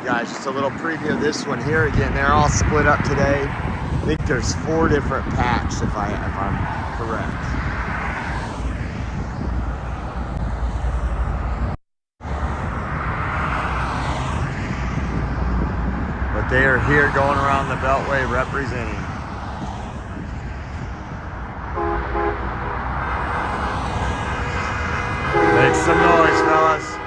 guys, just a little preview of this one here. Again, they're all split up today. I think there's 4 different packs if I'm correct. But they are here going around the Beltway representing. Make some noise, fellas.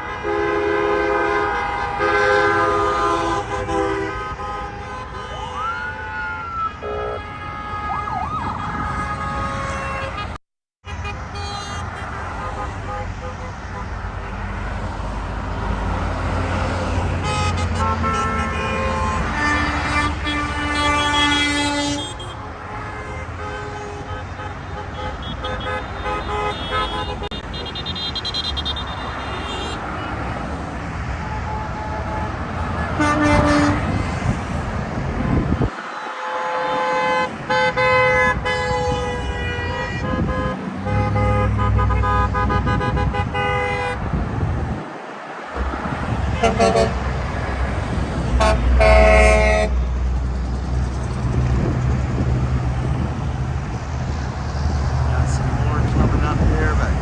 Got some more coming up here, but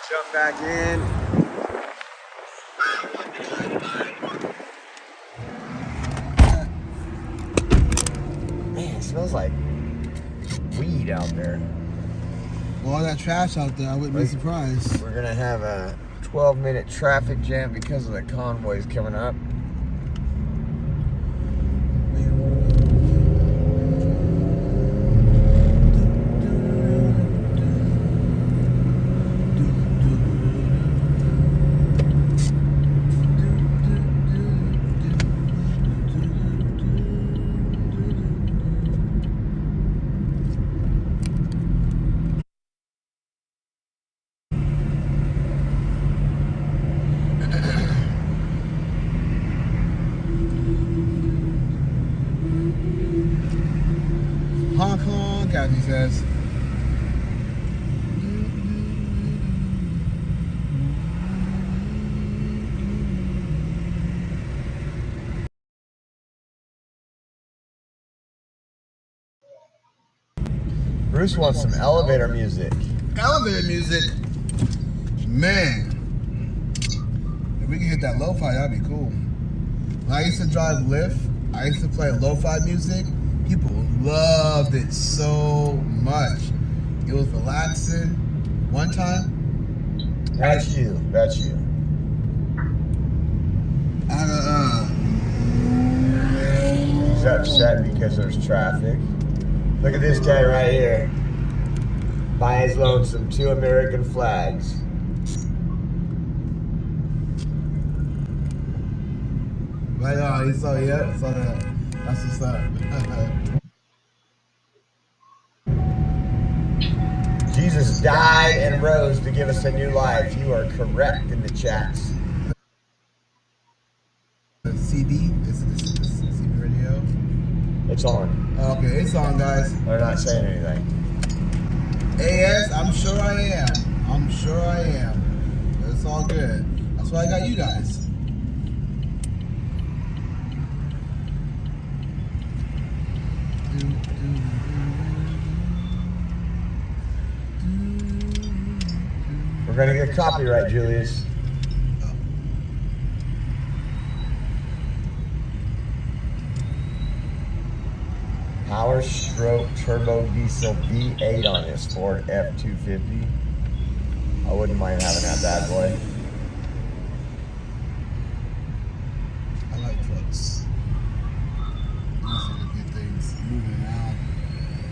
jump back in. Man, it smells like weed out there. With all that trash out there, I wouldn't be surprised. We're gonna have a 12-minute traffic jam because of the convoys coming up. Honk honk, as he says. Bruce wants some elevator music. Elevator music, man. If we can hit that lo-fi, that'd be cool. When I used to drive Lyft, I used to play lo-fi music. People loved it so much. It was relaxing. One time, That's you. That's you. He's upset because there's traffic. Look at this guy right here. By his lonesome, 2 American flags. right on. He saw, yeah, saw that. That's what's up. Jesus died and rose to give us a new life. You are correct in the chats. The CD? This is the CD radio? It's on. Okay, it's on, guys. They're not saying anything. AS, I'm sure I am. I'm sure I am. It's all good. That's why I got you guys. We're gonna get copyright, Julius. Power stroke turbo diesel V8 on this Ford F-250. I wouldn't mind having that bad boy. I like trucks. Easy to get things moving around.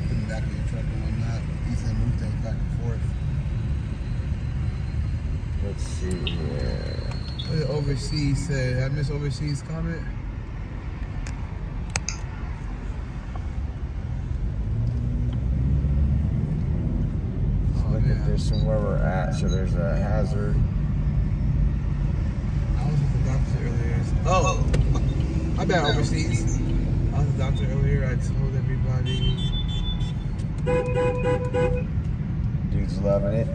Putting back in your truck and whatnot. Easy to move things back and forth. Let's see here. What did Overseas say? Did I miss Overseas comment? Look at this and where we're at. So there's a hazard. I was with the doctor earlier. Oh, my bad, Overseas. I was with the doctor earlier. I told everybody. Dude's loving it.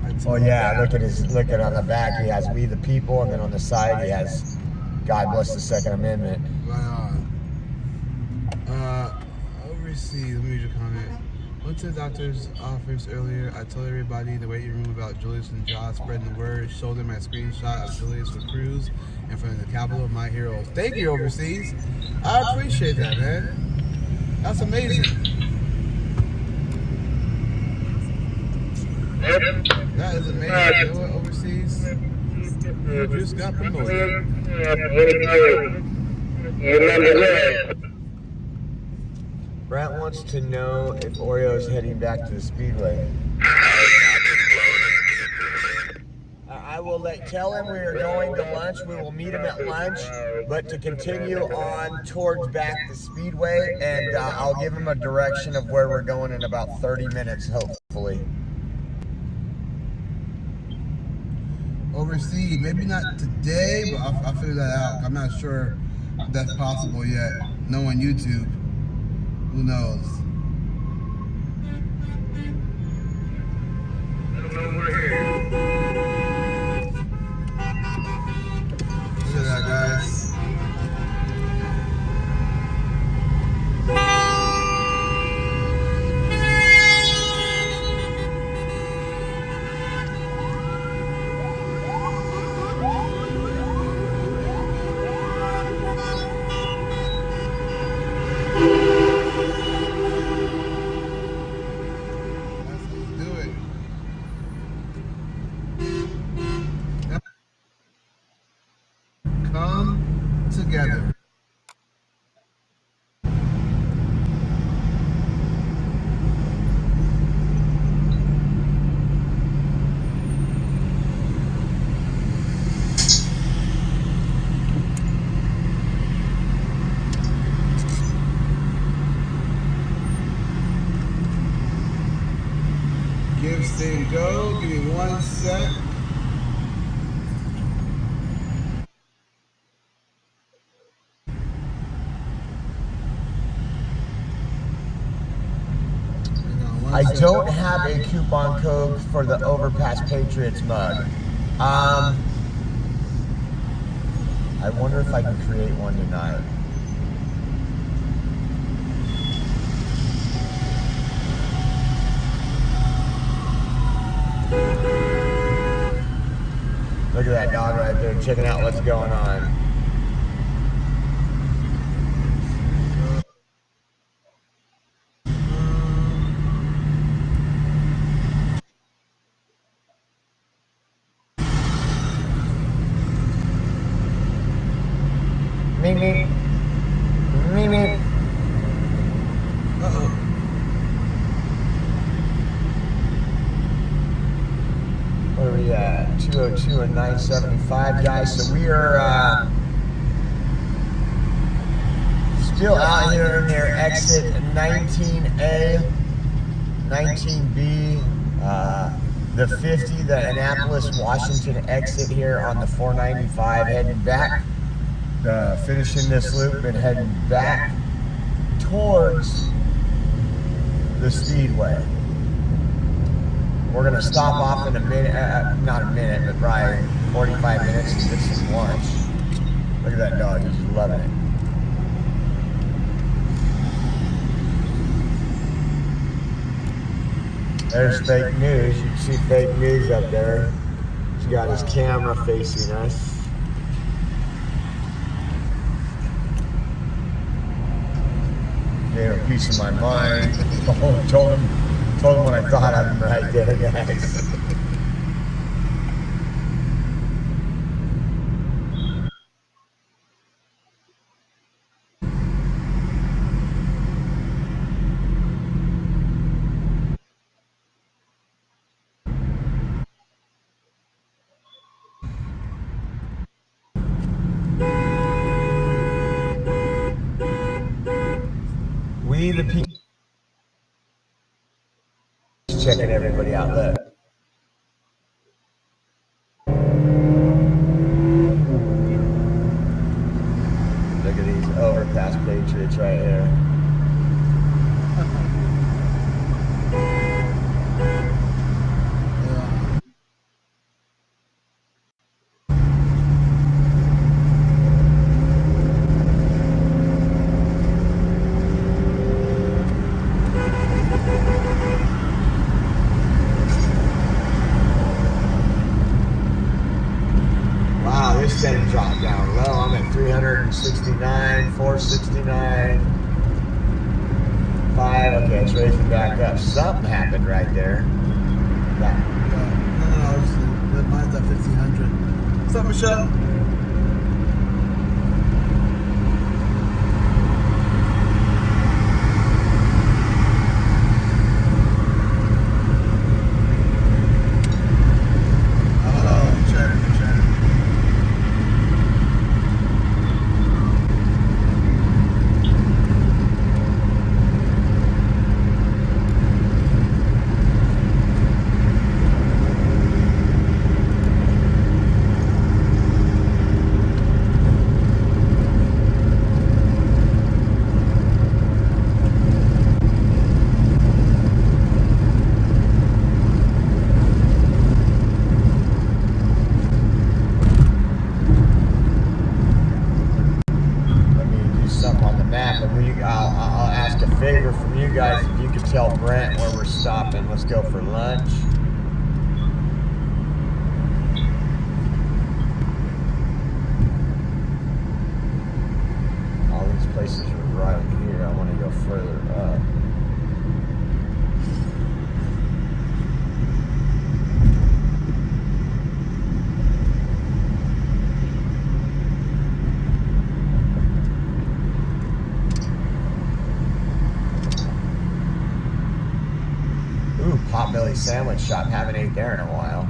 I Oh told yeah, look at on the back. He has "We the People," and then on the side he has God bless the Second Amendment. Overseas, let me read your comment. Went to the doctor's office earlier. I told everybody in the waiting room about Julius and Josh, spreading the word. Showed them a screenshot of Julius with Cruz in front of the Capitol. My heroes. Thank you, Overseas. I appreciate that, man. That's amazing. That is amazing. You know what, Overseas? You just got promoted. Brent wants to know if Oreo's heading back to the Speedway. I will tell him we are going to lunch. We will meet him at lunch, but to continue on towards back the Speedway, and I'll give him a direction of where we're going in about 30 minutes, hopefully. Overseas, maybe not today, but I'll figure that out. I'm not sure if that's possible yet. Knowing YouTube, who knows? Look at that, guys. Come together. Give, sing, go. Give me 1 sec. I don't have a coupon code for the Overpass Patriots mug. I wonder if I can create one tonight. Look at that dog right there, checking out what's going on. Meep, meep, meep. Uh-oh. What are we at? 202 and 975, guys. So we are still out here near exit 19A, 19B, the 50, the Annapolis, Washington exit here on the 495, heading back. Finishing this loop and heading back towards the Speedway. We're gonna stop off in a minute, not a minute, but probably 45 minutes and get some lunch. Look at that dog, he's loving it. There's fake news, you can see fake news up there. He's got his camera facing us. Gave him a piece of my mind. told him what I thought of him right there, guys. We the people checking everybody out. Look. Look at these Overpass Patriots right here. 369, 469, 5. Okay, it's raising back up. Something happened right there. No, mine's at 1500. What's up, Michelle? I'll ask a favor from you guys. If you could tell Brent where we're stopping, let's go for lunch. All these places are right here. I want to go further up. Potbelly sandwich shop. Haven't ate there in a while.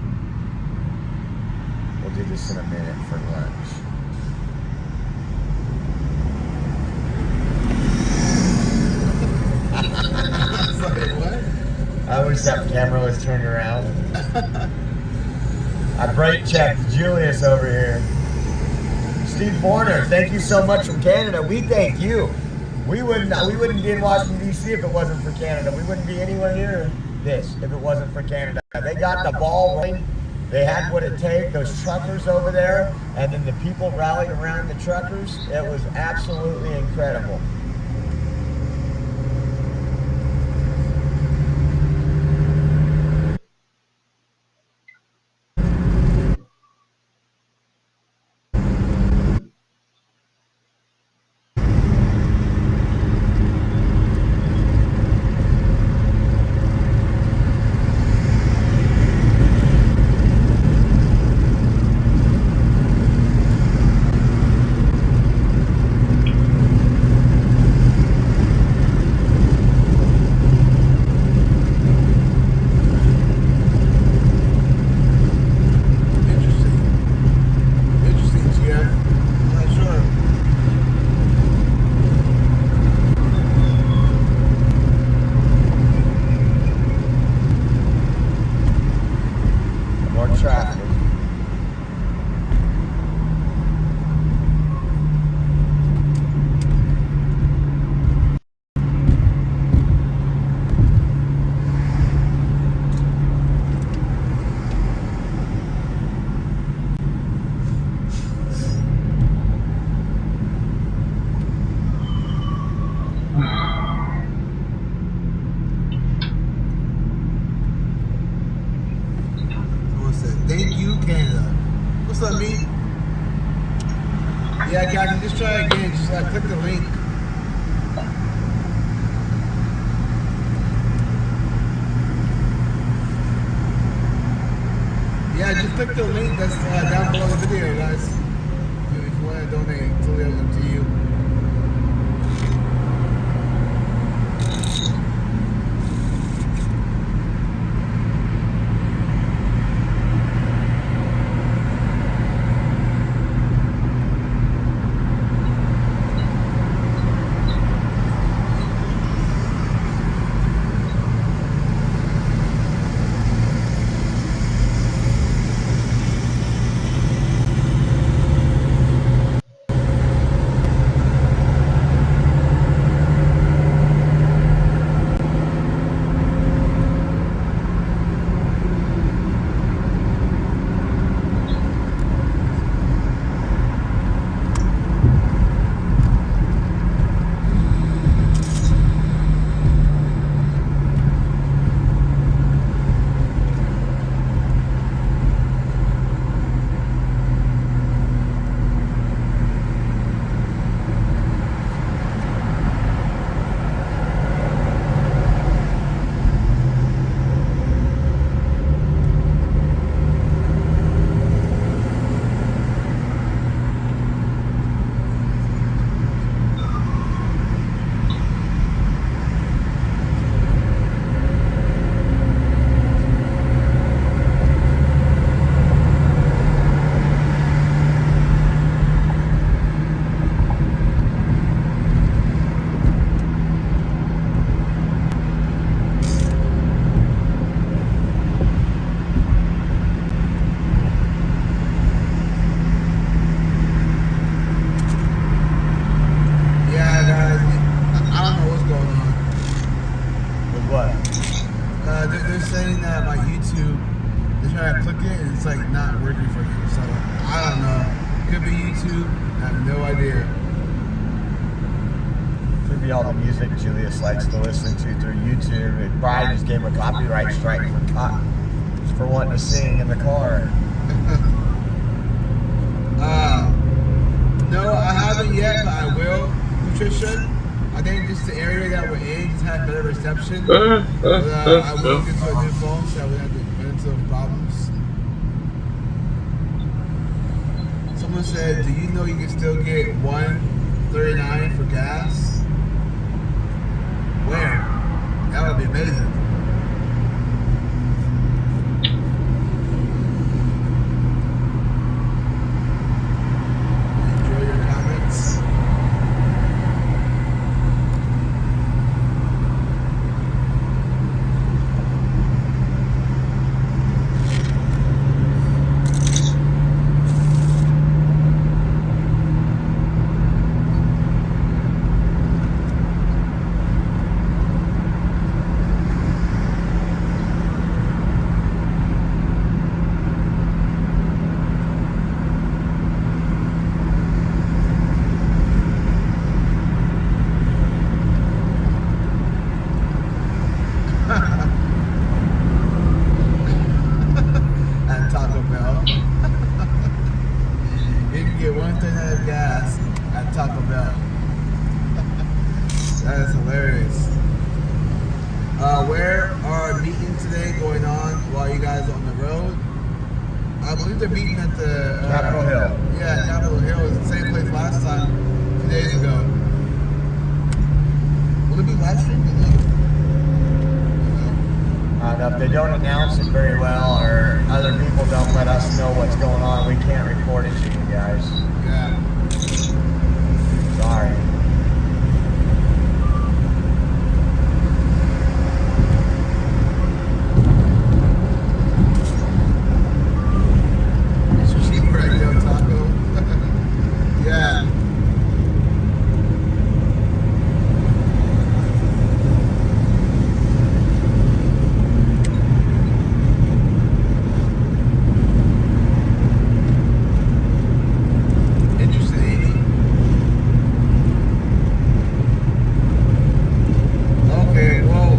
We'll do this in a minute for lunch. Sorry, what? I wish that camera was turned around. I brake checked Julius over here. Steve Borner, thank you so much from Canada. We thank you. We wouldn't be in Washington D.C. if it wasn't for Canada. We wouldn't be anywhere near this if it wasn't for Canada. They got the ball rolling. They had what it takes, those truckers over there, and then the people rallied around the truckers. It was absolutely incredible. Thank you, Canada. What's up, me? Yeah, Captain, just try again. Just click the link. Yeah, just click the link that's down below the video, guys. If you want to donate, it's totally up to you. YouTube? I have no idea. Could be all the music Julius likes to listen to through YouTube. It probably just gave him a copyright strike for wanting to sing in the car. No, I haven't yet, but I will. Nutrition. I think just the area that we're in just had better reception. But, I will get to a new phone, so we have to run into some problems. Someone said, do you know you can still get $1.39 for gas? Where? That would be amazing. Enjoy your comments. At Taco Bell. You can get $1.39 of gas at Taco Bell. That is hilarious. Where are meetings today going on while you guys are on the road? I believe they're meeting at the Capitol Hill. Yeah, Capitol Hill is the same place last time, 2 days ago. Will it be live streamed? If they don't announce it very well or other people don't let us know what's going on, we can't report it to you guys. Yeah. Sorry. It's cheaper at Del Taco. Yeah. Interesting. Okay, well,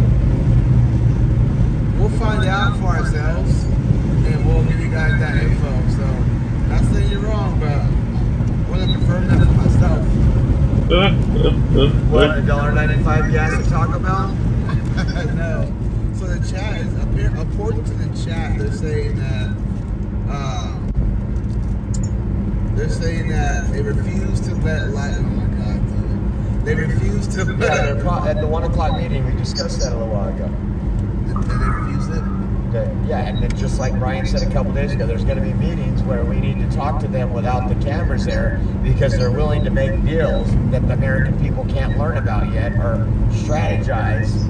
we'll find out for ourselves, and we'll give you guys that info. So, not saying you're wrong, but I want to confirm that for myself. What, $1.95 gas at Taco Bell? No. So the chat is up here. According to the chat, they're saying that they refuse to let light. Oh my God, dude. They refuse to Yeah, let. at the 1 o'clock meeting, we discussed that a little while ago. And they refused it. Yeah, and then just like Brian said a couple days ago, there's going to be meetings where we need to talk to them without the cameras there because they're willing to make deals that the American people can't learn about yet or strategize.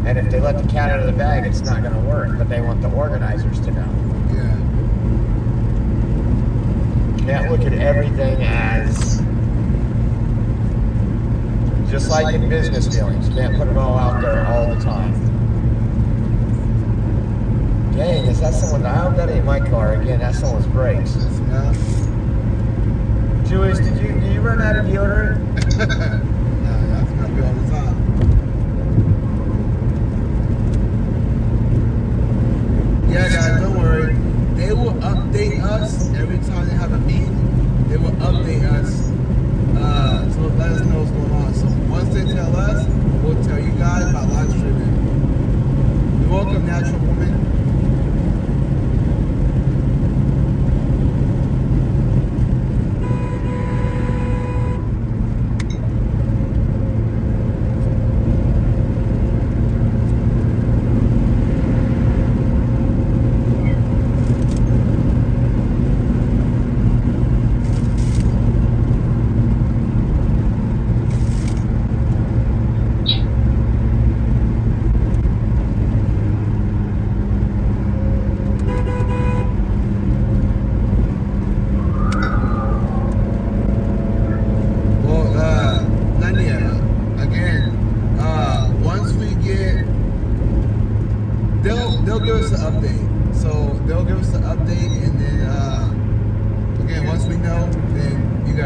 And if they let the cat out of the bag, it's not going to work. But they want the organizers to know. Yeah. Can't look at everything as just like in business dealings. Can't put it all out there all the time. Dang, is that someone? I hope that ain't my car again. That's someone's brakes. Yeah. Julius, do you run out of deodorant? No, that's gonna be all the time. Yeah, guys, don't worry. They will update us every time they have a meeting. They will update us. So let us know what's going on. So once they tell us, we'll tell you guys about live streaming. You're welcome, Natural Woman.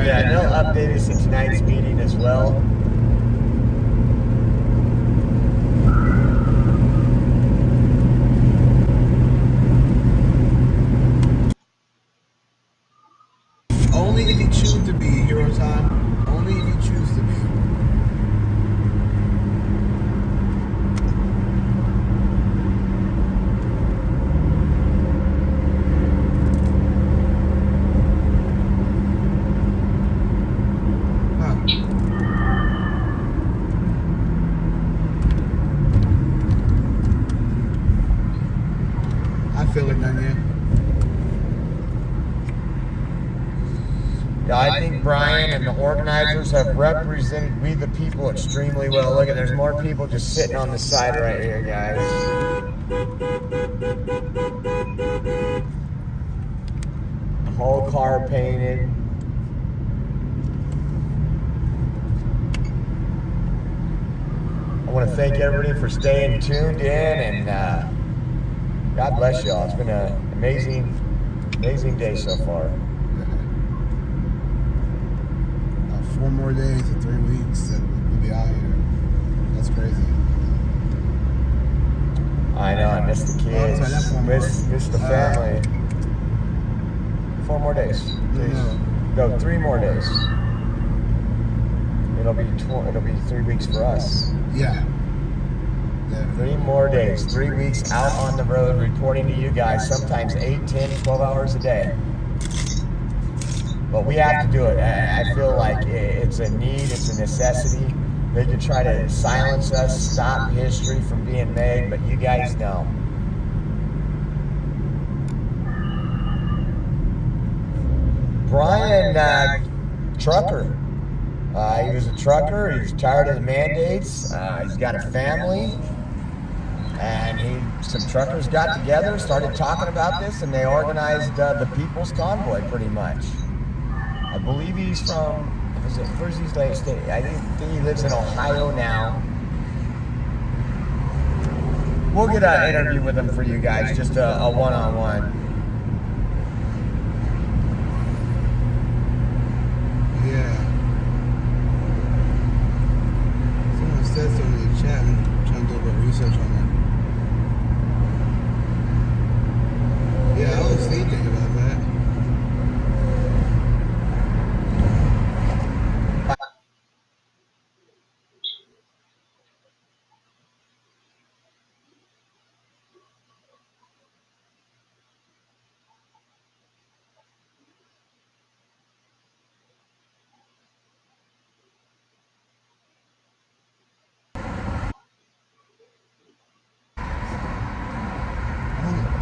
Yeah, and they'll update us in tonight's meeting as well. Only if you choose to be hero time. Only if you choose to be. I feel it, Daniel. Yeah, I think Brian and the organizers have represented we the people extremely well. Look at, there's more people just sitting on the side right here, guys. The whole car painted. I want to thank everybody for staying tuned in, and God bless y'all. It's been an amazing day so far. 4 more days and 3 weeks and we'll be out here. That's crazy. I know, I miss the kids, miss the family. 4 more days. No, 3 more days. It'll be 3 weeks for us. Yeah. 3 more days, 3 weeks out on the road reporting to you guys, sometimes 8, 10, 12 hours a day. But we have to do it. I feel like it's a need, it's a necessity. They could try to silence us, stop history from being made, but you guys know. Brian, trucker. He was a trucker. He was tired of the mandates. He's got a family. And some truckers got together, started talking about this, and they organized the People's Convoy pretty much. I believe he's from, where's he stay? I think he lives in Ohio now. We'll get an interview with him for you guys, just a one-on-one. Yeah. Someone said something in the chat. I'm trying to do a little research on that. Yeah, I was thinking about that.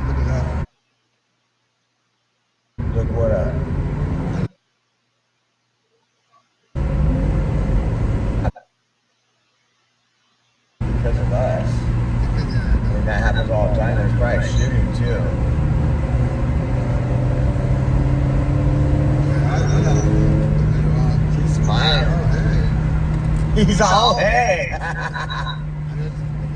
Look at that. Look what up. Because of us. And that happens all the time. There's probably shooting too. He's smiling. He's all hey.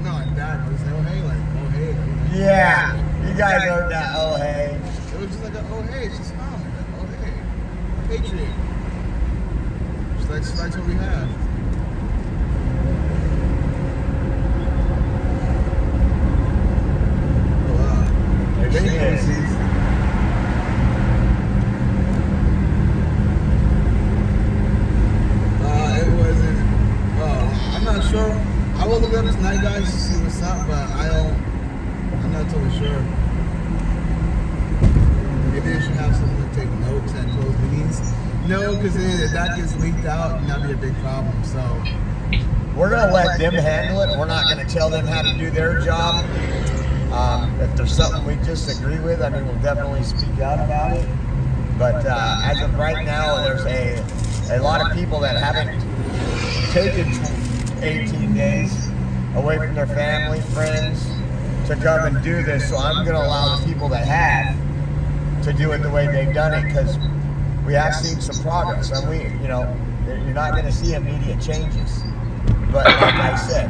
No, like that. I was like, oh hey, like oh hey. Yeah, you guys heard that. Oh hey. It was just like a oh hey, it's just smiling. Like, oh hey, Patriot. Just like what we have. Oh wow. There she is. It wasn't. I'm not sure. I will look up tonight, guys, to see what's up, but I'm not totally sure. Maybe they should have someone take notes at closed meetings. No, because if that gets leaked out, that'd be a big problem. So We're gonna let them handle it. We're not gonna tell them how to do their job. If there's something we disagree with, I mean, we'll definitely speak out about it. But as of right now, there's a lot of people that haven't taken 18 days away from their family, friends, to come and do this. So I'm going to allow the people that have to do it the way they've done it, because we have seen some progress. And you're not going to see immediate changes. But like I said,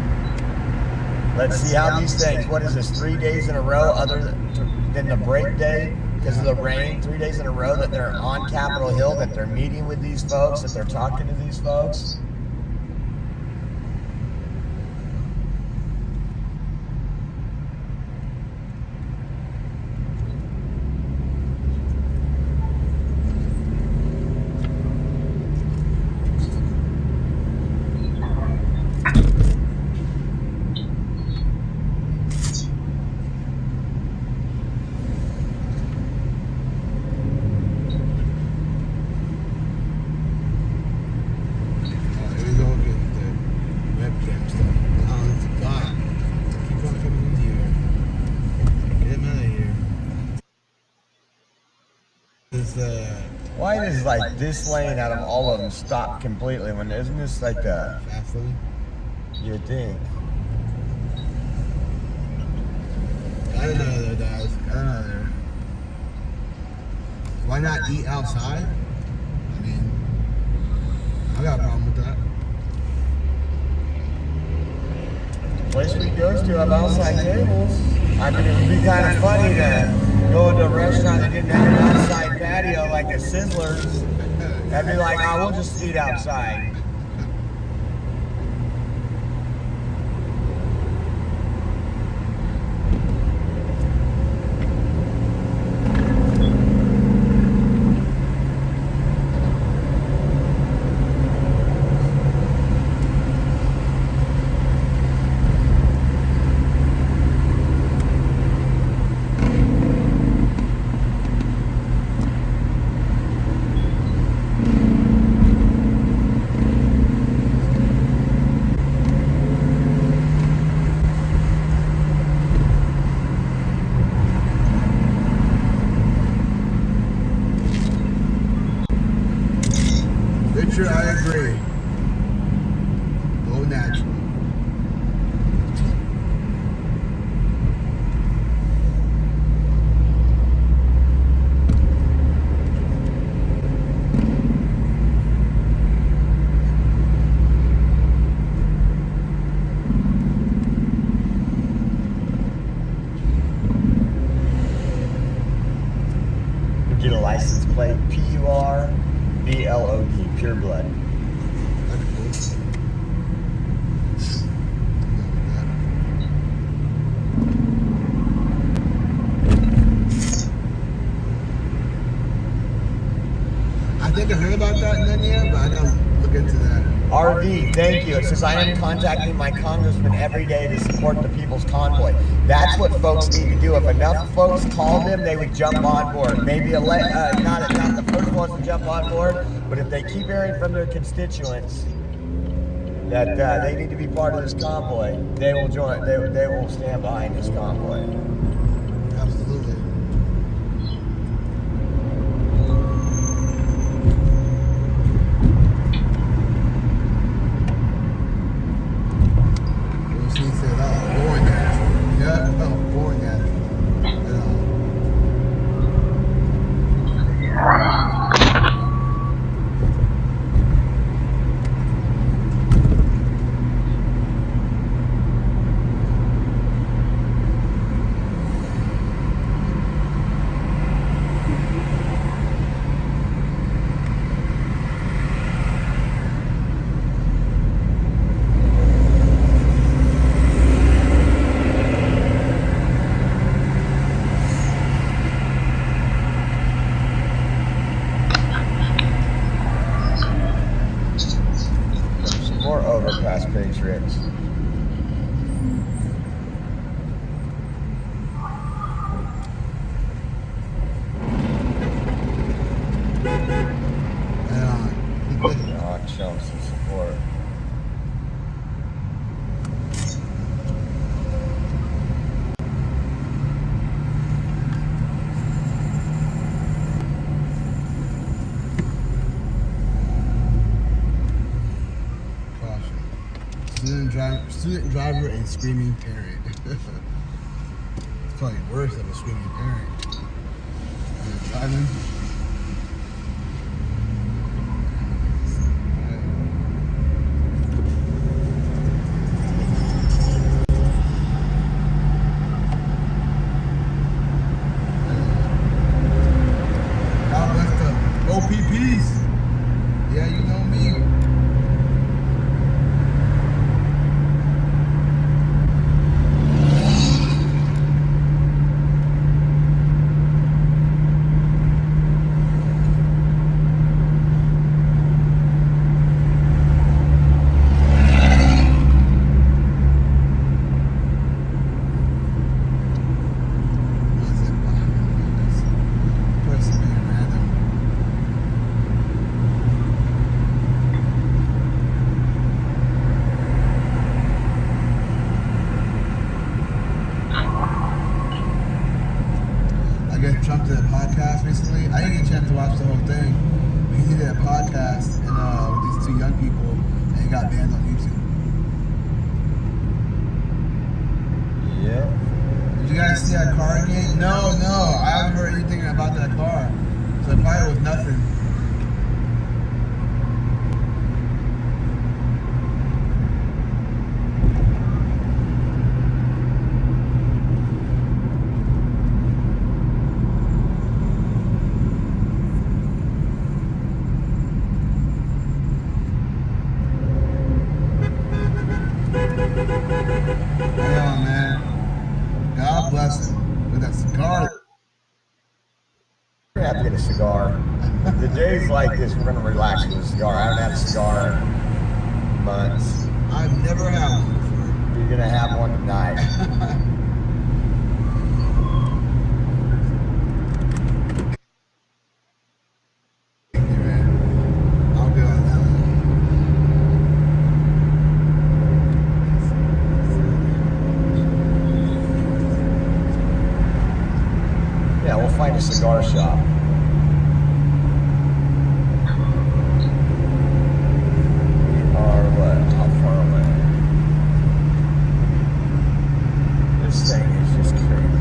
let's see how these things, what is this, 3 days in a row other than the break day? because of the rain 3 days in a row, that they're on Capitol Hill, that they're meeting with these folks, that they're talking to these folks. Why does like this lane out of all of them stop completely when isn't this like the fast lane? You would think. I don't know there, guys. I don't know there. Why not eat outside? I mean, I got a problem with that. The place we go to have outside tables. I mean, it would be kind of funny to go to a restaurant that didn't have an outside patio like a Sizzler's. That'd be like, oh, we'll just eat outside. I agree. Go natural. Get a license plate, PURBLOD, pure blood. I think I heard about that in India, but I don't look into that. RV, thank you. It says, I am contacting my congressman every day to support the People's Convoy. That's what folks need to do. If enough folks called them, they would jump on board. Maybe not the first ones to jump on board, but if they keep hearing from their constituents that they need to be part of this convoy, they will join. They will stand behind this convoy. Absolutely. More overpass Patriots. Show them some support. Student driver and screaming parent. It's probably worse than a screaming parent. You're driving. people, and it got banned on YouTube. Yeah. Did you guys see that car again? No, I haven't heard anything about that car. So it probably was nothing. Damn, man. God bless him. With that cigar. We're gonna have to get a cigar. The days like this, we're gonna relax with a cigar. I haven't had a cigar in months. I've never had one before. You're gonna have one tonight. I'll be on that one. Yeah, we'll find a cigar shop. Or what? How far away? This thing is just crazy.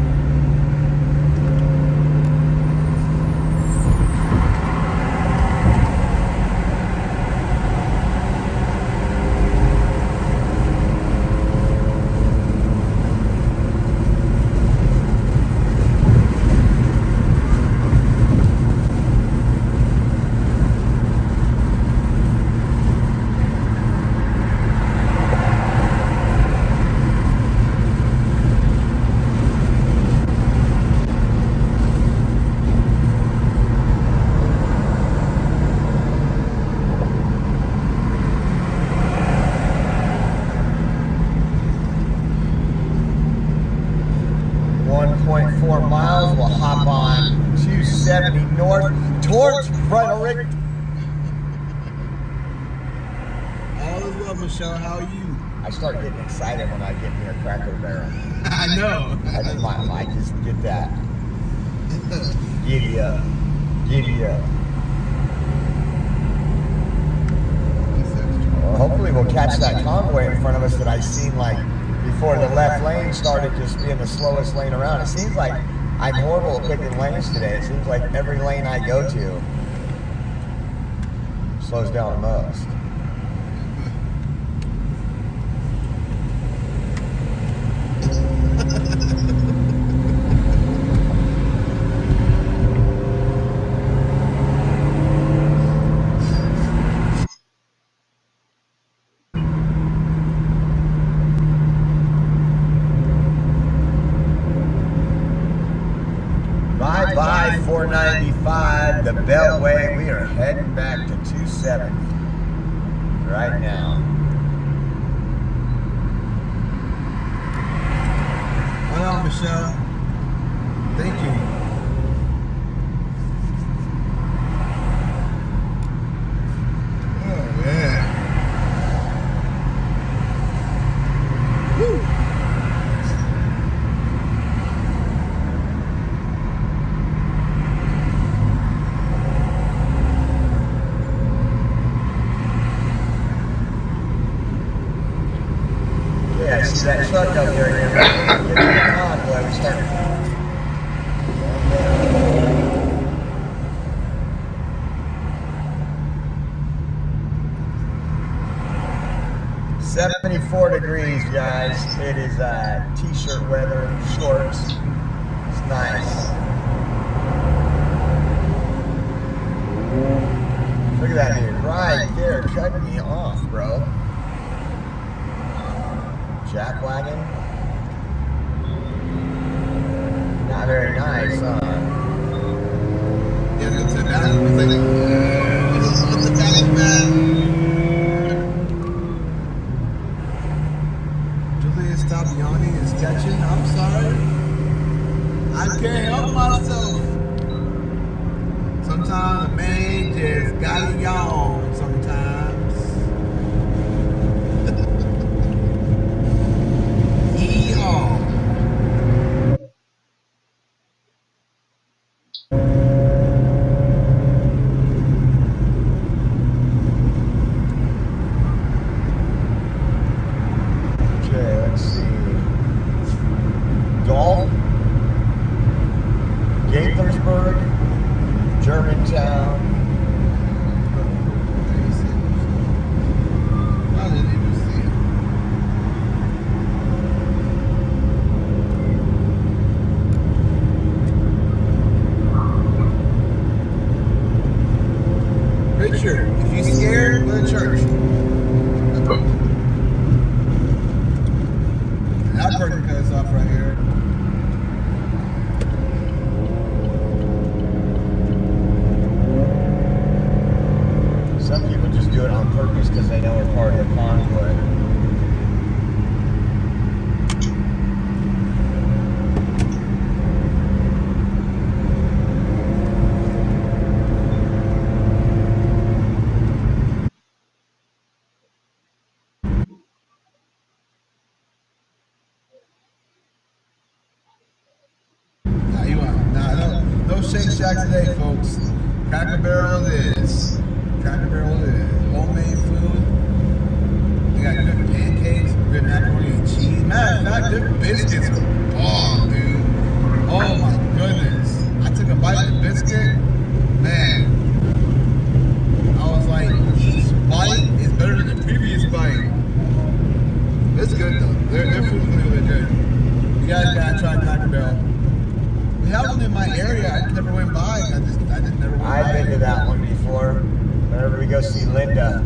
Miles, we'll hop on 270 north towards Frederick. All is well, Michelle. How are you? I start getting excited when I get near Cracker Barrel. I know. I just get that. Giddy up. Giddy up. Well, hopefully we'll catch that convoy in front of us that I seen like before the left lane started just being the slowest lane around. It seems like I'm horrible at picking lanes today. It seems like every lane I go to slows down the most. Bye-bye 495, the Beltway. We are heading back to 270 right now. Hello, Michelle. Thank you. Oh, man. Woo. Yeah, I see that truck up there. Get to the convoy. We start. "74 degrees, guys. It is t-shirt weather, shorts. It's nice. Look at that dude right there, cutting me off, bro. Jackwagon. Not very nice, huh? Yeah, go to the bathroom. It's like, what's the bathroom, man? Julia, stop yawning and sketching. I'm sorry. I can't help myself. Sometimes a man just gotta yawn sometimes. Yeehaw. church. That person cut us off right here. Some people just do it on purpose because they know we're part of the convoy. No Shake Shack today, folks. Cracker Barrel it is. Cracker Barrel it is. Homemade food. They got good pancakes, good macaroni and cheese. Matter of fact, their biscuits are bomb, dude. Oh my goodness. I took a bite of the biscuit. Man. I was like, each bite is better than the previous bite. It's good though. Their food's really good. You guys gotta try Cracker Barrel. We have one in my area. I never went by. I just never went by. I've been to that one before. Whenever we go see Linda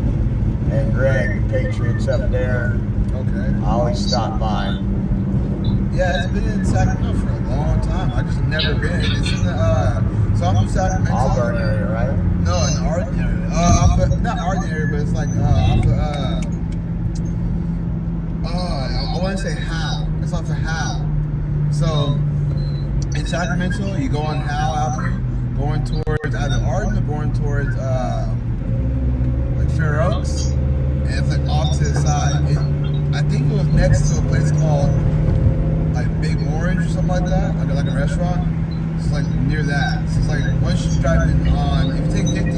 and Greg, the Patriots up there, Okay. I always stop by. Yeah, it's been in Sacramento for a long time. I just never been. It's in the so I'm from Sacramento. Auburn area, right? No, in the Arden area. Not Arden area, but it's like off of I want to say Howe. It's off of Howe. So in Sacramento, you go on Howe Avenue, going towards either Arden or going towards like Fair Oaks, and it's like off to the side. I think it was next to a place called like Big Orange or something like that, like a restaurant. It's like near that. So it's like once you drive in on, if you take 50,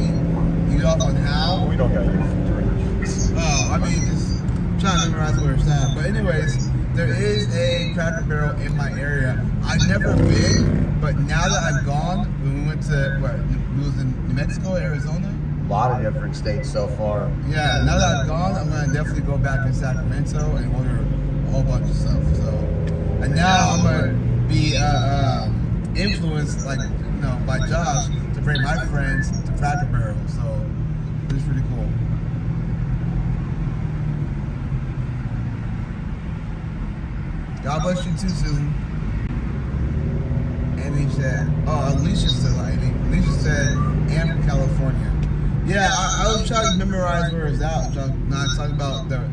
you get off on Howe. We don't got your directions. Oh, I mean, just trying to memorize where it's at. But anyways, there is a Cracker Barrel in my area. I've never been, but now that I've gone, when we went to, we was in New Mexico, Arizona? A lot of different states so far. Yeah, now that I've gone, I'm going to definitely go back in Sacramento and order a whole bunch of stuff. So, and now I'm going to be influenced, like, by Josh to bring my friends to Cracker Barrel. So, it's pretty cool. God bless you too, Susan. Amy said, Alicia said, Alicia said, I'm from California. Yeah, I was trying to memorize where it was at. Not talking about the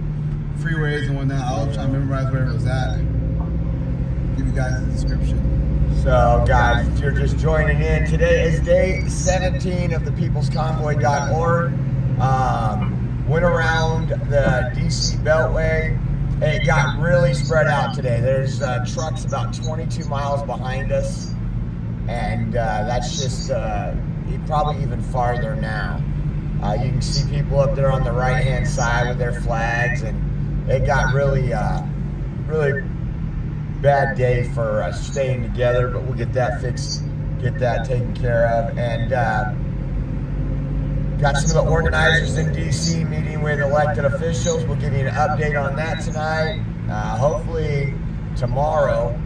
freeways and whatnot. I was trying to memorize where it was at. Give you guys the description. So, guys, if you're just joining in, today is day 17 of the peoplesconvoy.org. Went around the DC Beltway. It got really spread out today. There's trucks about 22 miles behind us, and that's just probably even farther now. You can see people up there on the right-hand side with their flags, and it got really, really bad day for staying together, but we'll get that fixed, get that taken care of, and got some of the organizers in DC meeting with elected officials. We'll give you an update on that tonight. Hopefully tomorrow.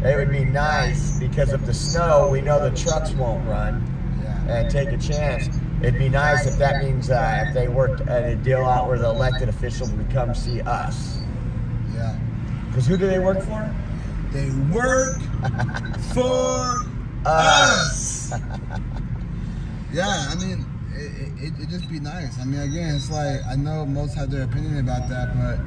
It would be nice because of the snow. We know the trucks won't run and take a chance. It'd be nice if that means if they worked a deal out where the elected officials would come see us. Yeah. Because who do they work for? They work for us. Yeah, I mean, it'd just be nice. I mean, again, it's like, I know most have their opinion about that, but,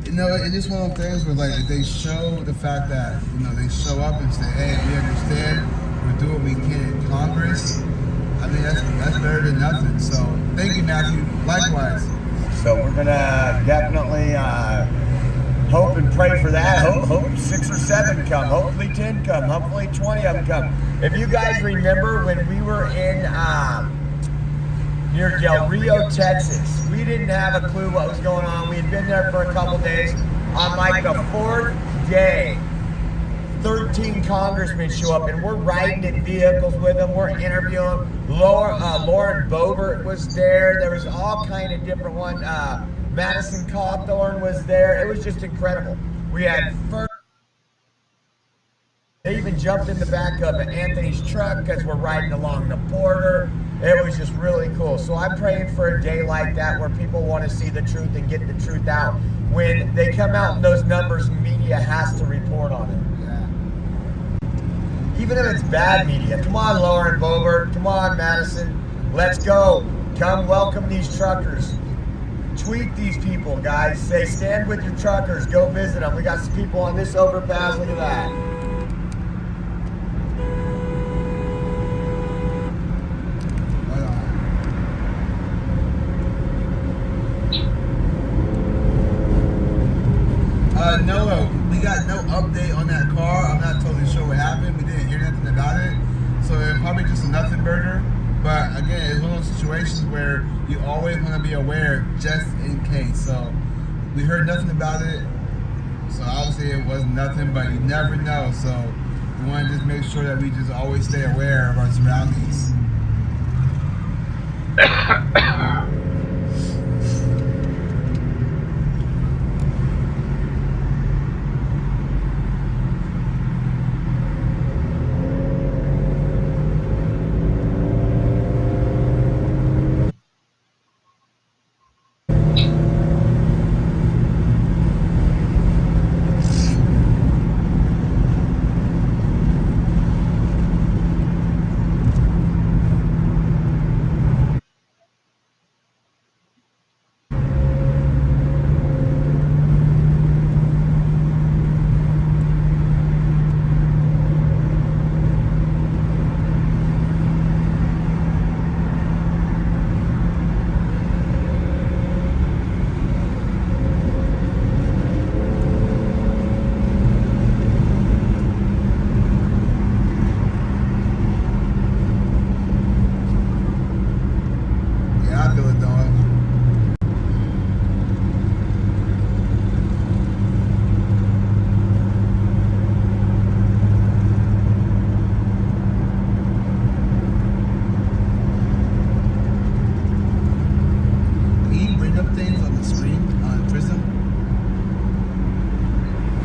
it's just one of those things where, like, if they show the fact that, they show up and say, hey, we understand, we'll do what we can in Congress, I mean, that's better than nothing. So, thank you, Matthew. Likewise. So, we're going to definitely hope and pray for that. Hope 6 or 7 come. Hopefully 10 come. Hopefully 20 of them come. If you guys remember when we were in near Del Rio, Texas, we didn't have a clue what was going on. We had been there for a couple days. On like the 4th day, 13 congressmen show up, and we're riding in vehicles with them. We're interviewing. Lauren Boebert was there. There was all kind of different ones. Madison Cawthorn was there. It was just incredible. We had first. They even jumped in the back of Anthony's truck because we're riding along the border. It was just really cool. So I'm praying for a day like that where people want to see the truth and get the truth out. When they come out in those numbers, media has to report on it. Even if it's bad media. Come on, Lauren Boebert. Come on, Madison. Let's go. Come welcome these truckers. Tweet these people, guys. Say, stand with your truckers. Go visit them. We got some people on this overpass. Look at that. No, we got no update on that car. I'm not totally sure what happened. We didn't hear nothing about it. So it's probably just a nothing burger. But again, it's one of those situations where you always want to be aware just in case. So we heard nothing about it. So obviously it was nothing, but you never know. So we want to just make sure that we just always stay aware of our surroundings.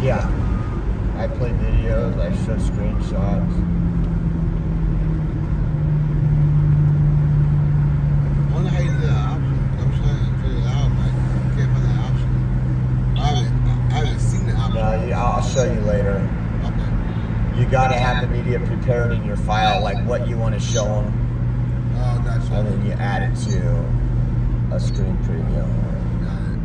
Yeah. I play videos, I show screenshots. I wonder how you do that option. I'm trying to figure it out, but I can't find that option. I haven't seen the option. No, I'll show you later. Okay. You gotta have the media prepared in your file, like what you want to show them. Oh, gotcha. And then you add it to a screen preview. Got it.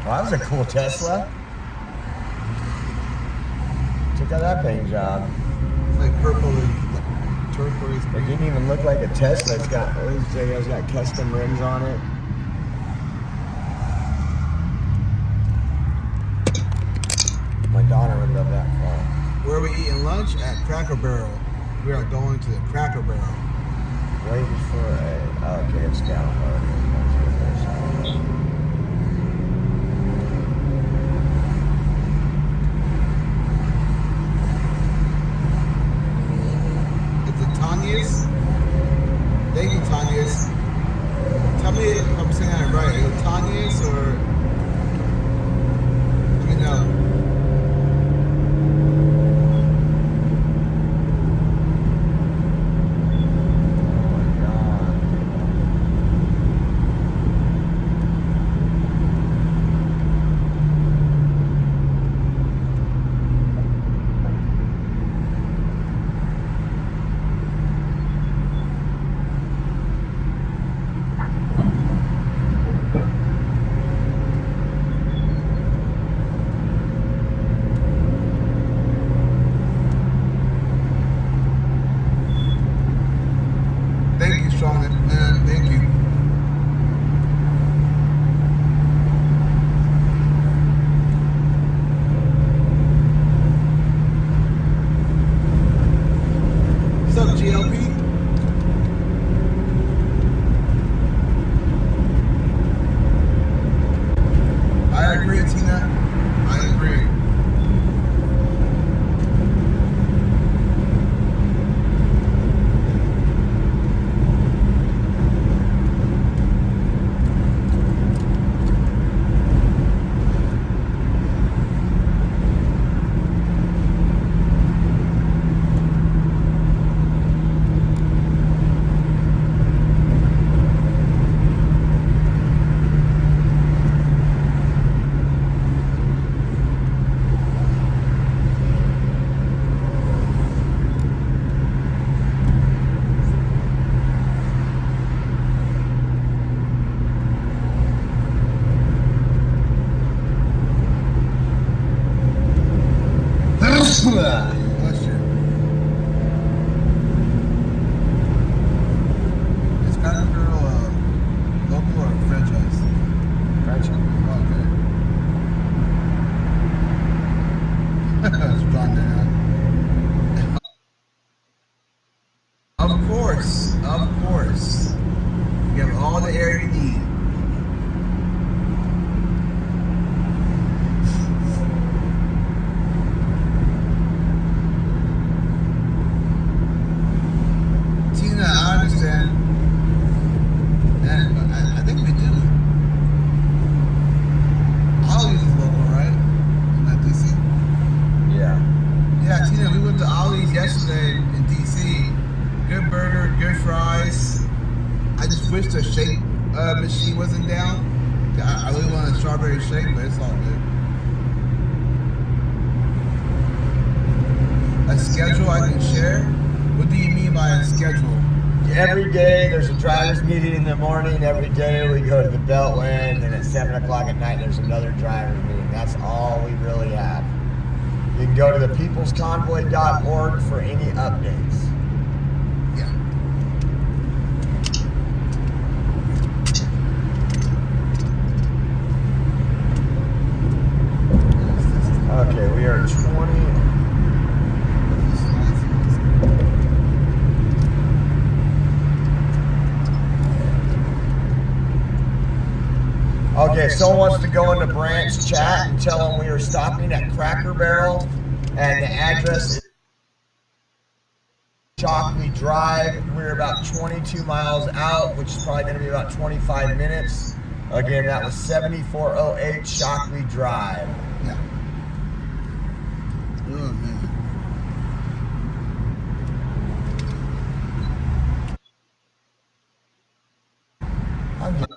Well, that was a cool Tesla. Check out that paint job. It's like purple and turquoise. It didn't even look like a Tesla. It's got custom rims on it. My daughter would love that car. Where are we eating lunch? At Cracker Barrel. We are going to the Cracker Barrel. Waiting for a. Oh, okay, it's downloading. Tanya's. Thank you, Tanya's. Tell me if I'm saying that right. Is it Tanya's or? Let me know. Bless you. Is Cracker Barrel local or franchise? Franchise. Okay. It's John now. Of course. You have all the air you need. Tina, I understand. And I think we do. Ollie's is local, right? Isn't that DC? Yeah. Yeah, Tina, we went to Ollie's yesterday in DC. Good burger, good fries. I just wish the shake machine wasn't down. I really want a strawberry shake, but it's all good. A schedule I can share? What do you mean by a schedule? Every day there's a driver's meeting in the morning. Every day we go to the Beltway, and then at 7 o'clock at night there's another driver's meeting. That's all we really have. You can go to the peoplesconvoy.org for any updates. Yeah. Okay, we are 20. Okay, if someone wants to go into branch chat and tell them we are stopping at Cracker Barrel and the address is Shockley Drive. We're about 22 miles out, which is probably going to be about 25 minutes. Again, that was 7408 Shockley Drive. Yeah. Oh, man. I'm just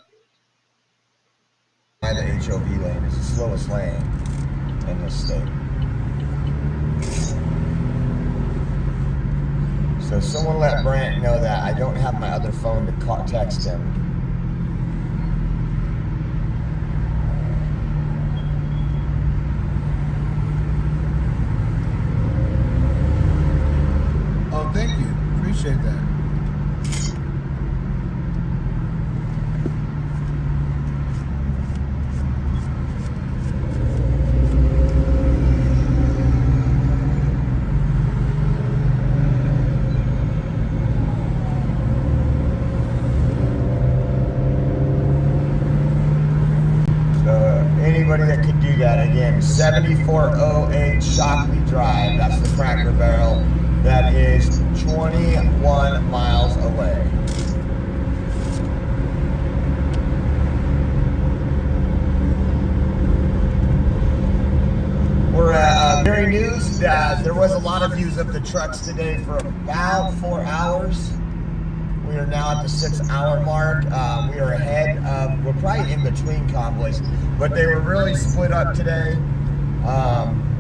the HOV lane is the slowest lane in this state. So someone let Brant know that I don't have my other phone to text him. Oh, thank you. Appreciate that. Anybody that could do that, again, 7408 Shockley Drive. That's the Cracker Barrel. That is 21 miles away. We're at Mary News. There was a lot of views of the trucks today for about 4 hours. We are now at the 6-hour mark. We are ahead. We're probably in between convoys, but they were really split up today.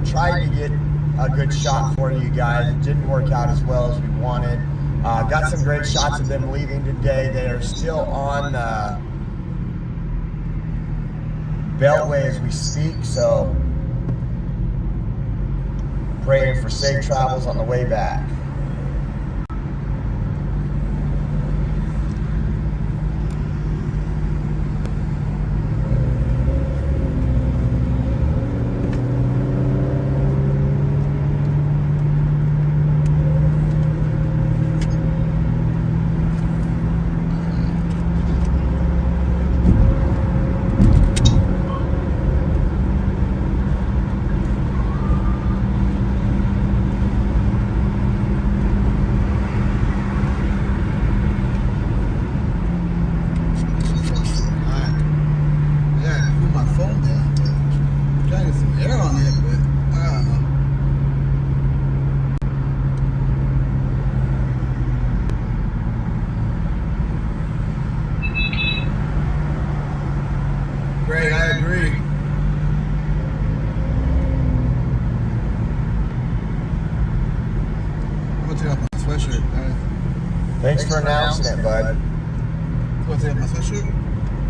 Tried to get a good shot for you guys. It didn't work out as well as we wanted. Got some great shots of them leaving today. They are still on Beltway as we speak, so praying for safe travels on the way back. Greg, I agree. I'm gonna take off my sweatshirt, guys. Thanks for announcing it, bud. I'm gonna take off my sweatshirt.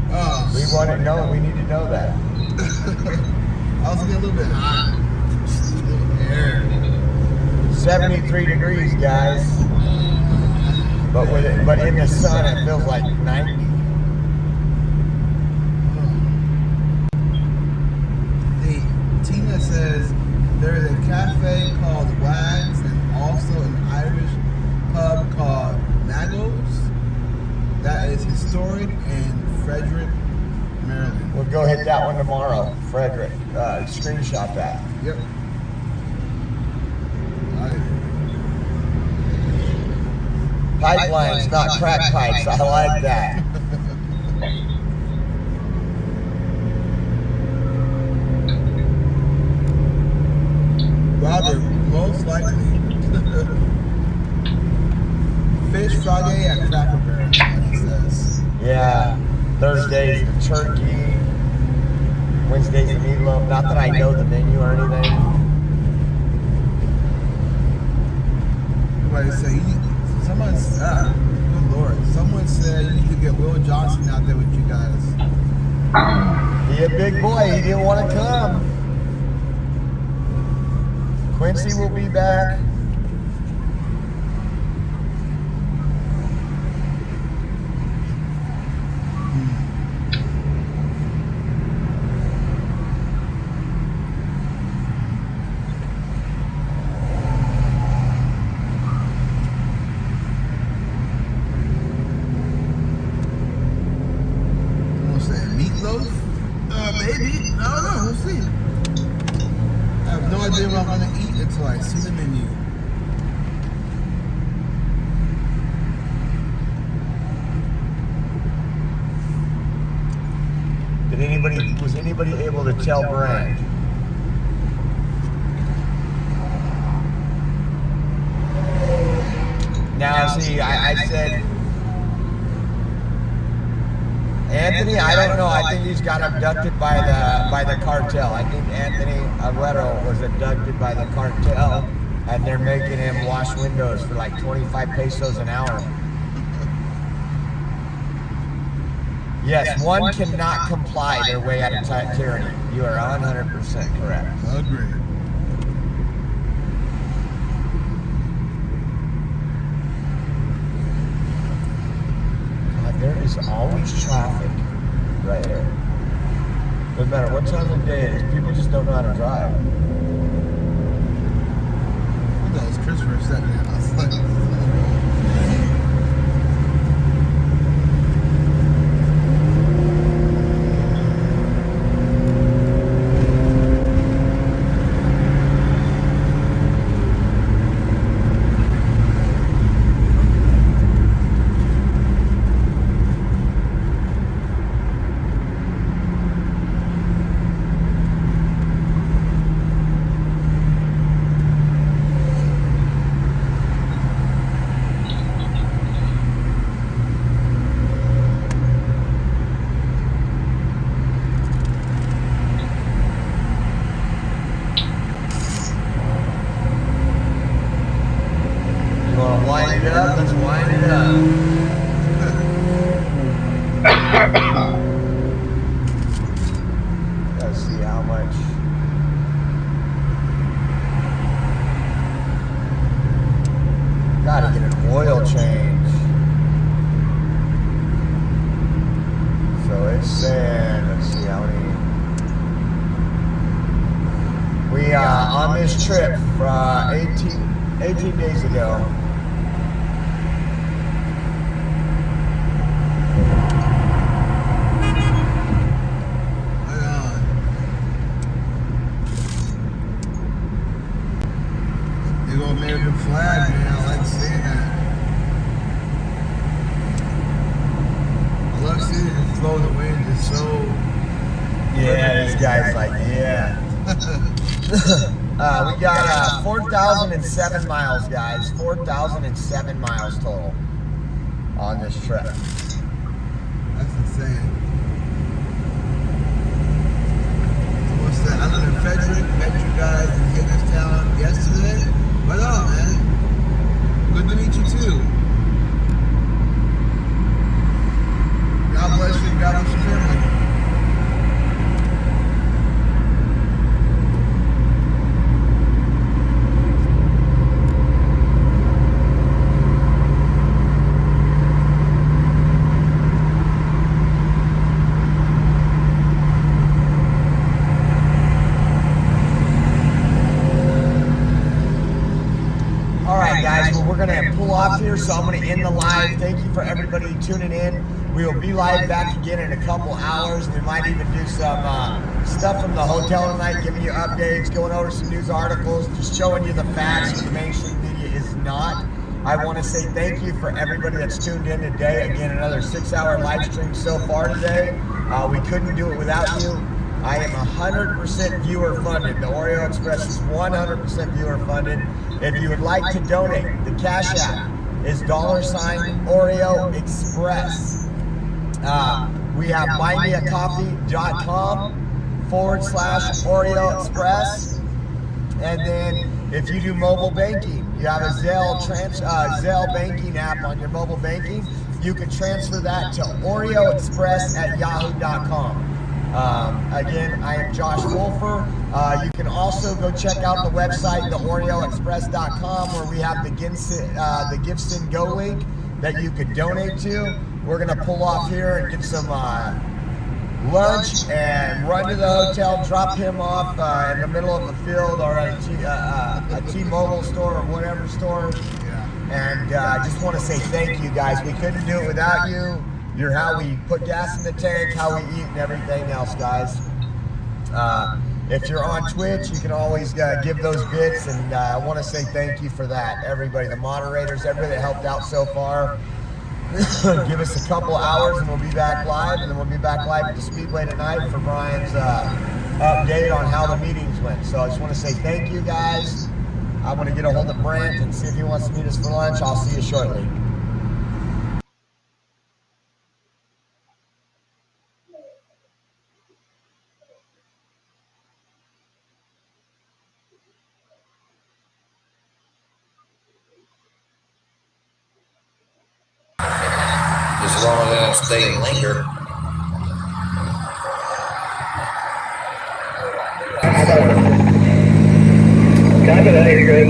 Oh, We want to know. We need to know that. I was getting a little bit hot. Just a little air. 73 degrees, guys. But in the sun, it feels like 90. Tina says there is a cafe called Wags and also an Irish pub called Naggles that is historic in Frederick, Maryland. We'll go hit that one tomorrow, Frederick. Screenshot that. Yep. Pipelines, not crack pipes. I like that. Robert, most likely. Fish Friday at Cracker Barrel, he says. Yeah. Thursdays the turkey. Wednesdays the meatloaf. Not that I know the menu or anything. Everybody say good Lord. Someone said you need to get Will Johnson out there with you guys. He a big boy. He didn't want to come. Quincy will be back. Meatloaf? Maybe. I don't know. We'll see. I have no idea what I'm going to eat until I see the menu. Was anybody able to tell Brand? Now, see, I said, Anthony, I don't know. I think he's got abducted by the cartel. I think Anthony Aguero was abducted by the cartel, and they're making him wash windows for like 25 pesos an hour. Yes, one cannot comply their way out of tyranny. You are 100% correct. Agreed. There is always traffic right here. Doesn't matter what time of day it is, people just don't know how to drive. I thought it was Chris for a second. I was like, Wind it up, let's wind it up. Let's see how much. Gotta get an oil change. So it's saying, let's see how many. We on this trip for 18 days ago. American flag, man. I like seeing that. I love seeing it flow the wind. It's so. Yeah, this guy's like, yeah. We got 4,007 miles, guys. 4,007 miles total on this trip. That's insane. So what's that? I live in Frederick. Met you guys in Hagerstown yesterday. Right on, man. Good to meet you too. God bless you. God bless your family. off here, so I'm going to end the live. Thank you for everybody tuning in. We will be live back again in a couple hours. We might even do some stuff from the hotel tonight, giving you updates, going over some news articles, just showing you the facts what the mainstream media is not. I want to say thank you for everybody that's tuned in today. Again, another 6-hour live stream so far today. We couldn't do it without you. I am 100% viewer funded. The Oreo Express is 100% viewer funded. If you would like to donate, the Cash App is $Oreo Express. We have buymeacoffee.com/Oreo Express. And then if you do mobile banking, you have a Zelle banking app on your mobile banking, you can transfer that to OreoExpress@yahoo.com. Again, I am Josh Wolfer. You can also go check out the website, theoreoexpress.com, where we have the Gibson Go link that you could donate to. We're going to pull off here and get some lunch and run to the hotel, drop him off in the middle of a field or at a T-Mobile store or whatever store. And I just want to say thank you guys. We couldn't do it without you. You're how we put gas in the tank, how we eat, and everything else, guys. If you're on Twitch, you can always give those bits, and I want to say thank you for that. Everybody, the moderators, everybody that helped out so far. Give us a couple hours, and we'll be back live, and then we'll be back live at the Speedway tonight for Brian's update on how the meetings went. So I just want to say thank you, guys. I want to get a hold of Brent and see if he wants to meet us for lunch. I'll see you shortly. As long as I don't stay and linger. Copy that, you're good.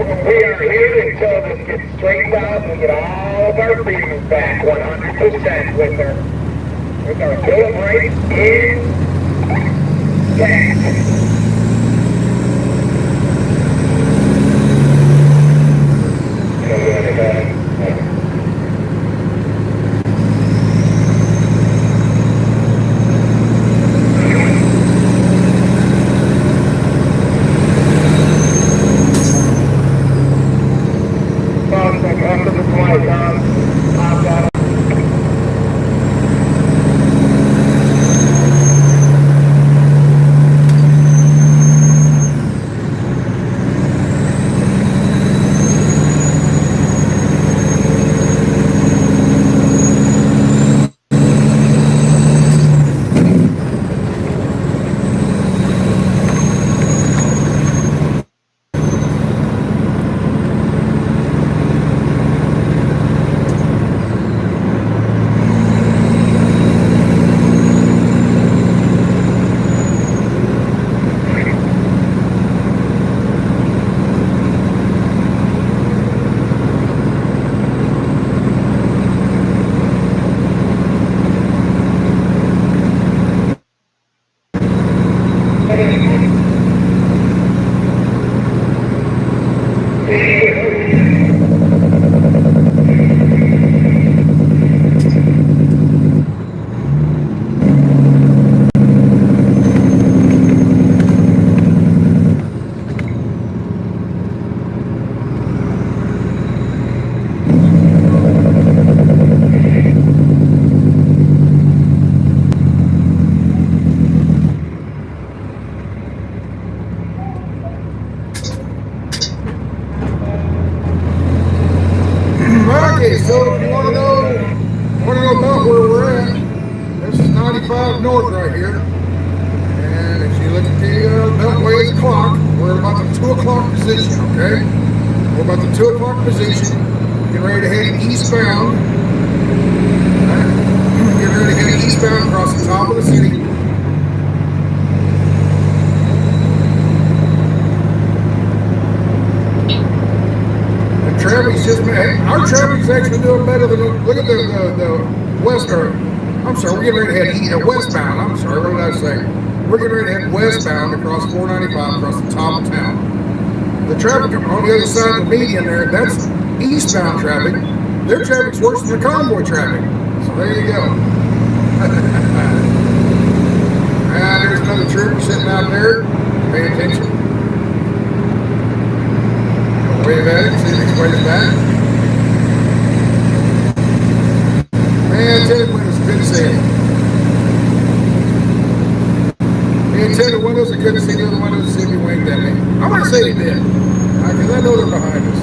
We are here until this gets straightened out and we get all of our freedoms back 100% with our Bill of Rights intact. Okay, so if you want to know about where we're at, this is 95 North right here. And if you look at the Beltway's clock, we're at about the 2 o'clock position, okay? We're about the 2 o'clock position, getting ready to head eastbound. Right? Getting ready to head eastbound across the top of the city. Traffic's just, our traffic's actually doing better than, look at the west, I'm sorry, we're getting ready to head westbound, I'm sorry, what did I say? We're getting ready to head westbound across 495 across the top of town. The traffic on the other side of the median there, that's eastbound traffic. Their traffic's worse than the convoy traffic. So there you go. And there's another trooper sitting out there. Pay attention. Wave at it, see if he's waving back. Man, tinted windows, I couldn't see it. He tinted windows, I couldn't see the other windows to see if he winked at me. I'm going to say he did, because I know they're behind us.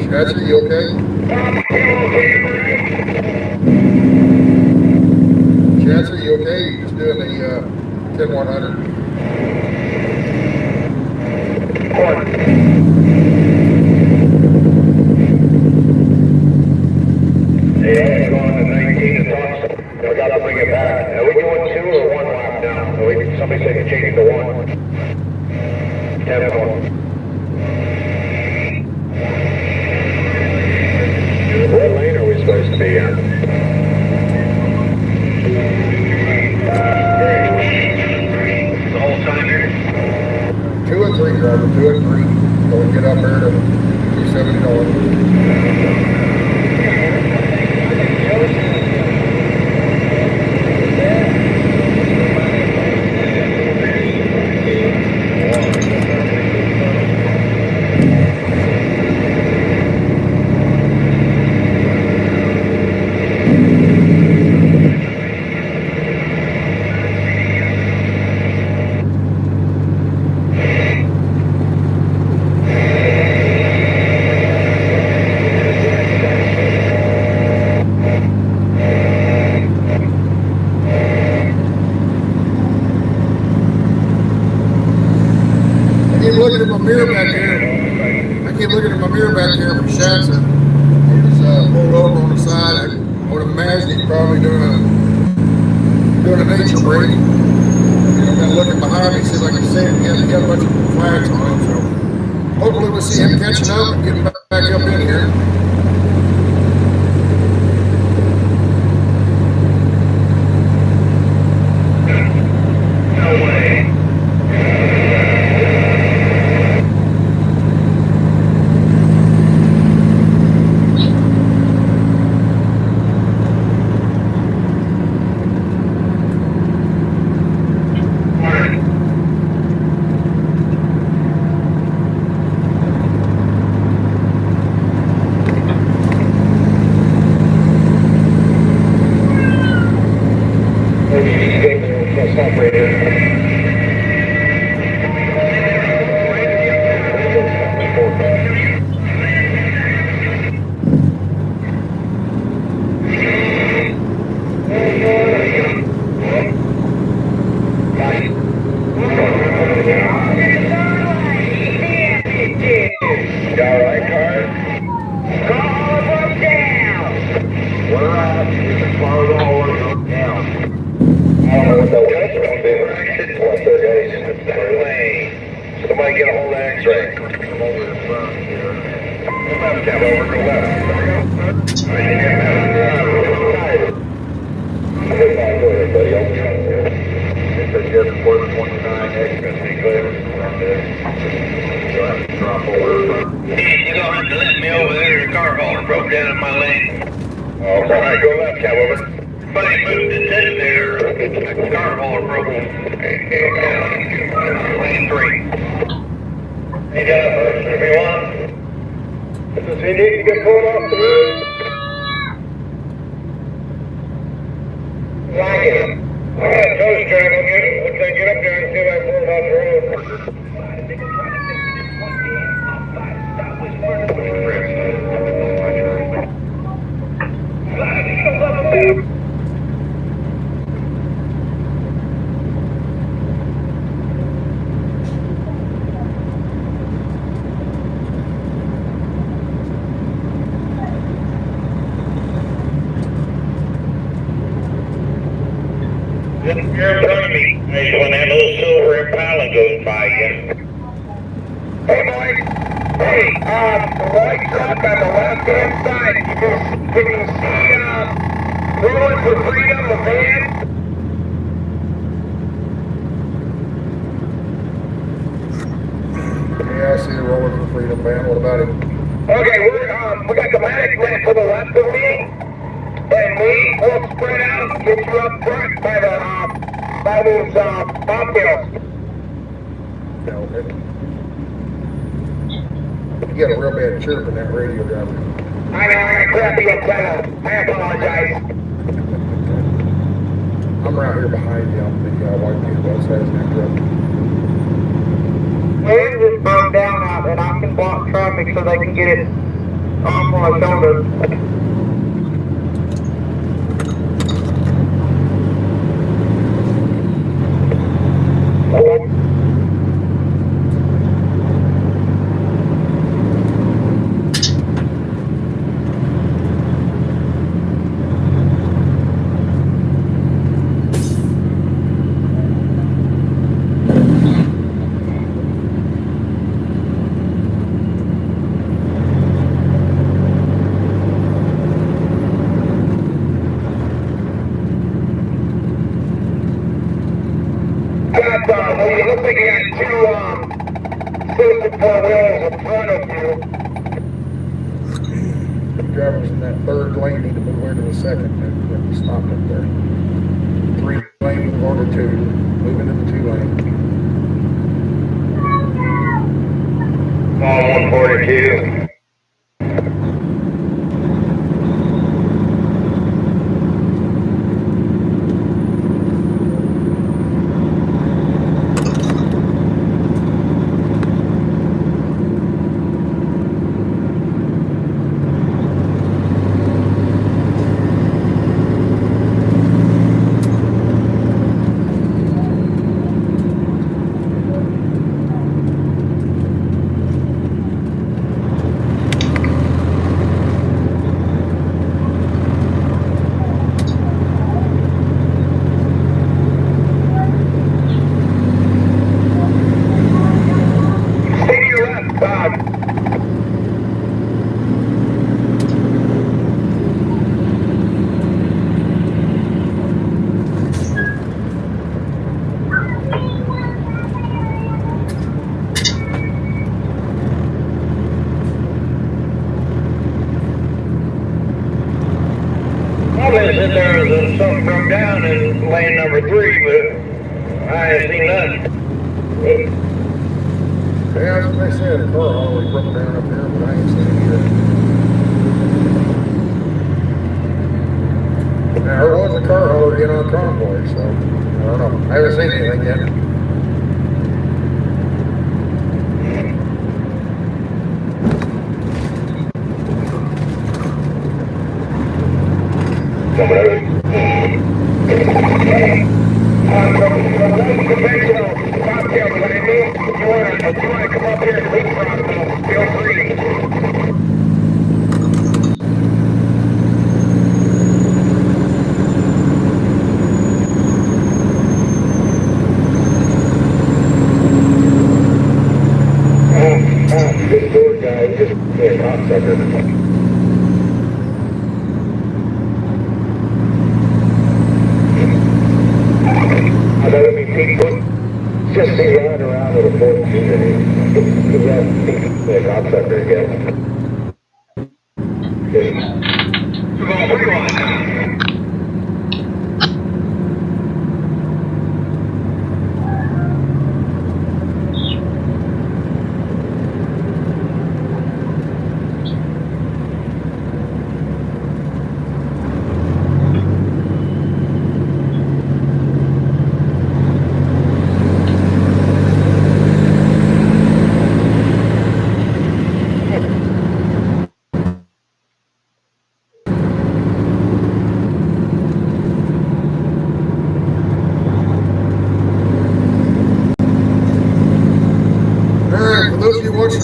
Scratcher, you okay? Scratcher, you okay? You're just doing the 10-100. Yeah, going to 19 is awesome. We got to bring it back. Are we doing 2 or 1 lap now? Somebody said you're changing to 1. 10-1. What lane are we supposed to be in? The whole time here? 2 and 3, driver, 2 and 3. So we get up there to $270. doing a nature break. I'm kind of looking behind me, see if I can see him. He got a bunch of flags on him, so hopefully we'll see him catching up and getting back up in here. No way. Somebody get a hold of X-ray. Come over the front here. Left, cab over to the left. Just before the 29, extra, be clear. Drop over. You're gonna have to let me over there. The car hauler broke down in my lane. All right, go left, cab over. Somebody moved the test there. The car hauler broke down. Lane 3. Hey, first, everyone. Does he need to get pulled off the road? Like it. All right, toast track. Once I get up there and see if I can pull it off the road. You're in front of me. Nice when that little silver Impala goes by you. Hey, boy. Hey, the white truck on the left-hand side. Can you see, Rolling for Freedom, the van? Yeah, I see the Rolling for Freedom van. What about him? Okay, we got the medic man to the left of me. And we will spread out and get you up front by those bobtails. Yeah, okay. You got a real bad chirp in that radio driver. I know, I got crappy antenna. I apologize. I'm right here behind you on the white vehicle. Both sides of that truck. Wind just broke down out and I can block traffic so they can get it off my shoulder. It looks like you got two citizen four wheels in front of you. The drivers in that third lane need to move into the second. They're stopped up there. 3 lane, move on to 2. Move into the 2 lane. All 142. plane number 3, but I ain't seen nothing. Yeah, that's what they said. The car always broke down up here, but I ain't seen it either. Now, there was a car hauler getting on Convoy, so I don't know. I haven't seen anything yet. Conventional cocktail landing. If you want to come up here and leapfrog, feel free. This door guy just a cocksucker. I thought it'd be people just be running around with a 14 because that's a cocksucker again. For those of you watching,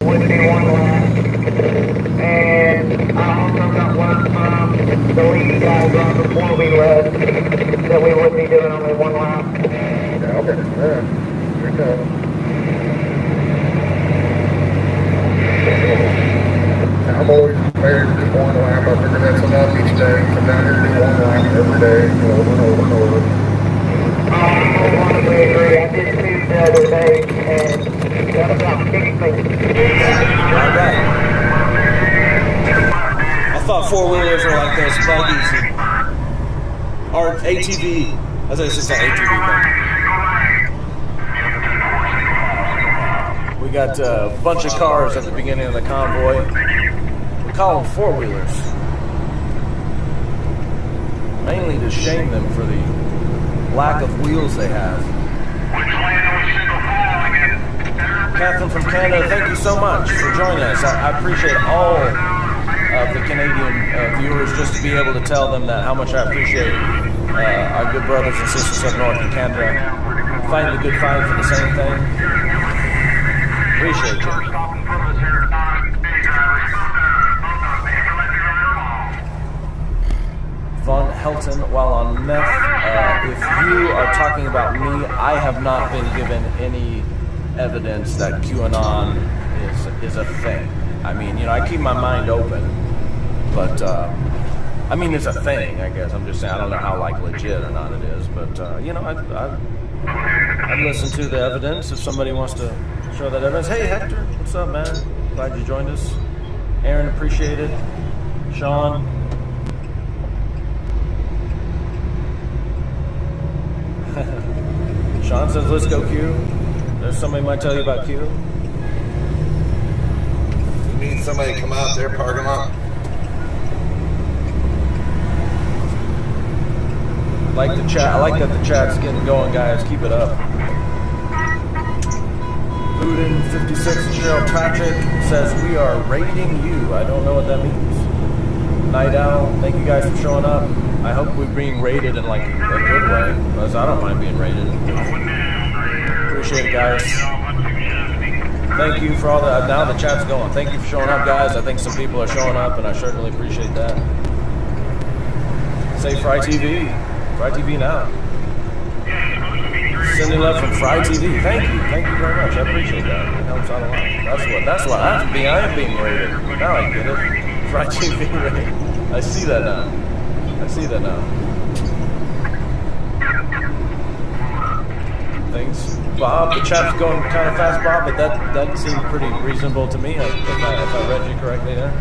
Would be one lap, and I also got word from the lead guys on before we left that we would be doing only one lap. yeah, okay, yeah, good enough. I'm always prepared to do one lap. I figure that's enough each day. Come down here and do one lap every day, over and over and over. I wholeheartedly agree. I did too the other day, and that about fixed me. Alright. I thought four-wheelers were like those buggies or ATV. I thought it's just an ATV thing. We got a bunch of cars at the beginning of the convoy. We call them four-wheelers. Mainly to shame them for the lack of wheels they have. Catherine from Canada, thank you so much for joining us. I appreciate all of the Canadian viewers, just to be able to tell them that how much I appreciate our good brothers and sisters up north in Canada fighting the good fight for the same thing. Appreciate you. Von Helton, while on meth, if you are talking about me, I have not been given any evidence that QAnon is a thing. I mean, I keep my mind open, but I mean, it's a thing, I guess. I'm just saying, I don't know how legit or not it is, but I'd listen to the evidence if somebody wants to show that evidence. Hey, Hector, what's up, man? Glad you joined us. Aaron, appreciate it. Sean. Sean says, let's go Q. There's somebody might tell you about Q. We need somebody to come out there, park them up. Like the chat. I like that the chat's getting going, guys. Keep it up. Ludin 56 Cheryl Patrick says, we are rating you. I don't know what that means. Night Owl, thank you guys for showing up. I hope we're being rated in like a good way, because I don't mind being rated. Appreciate it, guys. Thank you for all that. Now the chat's going. Thank you for showing up, guys. I think some people are showing up, and I certainly appreciate that. Say Fry TV. Fry TV now. Sending love from Fry TV. Thank you. Thank you very much. I appreciate that. It helps out a lot. That's what I am being rated. Now I get it. Fry TV rated. I see that now. I see that now. things. Bob, the chat's going kind of fast, Bob, but that seemed pretty reasonable to me, if I read you correctly there.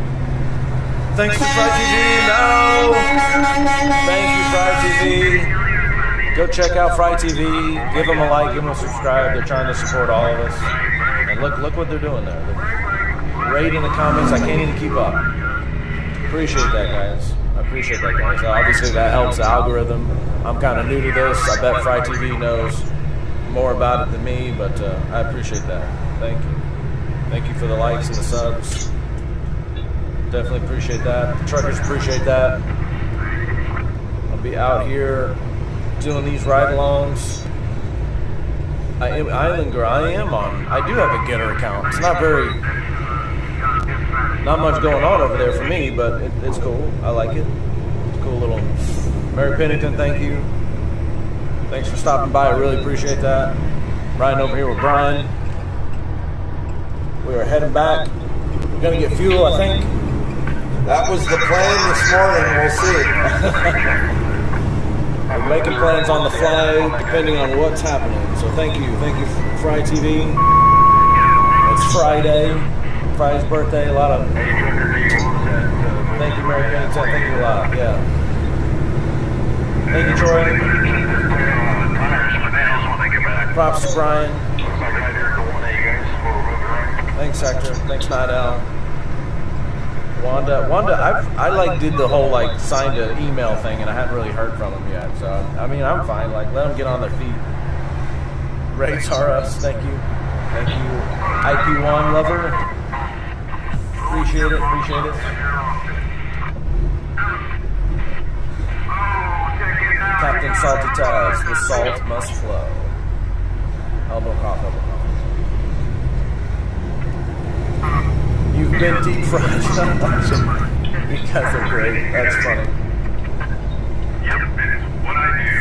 Thanks to Fry TV. No! Thank you, Fry TV. Go check out Fry TV. Give them a like, give them a subscribe. They're trying to support all of us. And look what they're doing there. They're rating the comments. I can't even keep up. Appreciate that, guys. I appreciate that, guys. Obviously, that helps the algorithm. I'm kind of new to this. I bet Fry TV knows more about it than me, but I appreciate that. Thank you. Thank you for the likes and the subs. Definitely appreciate that. The truckers appreciate that. I'll be out here doing these ride-alongs. Island Girl, I do have a Getter account. It's not much going on over there for me, but it's cool. I like it. It's a cool little... Mary Pennington, thank you. Thanks for stopping by. I really appreciate that. Riding over here with Brian. We are heading back. We're going to get fuel, I think. That was the plan this morning. We'll see. We're making plans on the fly, depending on what's happening. So thank you, Fry TV. It's Friday, Fry's birthday. A lot of thank you, Mary Pennington. Thank you a lot. Yeah. Thank you, Troy. Props to Brian. Thanks, Hector. Thanks, Night Owl. Wanda, I did the whole signed an email thing, and I hadn't really heard from them yet. So I mean, I'm fine. Let them get on their feet. Rates are us. Thank you, IP1 lover. Appreciate it. Captain Salty Taz, the salt must flow. Elbow cough. You've been deep fried. You guys are great. That's funny.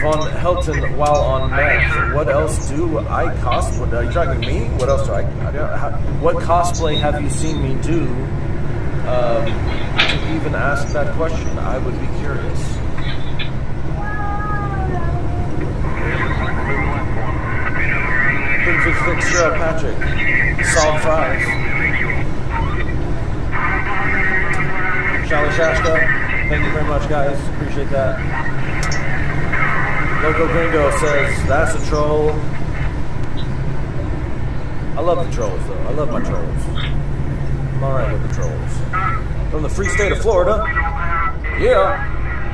Von Helton, while on meth, what else do I cosplay? Are you talking to me? What else do what cosplay have you seen me do? To even ask that question, I would be curious. Patrick, salt fries. Charlie Shasta, thank you very much, guys. Appreciate that. Loco Gringo says, that's a troll. I love the trolls, though. I love my trolls. I'm alright with the trolls. From the free state of Florida. Yeah.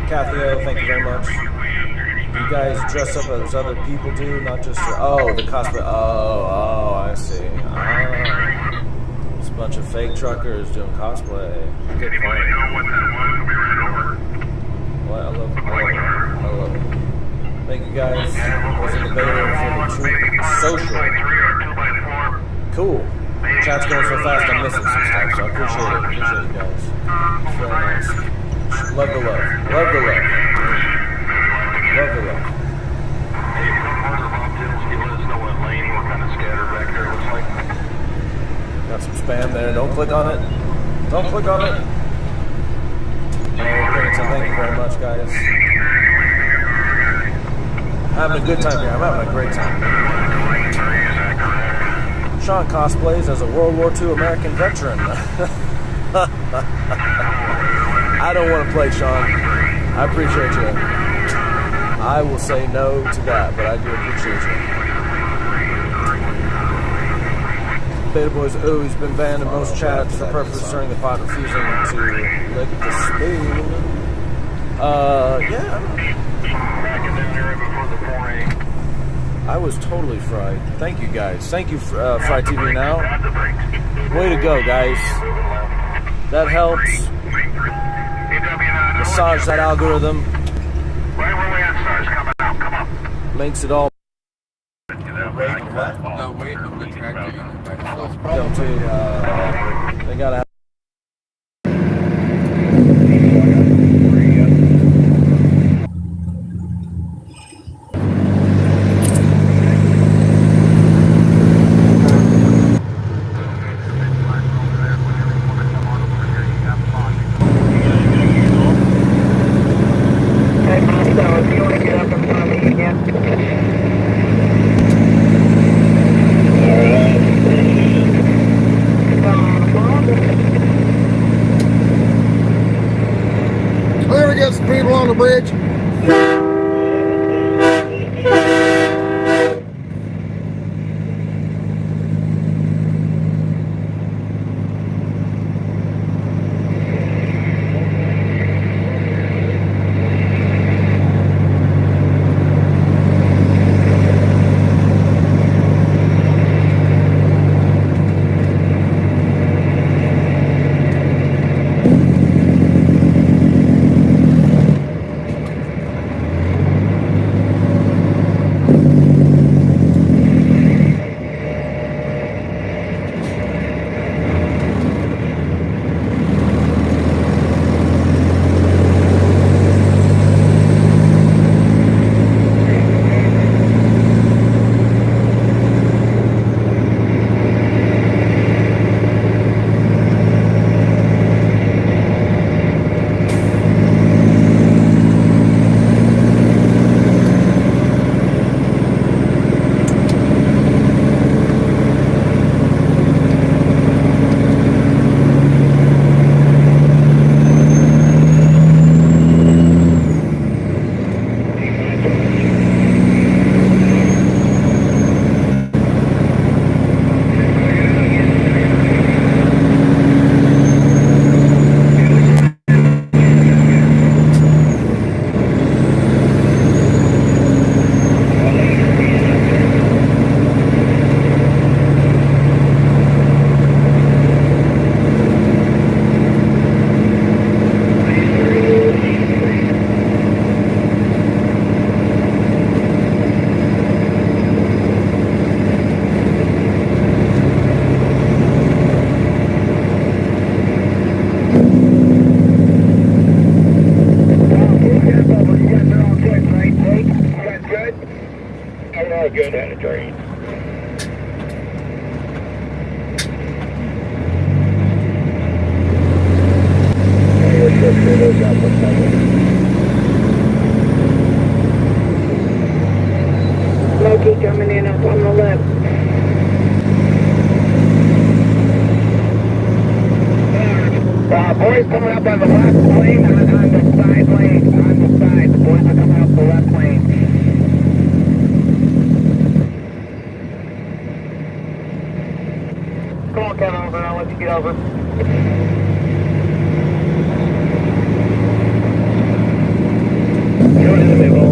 Cathio, thank you very much. You guys dress up as other people do, not just... Oh, the cosplay. Oh, I see. It's a bunch of fake truckers doing cosplay. Good point. What? I love it. Thank you guys. I was in the Baylor for the troop social. Cool. Chat's going so fast, I'm missing some stuff, so I appreciate it. Appreciate you guys. It's very nice. Love the love. Got some spam there. Don't click on it. Thank you very much, guys. Having a good time here. I'm having a great time. Sean cosplays as a World War II American veteran. I don't want to play, Sean. I appreciate you. I will say no to that, but I do appreciate you. Beta Boys, he's been banned in most chats for purpose during the pot, refusing to lick the spoon. Yeah. I was totally fried. Thank you, guys. Thank you, Fry TV Now. Way to go, guys. That helps. Massage that algorithm. Makes it all. No, wait, I'm the tractor. They gotta have. bridge. Good at a train. Loki coming in up on the left. Boys coming up on the left lane, on the side lane, on the side. The boys are coming up the left lane. Come on, Kevin, over. I'll let you get over. You're in the middle.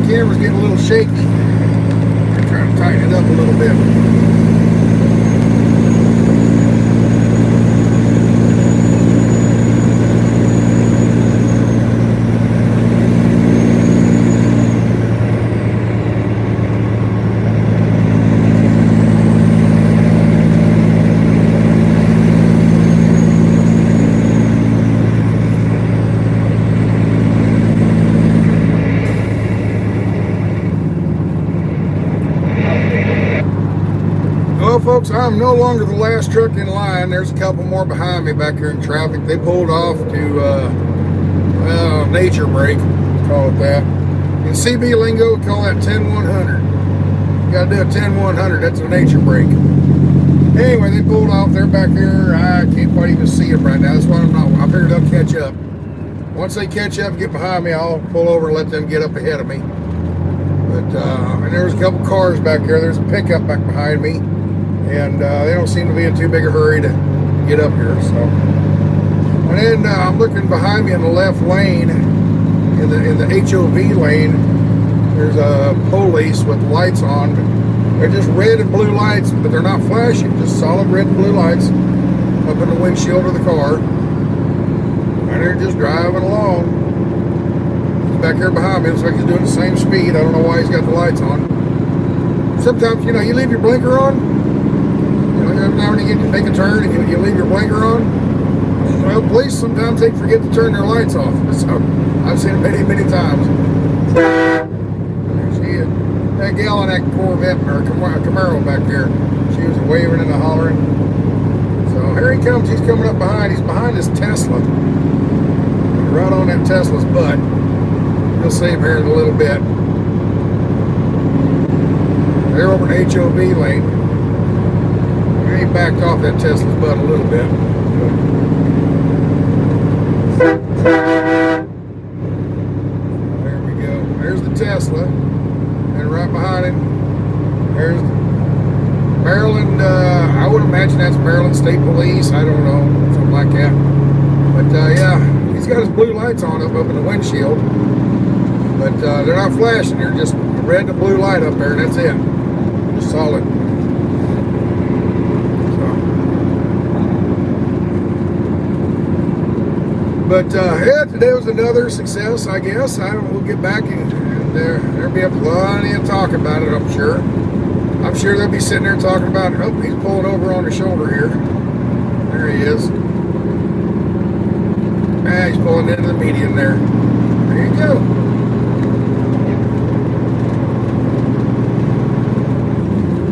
camera's getting a little shaky. I'm trying to tighten it up a little bit. Well, folks, I'm no longer the last truck in line. There's a couple more behind me back here in traffic. They pulled off to, well, nature break, call it that. In CB lingo, we call that 10-100. You gotta do a 10-100, that's a nature break. Anyway, they pulled off. They're back here. I can't quite even see them right now. That's why I figured they'll catch up. Once they catch up and get behind me, I'll pull over and let them get up ahead of me. But, and there's a couple cars back here. There's a pickup back behind me. And they don't seem to be in too big a hurry to get up here. So, and then I'm looking behind me in the left lane, in the HOV lane. There's a police with lights on. They're just red and blue lights, but they're not flashing. Just solid red and blue lights up in the windshield of the car, and they're just driving along. He's back here behind me. Looks like he's doing the same speed. I don't know why he's got the lights on. Sometimes, you know, you leave your blinker on. Every now and again you make a turn and you leave your blinker on. Well, police sometimes they forget to turn their lights off. So I've seen it many, many times. There she is. That gal in that Corvette or Camaro back there, she was waving and hollering. So here he comes. He's coming up behind. He's behind this Tesla. Right on that Tesla's butt. We'll see him here in a little bit. They're over in HOV lane. He backed off that Tesla's butt a little bit. There we go. There's the Tesla. And right behind it, there's Maryland. I would imagine that's Maryland State Police. I don't know. Something like that. But yeah, he's got his blue lights on up in the windshield. But they're not flashing. They're just a red and a blue light up there. And that's it. Just solid. But yeah, today was another success, I guess. We'll get back and there'll be plenty of talk about it, I'm sure. I'm sure they'll be sitting there talking about, oh, he's pulling over on the shoulder here. There he is. Ah, he's pulling into the median there. There you go.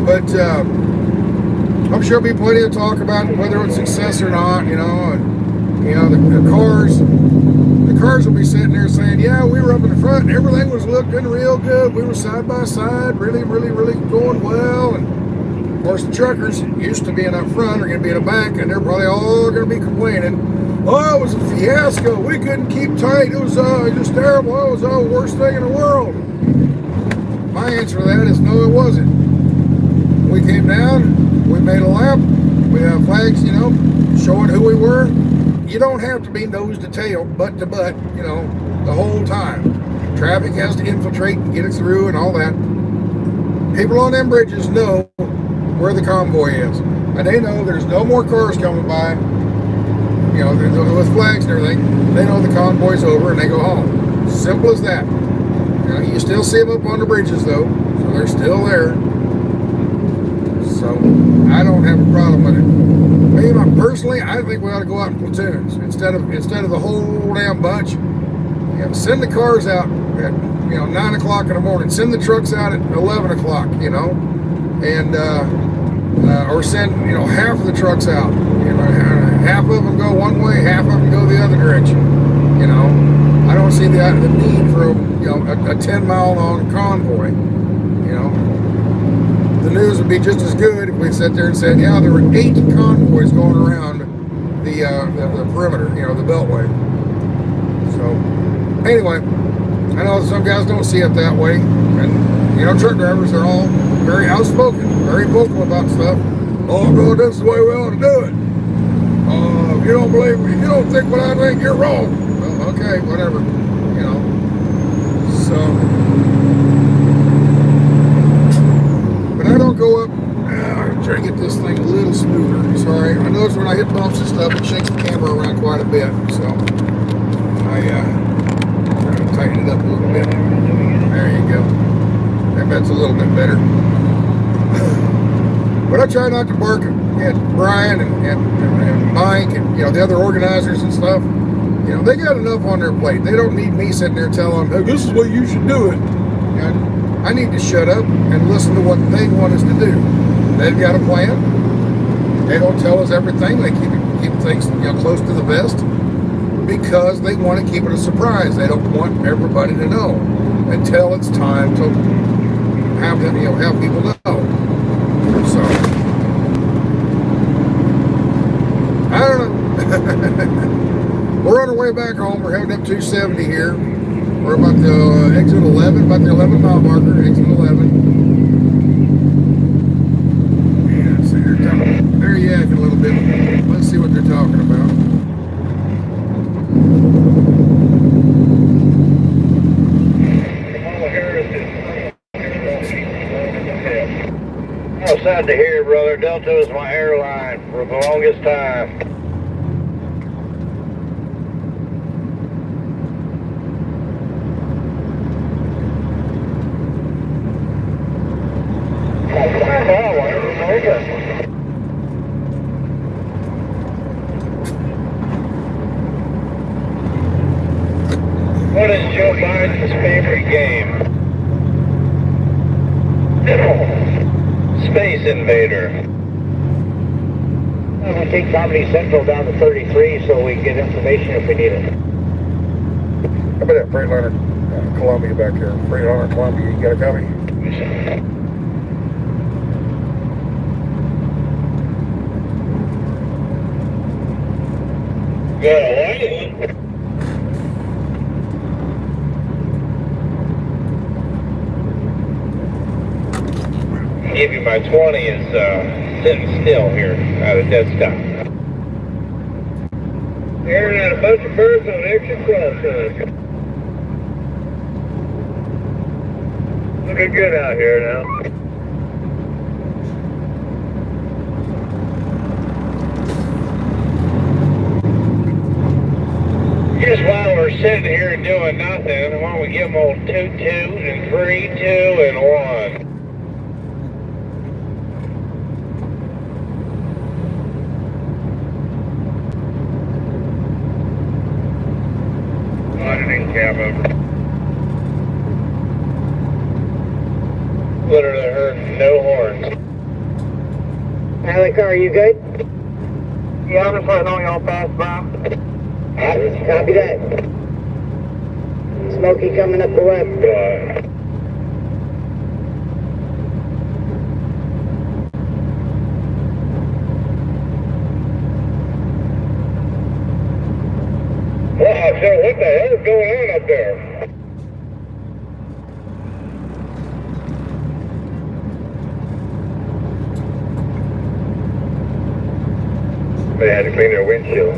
But I'm sure there'll be plenty of talk about whether it's success or not, you know. And, you know, the cars will be sitting there saying, yeah, we were up in the front and everything was looking real good. We were side by side, really, really, really going well. And of course, the truckers used to being up front are going to be in the back, and they're probably all going to be complaining. Oh, it was a fiasco. We couldn't keep tight. It was just terrible. It was the worst thing in the world. My answer to that is no, it wasn't. We came down, we made a lap, we have flags, you know, showing who we were. You don't have to be nose to tail, butt to butt, you know, the whole time. Traffic has to infiltrate and get it through and all that. People on them bridges know where the convoy is. And they know there's no more cars coming by, you know, with flags and everything. They know the convoy's over and they go home. Simple as that. You know, you still see them up on the bridges though, so they're still there. So I don't have a problem with it. Me, personally, I think we ought to go out in platoons instead of the whole damn bunch. You know, send the cars out at 9 o'clock in the morning. Send the trucks out at 11 o'clock. You know, and or send half of the trucks out. You know, half of them go one way, half of them go the other direction. You know, I don't see the need for a 10-mile long convoy. You know. The news would be just as good if we sat there and said, yeah, there were 8 convoys going around the perimeter, the beltway. So, anyway, I know some guys don't see it that way. And, truck drivers are all very outspoken, very vocal about stuff. Oh, bro, this is the way we ought to do it. If you don't believe me, if you don't think what I think, you're wrong. Well, okay, whatever, So... gonna go up. I'm trying to get this thing a little smoother. Sorry, I notice when I hit bumps and stuff, it shakes the camera around quite a bit. So I try to tighten it up a little bit. There you go. I think that's a little bit better. But I try not to bark at Brian and Mike and the other organizers and stuff. They got enough on their plate. They don't need me sitting there telling them, hey, this is what you should do it. I need to shut up and listen to what they want us to do. They've got a plan. They don't tell us everything. They keep things close to the vest because they want to keep it a surprise. They don't want everybody to know until it's time to have them, have people know. So I don't know. We're on our way back home. We're heading up 270 here. We're about to exit 11, about the 11 mile marker, exit 11. Yeah, so they're coming. They're yakking a little bit. Let's see what they're talking about. Oh, sad to hear, brother. Delta was my airline for the longest time. What is Joe Biden's favorite game? Space Invader. We take Comedy Central down to 33 so we can get information if we need it. How about that Freightliner Columbia back there? Freightliner Columbia, you got a copy? Good. Give you my 20 is sitting still here at a dead stop. Airing out a bunch of birds on extra crossroads. Looking good out here now. Just while we're sitting here doing nothing, why don't we give them old 2 2s and 3 2 and 1. Auditing cab over. Literally heard no horns. Alec, are you good? Yeah, I'm just letting all y'all pass by. Copy that. Smokey coming up the left. Wow, so what the hell is going on up there? They had to clean their windshield.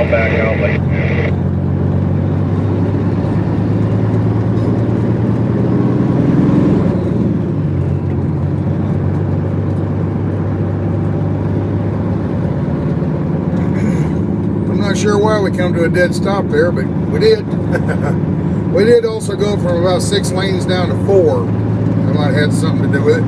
Back out like I'm not sure why we come to a dead stop there, but we did. We did also go from about 6 lanes down to 4. That might have had something to do with it.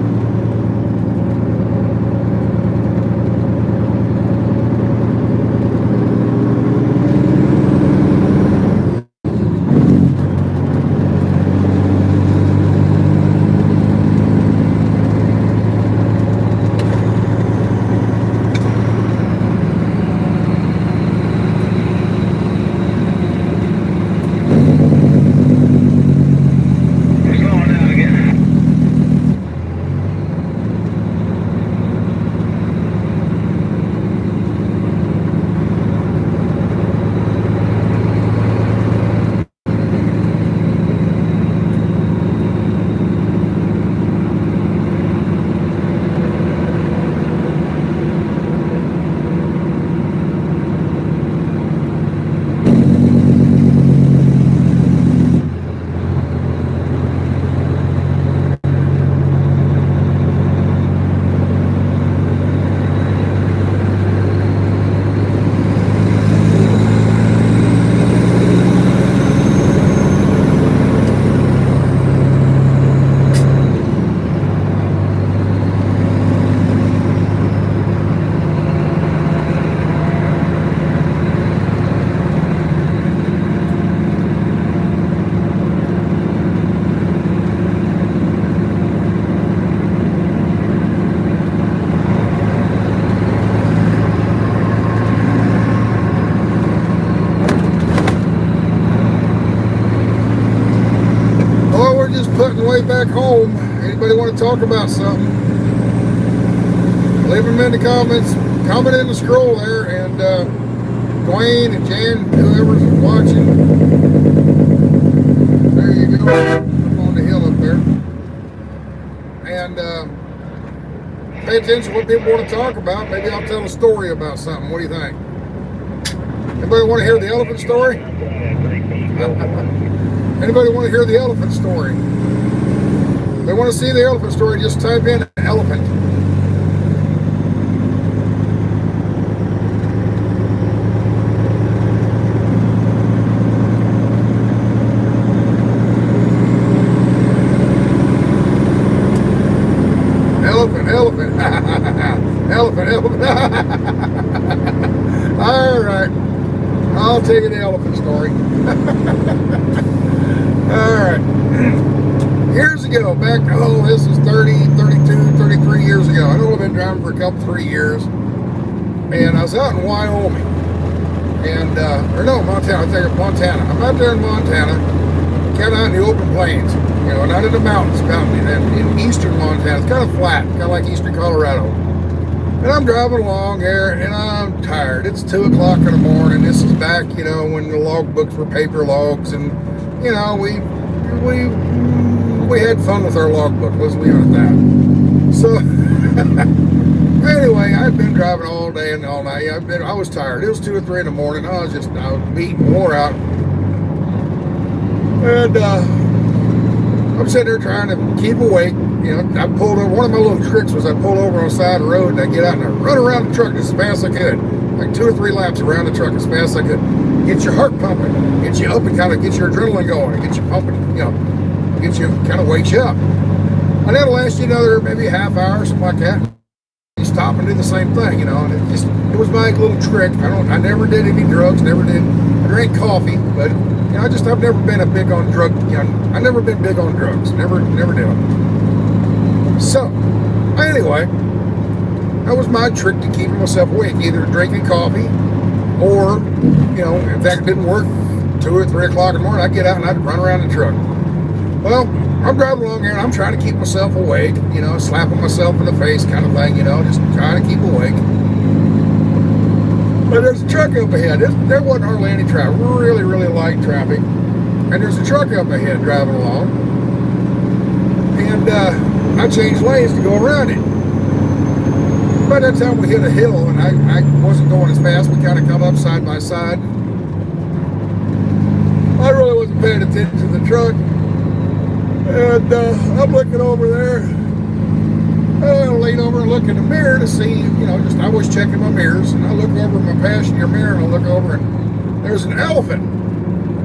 we're just putting way back home. Anybody want to talk about something? Leave them in the comments. Comment in the scroll there, and Dwayne and Jan, whoever's watching. There you go. Up on the hill up there. And pay attention to what people want to talk about. Maybe I'll tell a story about something. What do you think? Anybody want to hear the elephant story? Anybody want to hear the elephant story? If they want to see the elephant story, just type in elephant. Elephant. Elephant. All right. I'll tell you the elephant story. All right. Years ago, back, this is 30, 32, 33 years ago. I know I've been driving for a couple, 3 years. And I was out in Wyoming. And, or no, Montana. I think it's Montana. I'm out there in Montana, kind of out in the open plains. You know, not in the mountains, in eastern Montana. It's kind of flat, kind of like eastern Colorado. And I'm driving along here, and I'm tired. It's 2 o'clock in the morning. This is back, you know, when the log books were paper logs, and you know, we had fun with our log book. Let's leave it at that. So anyway, I've been driving all day and all night. I was tired. It was 2 or 3 in the morning. I was beat and wore out, and I'm sitting there trying to keep awake. You know, I pulled over. One of my little tricks was I pull over on the side of the road and I get out and I run around the truck as fast as I could. Like 2 or 3 laps around the truck as fast as I could. Get your heart pumping. Get you up and kind of get your adrenaline going. And get you pumping, you know, get you, kind of wakes you up. And that'll last you another maybe a half hour, something like that. You stop and do the same thing, you know. And it was my little trick. I never did any drugs, I drank coffee, but you know, I've never been big on drug, you know, I've never been big on drugs. Never did them. So, anyway, that was my trick to keeping myself awake, either drinking coffee or, you know, if that didn't work, 2 or 3 o'clock in the morning, I'd get out and I'd run around the truck. Well, I'm driving along here and I'm trying to keep myself awake, you know, slapping myself in the face kind of thing, you know, just trying to keep awake. But there's a truck up ahead. There wasn't hardly any traffic. Really, really light traffic. And there's a truck up ahead driving along. And I changed lanes to go around it. By that time we hit a hill and I wasn't going as fast. We kind of come up side by side. I really wasn't paying attention to the truck. And I'm looking over there. I lean over and look in the mirror to see, you know, I was checking my mirrors. And I look over my passenger mirror and I look over and there's an elephant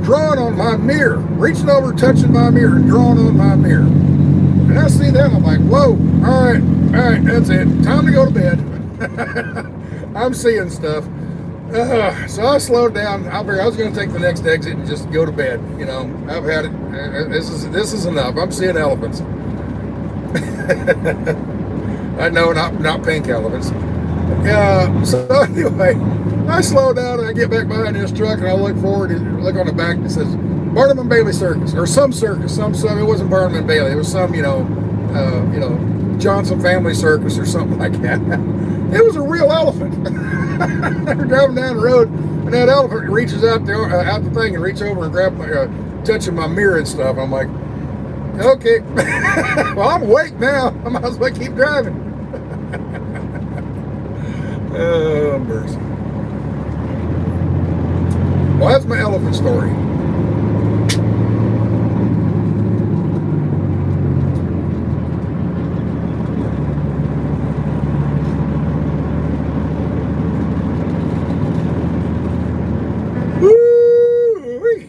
drawing on my mirror. Reaching over, touching my mirror, and drawing on my mirror. And I see that, I'm like, whoa, all right, that's it. Time to go to bed. I'm seeing stuff. So I slowed down. I was going to take the next exit and just go to bed. You know, I've had it. This is enough. I'm seeing elephants. I know, not pink elephants. So anyway, I slow down and I get back behind this truck and I look forward and look on the back and it says Barnum and Bailey Circus, or some circus, some it wasn't Barnum and Bailey, it was some, you know, Johnson Family Circus or something like that. It was a real elephant. They were driving down the road and that elephant reaches out the thing and reaches over and grabs my, touching my mirror and stuff. I'm like, okay, well, I'm awake now. I might as well keep driving. Oh, mercy. Well, that's my elephant story. Woo-wee.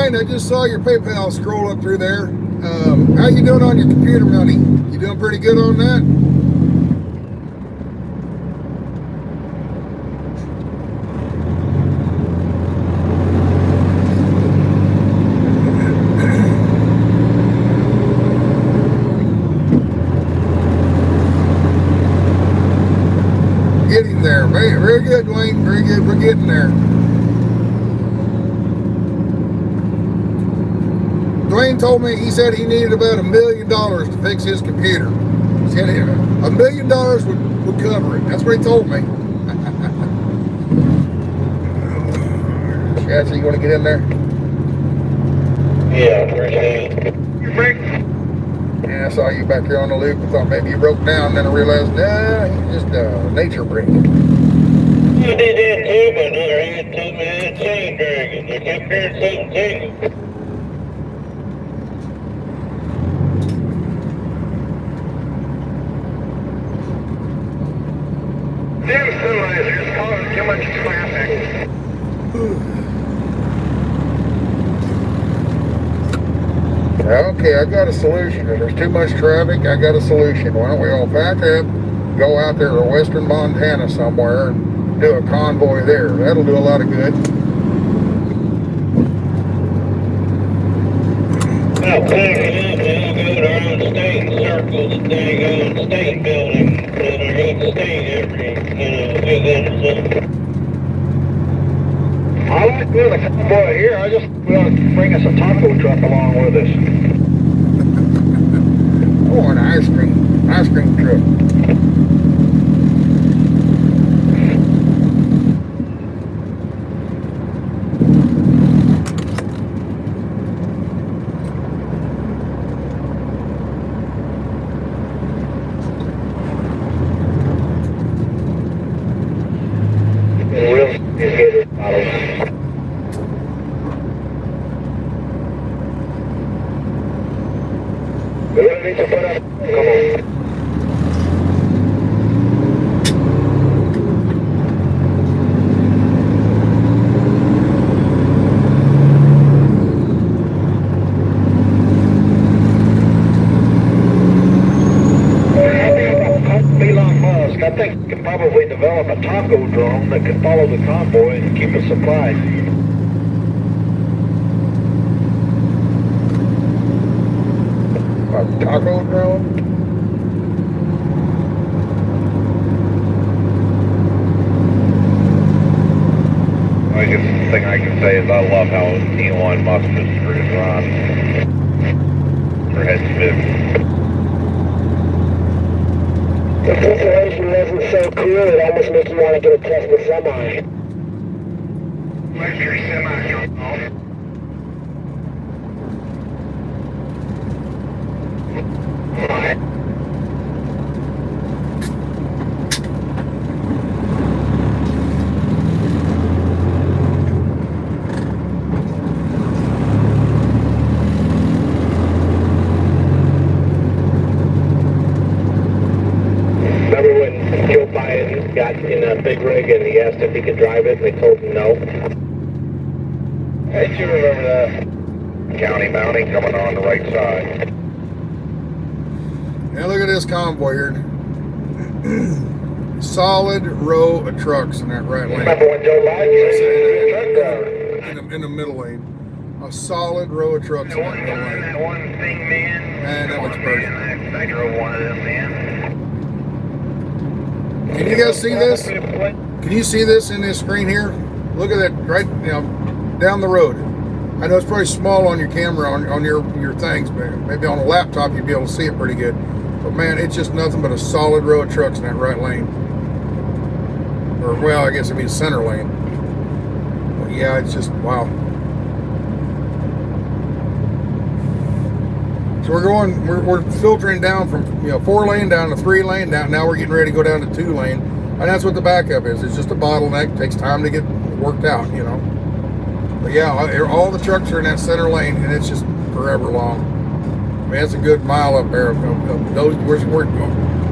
Dwayne, I just saw your PayPal scroll up through there. How you doing on your computer money? You doing pretty good on that? Getting there. Very good, Dwayne. Very good. We're getting there. Dwayne told me, he said he needed about $1 million to fix his computer. He said $1 million would cover it. That's what he told me. Scotty, you want to get in there? Yeah, appreciate it. Yeah, I saw you back here on the loop. I thought maybe you broke down. Then I realized, nah, he's just a nature break. You did that too, but another hand told me that chain dragon. They kept hearing 17. Them sunrisers causing too much traffic. Okay, I got a solution. If there's too much traffic, I got a solution. Why don't we all pack up, go out there to western Montana somewhere and do a convoy there. That'll do a lot of good. Well, clear it up, they'll go around state circles and they go in state building. And they're going to state every, I like doing a convoy here. I just want to bring us a taco truck along with us. Oh, an ice cream truck. We're going to need to put up. Come on. Elon Musk, I think we could probably develop a taco drone that could follow the convoy and keep us supplied. A taco drone? I guess the thing I can say is I love how Elon Musk just screws Ron for head spin. The situation wasn't so cool, it almost makes you want to get a Tesla semi. Let your semi jump off. Remember when Joe Biden got in a big rig and he asked if he could drive it and they told him no? Hey, do you remember that? County mounting coming on the right side. Now look at this convoy here. Solid row of trucks in that right lane. Remember when Joe Biden In the middle lane. A solid row of trucks in that middle lane. that one thing, man? Man, that looks perfect. I drove one of them, man. Can you guys see this? Can you see this in this screen here? Look at that right down the road. I know it's probably small on your camera, on your things, but maybe on a laptop you'd be able to see it pretty good. But man, it's just nothing but a solid row of trucks in that right lane. Or, well, I guess it'd be center lane. But yeah, it's just, wow. So we're filtering down from 4 lane down to 3 lane. Now we're getting ready to go down to 2 lane. And that's what the backup is. It's just a bottleneck. It takes time to get worked out, But yeah, all the trucks are in that center lane, and it's just forever long. I mean, it's a good mile up there of those. We're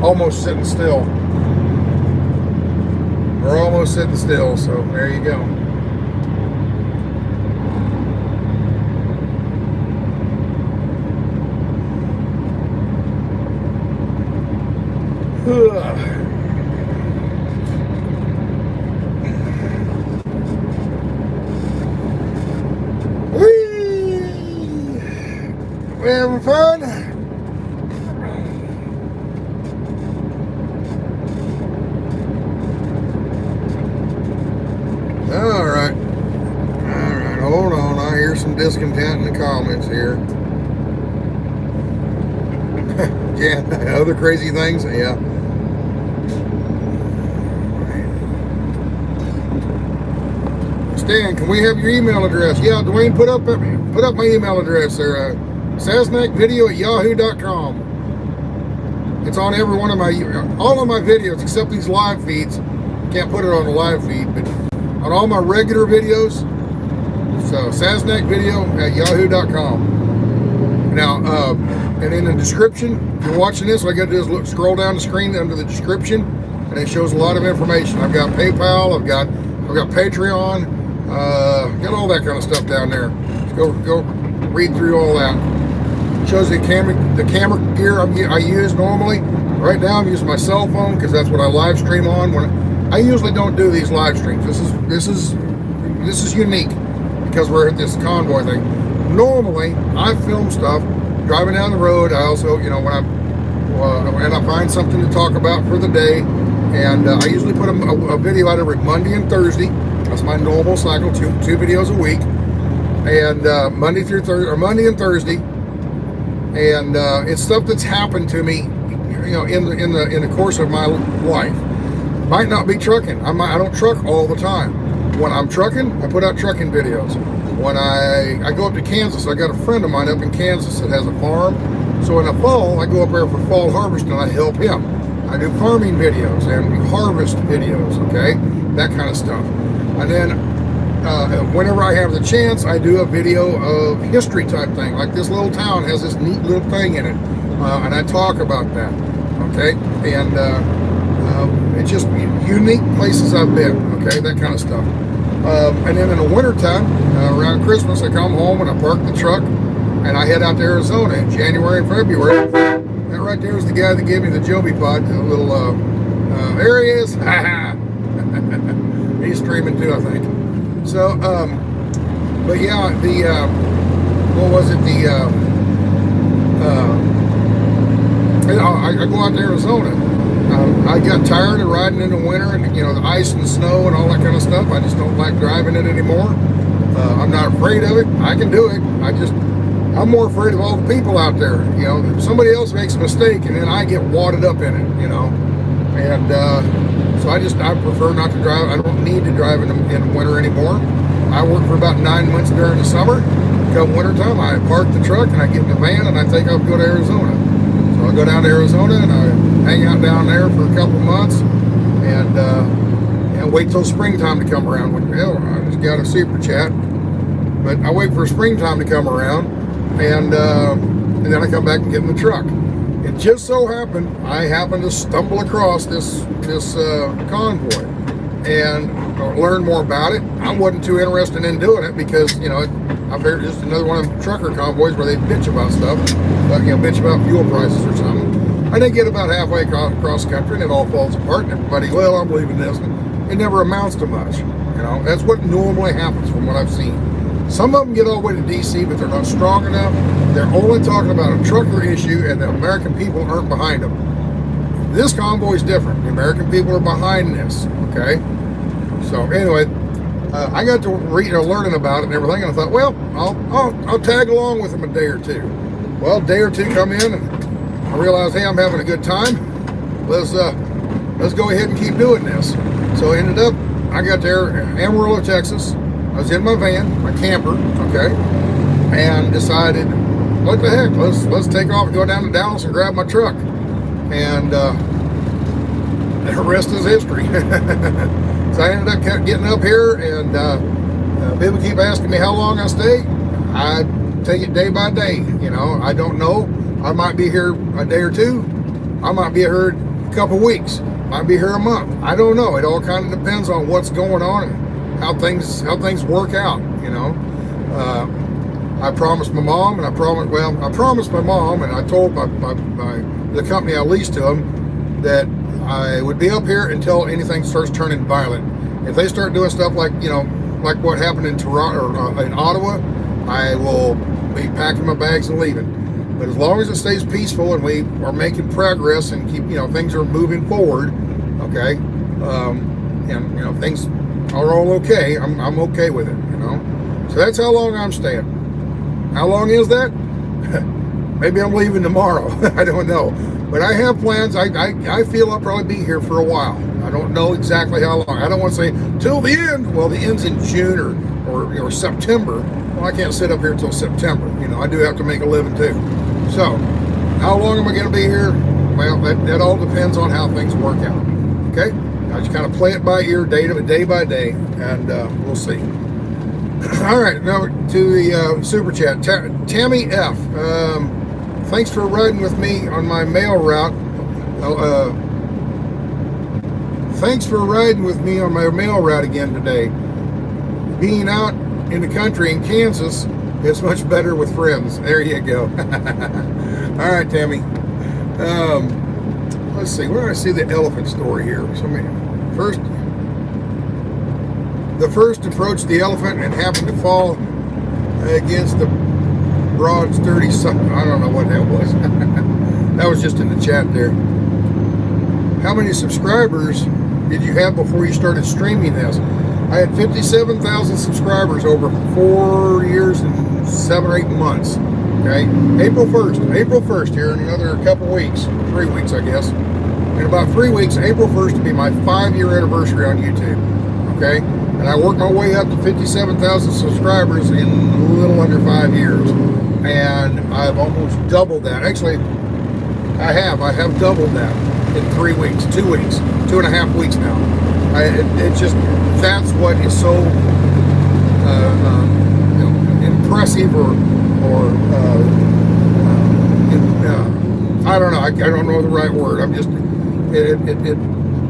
almost sitting still. We're almost sitting still, so there you go. We having fun? All right, hold on. I hear some discontent in the comments here. Yeah, other crazy things. Yeah. Stan, can we have your email address? Yeah, Dwayne, put up my email address there. SaznakVideo@yahoo.com. It's on every one of all of my videos except these live feeds. Can't put it on the live feed, but on all my regular videos. So SaznakVideo@yahoo.com. Now, and in the description, if you're watching this, all I got to do is scroll down the screen under the description, and it shows a lot of information. I've got PayPal, I've got Patreon, got all that kind of stuff down there. Go read through all that. Shows the camera gear I use normally. Right now, I'm using my cell phone because that's what I live stream on. When I usually don't do these live streams. This is unique because we're at this convoy thing. Normally, I film stuff driving down the road. I also, when I find something to talk about for the day, and I usually put a video out every Monday and Thursday. That's my normal cycle, two videos a week, and Monday and Thursday, and it's stuff that's happened to me, in the course of my life. Might not be trucking. I don't truck all the time. When I'm trucking, I put out trucking videos. When I go up to Kansas, I got a friend of mine up in Kansas that has a farm. So in the fall, I go up there for fall harvest and I help him. I do farming videos and harvest videos, okay? That kind of stuff. And then whenever I have the chance, I do a video of history type thing. Like this little town has this neat little thing in it. And I talk about that, okay? And it's just unique places I've been, okay? That kind of stuff. And then in the wintertime, around Christmas, I come home and I park the truck and I head out to Arizona in January and February. That right there is the guy that gave me the Joby pod, the little, there he is. He's streaming too, I think. So, but yeah, what was it? I go out to Arizona. I got tired of riding in the winter and, the ice and the snow and all that kind of stuff. I just don't like driving it anymore. I'm not afraid of it. I can do it. I'm more afraid of all the people out there. If somebody else makes a mistake and then I get wadded up in it, And so I prefer not to drive. I don't need to drive in the winter anymore. I work for about 9 months during the summer. Come wintertime, I park the truck and I get in the van and I take off to go to Arizona. So I go down to Arizona and I hang out down there for a couple of months and wait till springtime to come around. I just got a super chat, but I wait for springtime to come around and then I come back and get in the truck. It just so happened I happened to stumble across this convoy and learn more about it. I wasn't too interested in doing it because I figured just another one of them trucker convoys where they bitch about stuff, bitch about fuel prices or something. I did get about halfway across country and it all falls apart and everybody, well, I'm leaving this. And it never amounts to much. That's what normally happens from what I've seen. Some of them get all the way to DC, but they're not strong enough. They're only talking about a trucker issue and the American people aren't behind them. This convoy is different. The American people are behind this, okay? So anyway, I got to learning about it and everything, and I thought, well, I'll tag along with them a day or two. Well, a day or two come in, and I realized, hey, I'm having a good time. Let's go ahead and keep doing this. So I ended up, I got there, Amarillo, Texas. I was in my van, my camper, okay, and decided, what the heck, let's take off and go down to Dallas and grab my truck. And the rest is history. So I ended up getting up here, and people keep asking me how long I stay. I take it day by day. I don't know. I might be here a day or two. I might be here a couple weeks. Might be here a month. I don't know. It all kind of depends on what's going on and how things work out. I promised my mom, and I promised my mom, and I told the company I leased to them that I would be up here until anything starts turning violent. If they start doing stuff like, you know, like what happened in Toronto or in Ottawa, I will be packing my bags and leaving. But as long as it stays peaceful and we are making progress and keep, you know, things are moving forward, okay, and you know things are all okay, I'm okay with it, you know. So that's how long I'm staying. How long is that? Maybe I'm leaving tomorrow. I don't know. But I have plans. I feel I'll probably be here for a while. I don't know exactly how long. I don't want to say till the end. Well, the end's in June or September. Well, I can't sit up here until September. You know, I do have to make a living too. So, how long am I going to be here? Well, that all depends on how things work out. Okay? I just kind of play it by ear, day by day, and we'll see. All right, now to the super chat. Tammy F. Thanks for riding with me on my mail route. Thanks for riding with me on my mail route again today. Being out in the country in Kansas is much better with friends. There you go. All right, Tammy. Let's see. Where do I see the elephant story here? The first approached the elephant and happened to fall against the broad, sturdy something. I don't know what that was. That was just in the chat there. How many subscribers did you have before you started streaming this? I had 57,000 subscribers over 4 years and 7 or 8 months. Okay, April 1st here in another couple weeks, 3 weeks I guess. In about 3 weeks, April 1st will be my 5-year anniversary on YouTube. Okay, and I worked my way up to 57,000 subscribers in a little under 5 years, and I've almost doubled that. Actually, I have doubled that in 3 weeks, 2 weeks, 2.5 weeks now. It's just, that's what is so you know, impressive or I don't know. I don't know the right word. I'm just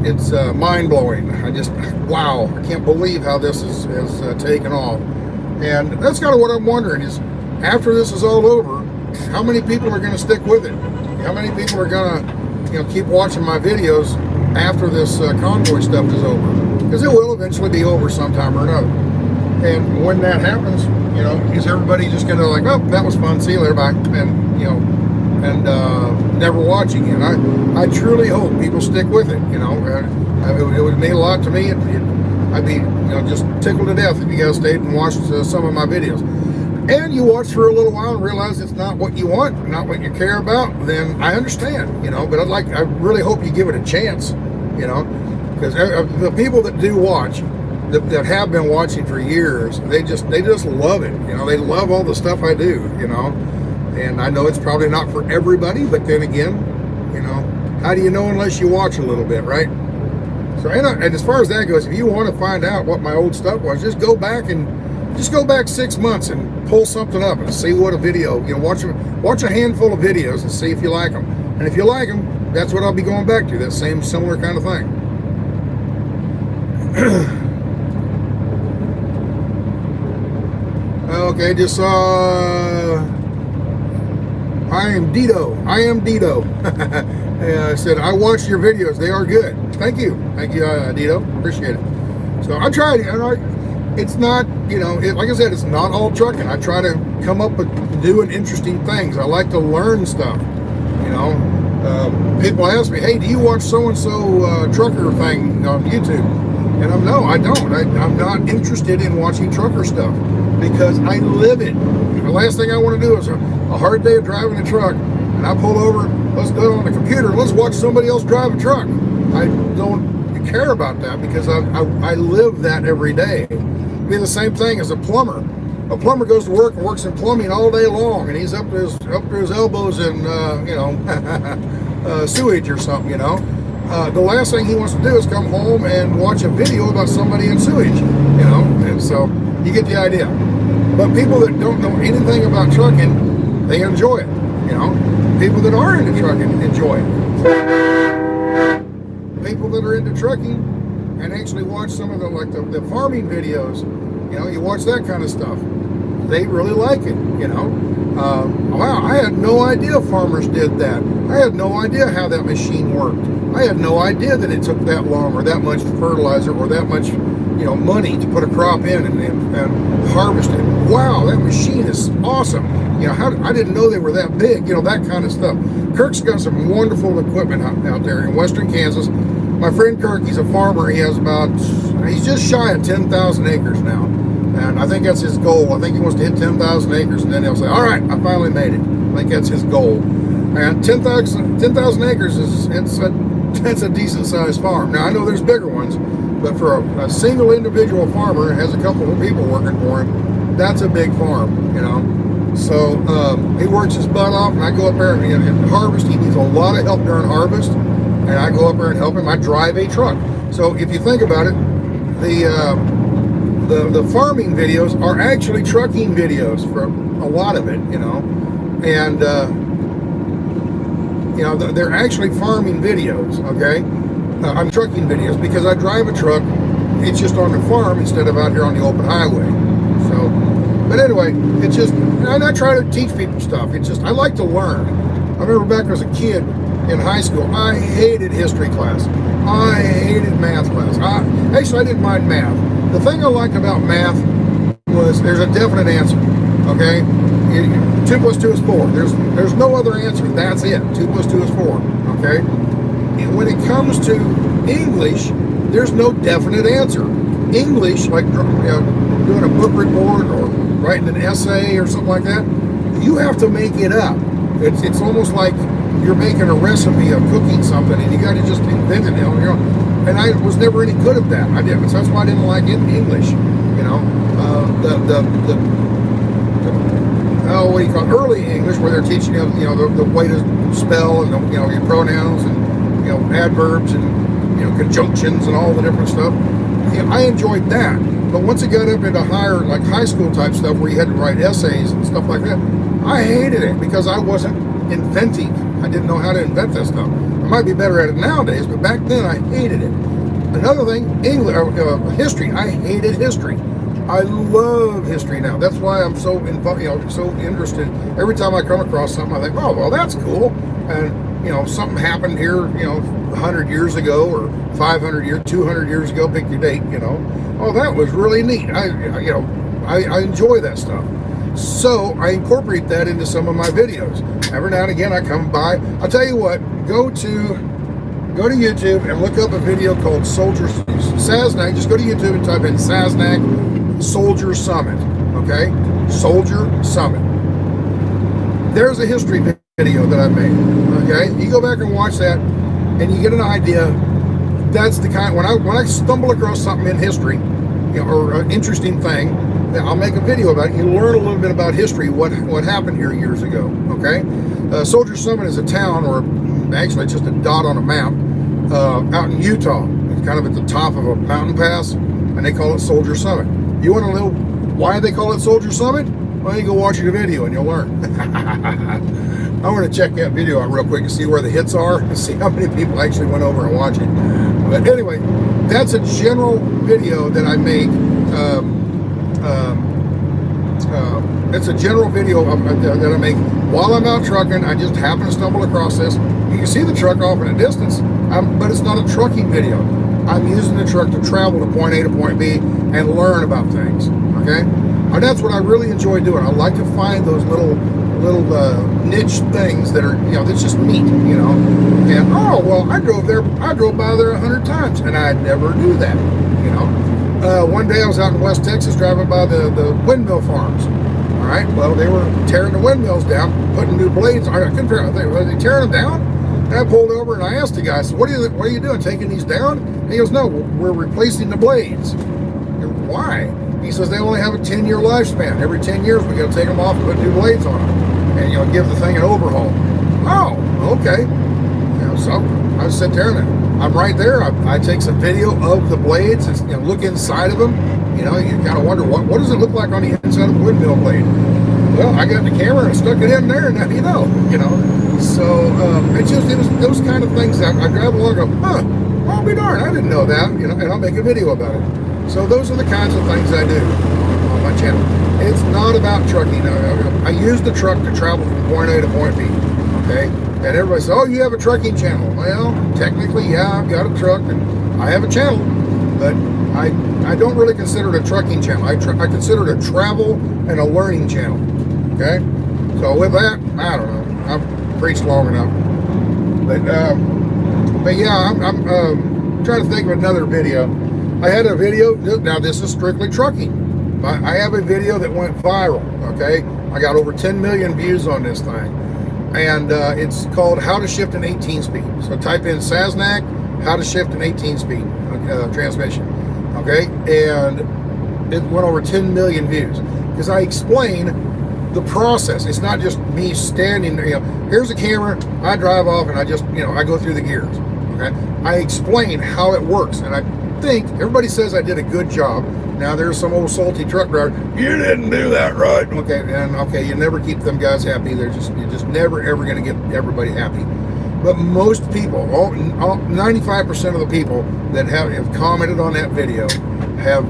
it's mind-blowing. Wow, I can't believe how this has taken off. And that's kind of what I'm wondering is, after this is all over, how many people are going to stick with it? How many people are going to, you know, keep watching my videos after this Convoy stuff is over? Because it will eventually be over sometime or another. And when that happens, you know, is everybody just going to like, oh, that was fun, see you later, bye, and, you know, and never watch again? I truly hope people stick with it, you know. It would mean a lot to me. I'd be, you know, just tickled to death if you guys stayed and watched some of my videos. And you watch for a little while and realize it's not what you want, not what you care about, then I understand, you know. But I really hope you give it a chance, you know, because the people that do watch, that have been watching for years, they just love it, you know. They love all the stuff I do, you know. And I know it's probably not for everybody, but then again, you know, how do you know unless you watch a little bit, right? So, and as far as that goes, if you want to find out what my old stuff was, just go back 6 months and pull something up and see what a video, you know, watch a handful of videos and see if you like them. And if you like them, that's what I'll be going back to, that same similar kind of thing. Okay, just saw I am Dito. I said, I watched your videos. They are good. Thank you, Dito. Appreciate it. So I tried it, and it's not, you know, like I said, it's not all trucking. I try to come up with doing interesting things. I like to learn stuff, you know. People ask me, hey, do you watch so-and-so trucker thing on YouTube? And I don't. I'm not interested in watching trucker stuff because I live it. The last thing I want to do is a hard day of driving a truck, and I pull over, let's go on the computer, let's watch somebody else drive a truck. I don't care about that because I live that every day. It'd be the same thing as a plumber. A plumber goes to work and works in plumbing all day long, and he's up to his elbows in you know, sewage or something, you know. The last thing he wants to do is come home and watch a video about somebody in sewage, you know. And so you get the idea. But people that don't know anything about trucking, they enjoy it, you know. People that are into trucking enjoy it. People that are into trucking and actually watch some of the farming videos, you know, you watch that kind of stuff. they really like it, you know. Wow, I had no idea farmers did that. I had no idea how that machine worked. I had no idea that it took that long or that much fertilizer or that much, you know, money to put a crop in and harvest it. Wow, that machine is awesome. You know, I didn't know they were that big, you know, that kind of stuff. Kirk's got some wonderful equipment out there in western Kansas. My friend Kirk, he's a farmer. He has he's just shy of 10,000 acres now. And I think that's his goal. I think he wants to hit 10,000 acres, and then he'll say, all right, I finally made it. I think that's his goal. And 10,000 acres that's a decent sized farm. Now, I know there's bigger ones, but for a single individual farmer that has a couple of people working for him, that's a big farm, you know. So he works his butt off, and I go up there and harvest. He needs a lot of help during harvest, and I go up there and help him. I drive a truck. So if you think about it, the farming videos are actually trucking videos for a lot of it, you know, and you know, they're actually farming videos. Okay, I'm trucking videos because I drive a truck. It's just on the farm instead of out here on the open highway. So, but anyway, it's just, and I try to teach people stuff. It's just, I like to learn. I remember back as a kid in high school, I hated history class. I hated math class. Actually, I didn't mind math. The thing I liked about math was there's a definite answer. Okay, 2 + 2 is 4. There's no other answer. That's it. 2 + 2 is 4. Okay. And when it comes to English, there's no definite answer. English, like, you know, doing a book report or writing an essay or something like that, you have to make it up. It's almost like you're making a recipe of cooking something, and you got to just invent it on your own. And I was never any good at that. I didn't. So that's why I didn't like English. You know, what do you call it? Early English, where they're teaching you, you know, the way to spell and you know, your pronouns and, you know, adverbs and, you know, conjunctions and all the different stuff. You know, I enjoyed that. But once it got up into higher, like high school type stuff, where you had to write essays and stuff like that, I hated it because I wasn't inventive. I didn't know how to invent that stuff. I might be better at it nowadays, but back then I hated it. Another thing, history. I hated history. I love history now. That's why I'm so so interested. Every time I come across something, I think, oh, well, that's cool. And you know, something happened here, you know, 100 years ago or 500 years, 200 years ago. Pick your date. You know, oh, that was really neat. I enjoy that stuff. So I incorporate that into some of my videos. Every now and again, I come by. I'll tell you what. Go to YouTube and look up a video called Sasnak. Just go to YouTube and type in Sasnak Soldier Summit. Okay, Soldier Summit. There's a history video that I made. Okay, you go back and watch that, and you get an idea. That's the kind. When I stumble across something in history, you know, or an interesting thing, I'll make a video about it. You learn a little bit about history, what happened here years ago. Okay, Soldier Summit is a town, or actually it's just a dot on a map, out in Utah. It's kind of at the top of a mountain pass, and they call it Soldier Summit. You want to know why they call it Soldier Summit? Well, you go watch the video and you'll learn. I want to check that video out real quick to see where the hits are and see how many people actually went over and watched it. But anyway, that's a general video that I make. It's a general video that I make while I'm out trucking. I just happen to stumble across this. You can see the truck off in a distance, but it's not a trucking video. I'm using the truck to travel to point A to point B and learn about things. Okay, and that's what I really enjoy doing. I like to find those little niche things that are, you know, that's just neat, you know. And oh, well, I drove by there 100 times, and I never knew that, you know. One day I was out in West Texas driving by the windmill farms. All right, well, they were tearing the windmills down, putting new blades. I couldn't figure out, were they tearing them down? And I pulled over and I asked the guy, I said, what are you doing, taking these down? And he goes, no, we're replacing the blades. Why? He says they only have a 10-year lifespan. Every 10 years we got to take them off and put new blades on them, and, you know, give the thing an overhaul. Oh, okay. You know, so I sit there and I'm right there. I take some video of the blades and, you know, look inside of them. You know, you kind of wonder what does it look like on the inside of a windmill blade. Well, I got the camera and stuck it in there, and now you know. So it was those kind of things that I grab along and go, huh, I'll be darned, I didn't know that, you know, and I'll make a video about it. So those are the kinds of things I do on my channel. It's not about trucking. I use the truck to travel from point A to point B. Okay, and everybody says, "Oh, you have a trucking channel." Well, technically, yeah, I've got a truck and I have a channel, but I don't really consider it a trucking channel. I consider it a travel and a learning channel. Okay, so with that, I don't know. I've preached long enough, but yeah, I'm trying to think of another video. I had a video. Now this is strictly trucking. I have a video that went viral. Okay, I got over 10 million views on this thing, and it's called "How to Shift an 18-Speed." So type in Sasnak "How to Shift an 18-Speed transmission." Okay, and it went over 10 million views because I explain the process. It's not just me standing there. Here's a camera. I drive off and I just I go through the gears. Okay, I explain how it works, and I think everybody says I did a good job. Now there's some old salty truck driver. You didn't do that right. Okay, and okay, you never keep them guys happy. You're just never ever going to get everybody happy. But most people, 95% of the people that have commented on that video have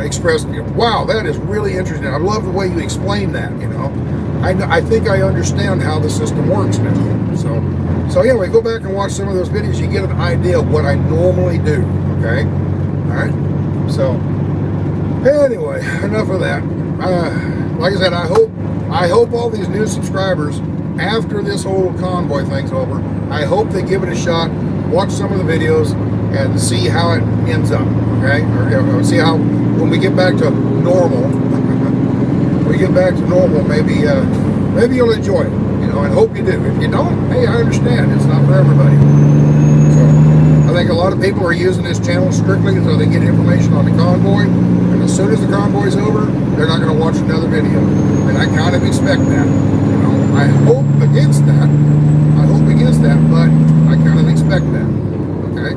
expressed, wow, that is really interesting. I love the way you explain that. I think I understand how the system works now. So anyway, go back and watch some of those videos. You get an idea of what I normally do. Okay, all right. So. Anyway, enough of that. Like I said, I hope all these new subscribers, after this whole Convoy thing's over, I hope they give it a shot, watch some of the videos, and see how it ends up. Okay, or see how when we get back to normal, maybe you'll enjoy it. And hope you do. If you don't, hey, I understand. It's not for everybody. So I think a lot of people are using this channel strictly so they get information on the Convoy. And as soon as the Convoy's over, they're not going to watch another video. And I kind of expect that. I hope against that, but I kind of expect that. Okay?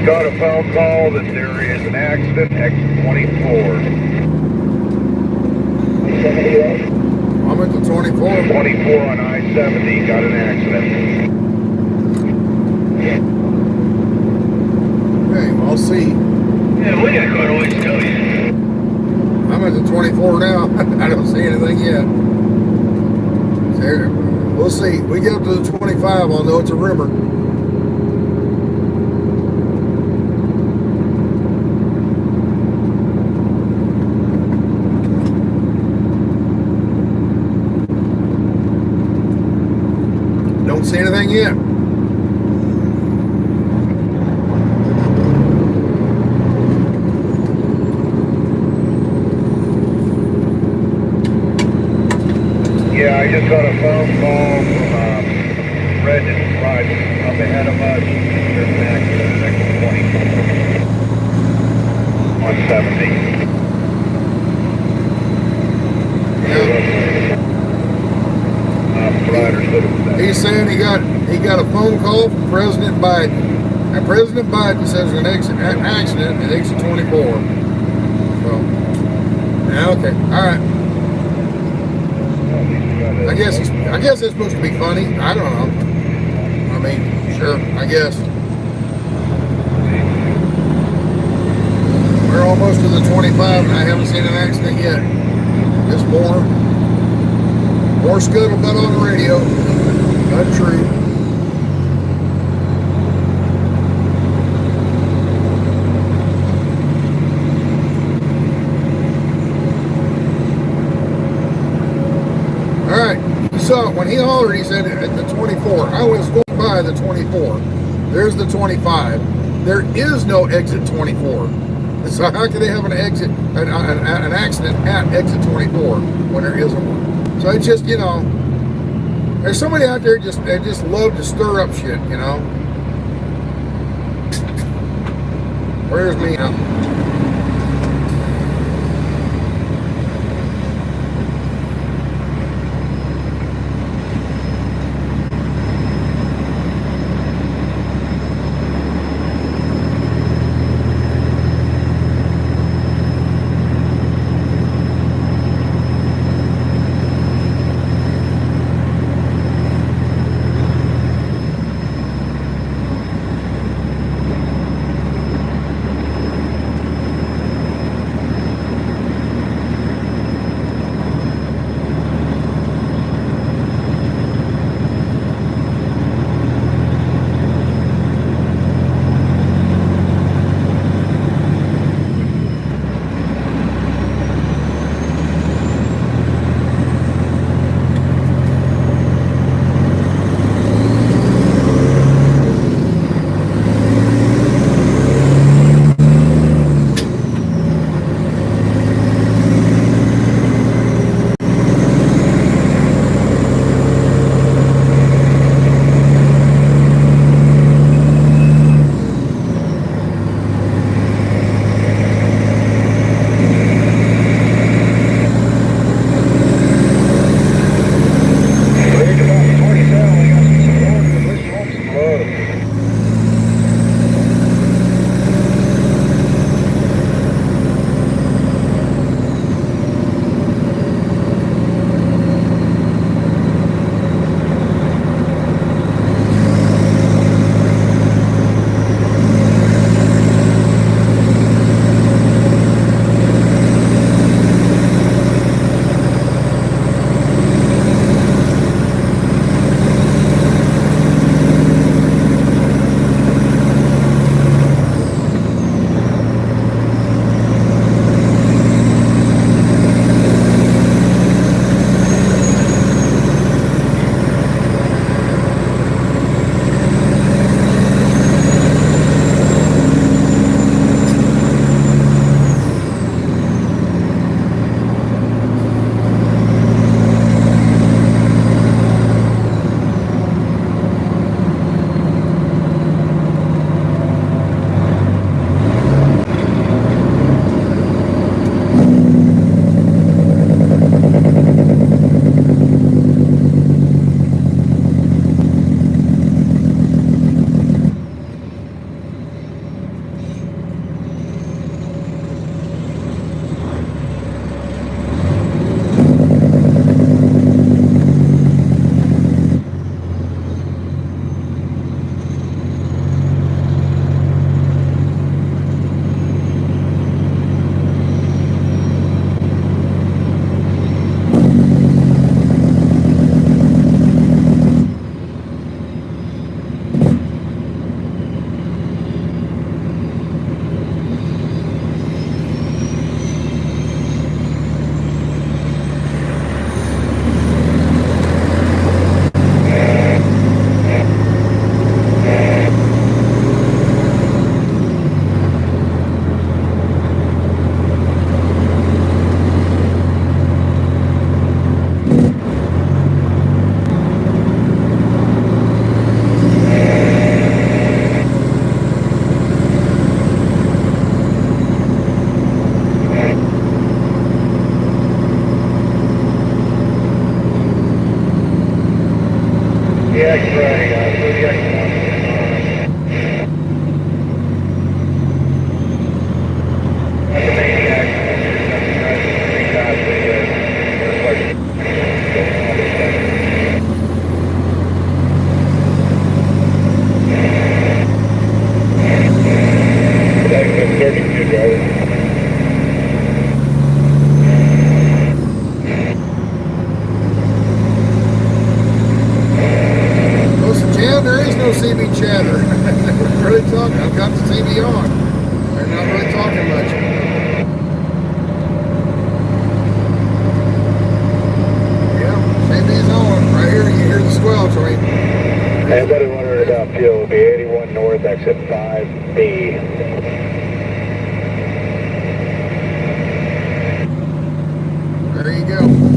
Got a phone call that there is an accident, exit 24. I'm at the 24. 24 on I-70, got an accident. Okay, I'll see. Yeah, we got quite a ways to go yet. I'm at the 24 now. I don't see anything yet. So, we'll see. We get up to the 25, I'll know it's a rumor. Don't see anything yet. Yeah, I just got a phone call from Brendan right up ahead of us. There's an accident at exit 24 on 70. He's saying he got a phone call from President Biden, and President Biden says an accident at exit 24. So, yeah, okay, all right. I guess it's supposed to be funny. I don't know. I mean, sure, I guess. We're almost to the 25, and I haven't seen an accident yet. Just more scuttlebutt on the radio. Untrue. All right. So when he hollered, he said at the 24. I was going by the 24. There's the 25. There is no exit 24. So how can they have an accident at exit 24 when there isn't one? So it's just, there's somebody out there they just love to stir up shit, Where's me now? The X-ray, for the X-1. That's the maniac. Listen, Jan, there is no CB chatter. We're really talking. I've got the TV on. They're not really talking much. Yeah, CB's on. Right here, you hear the squelch. I mean, Anybody wondering about fuel? It'll be 81 North, exit 5B. there you go.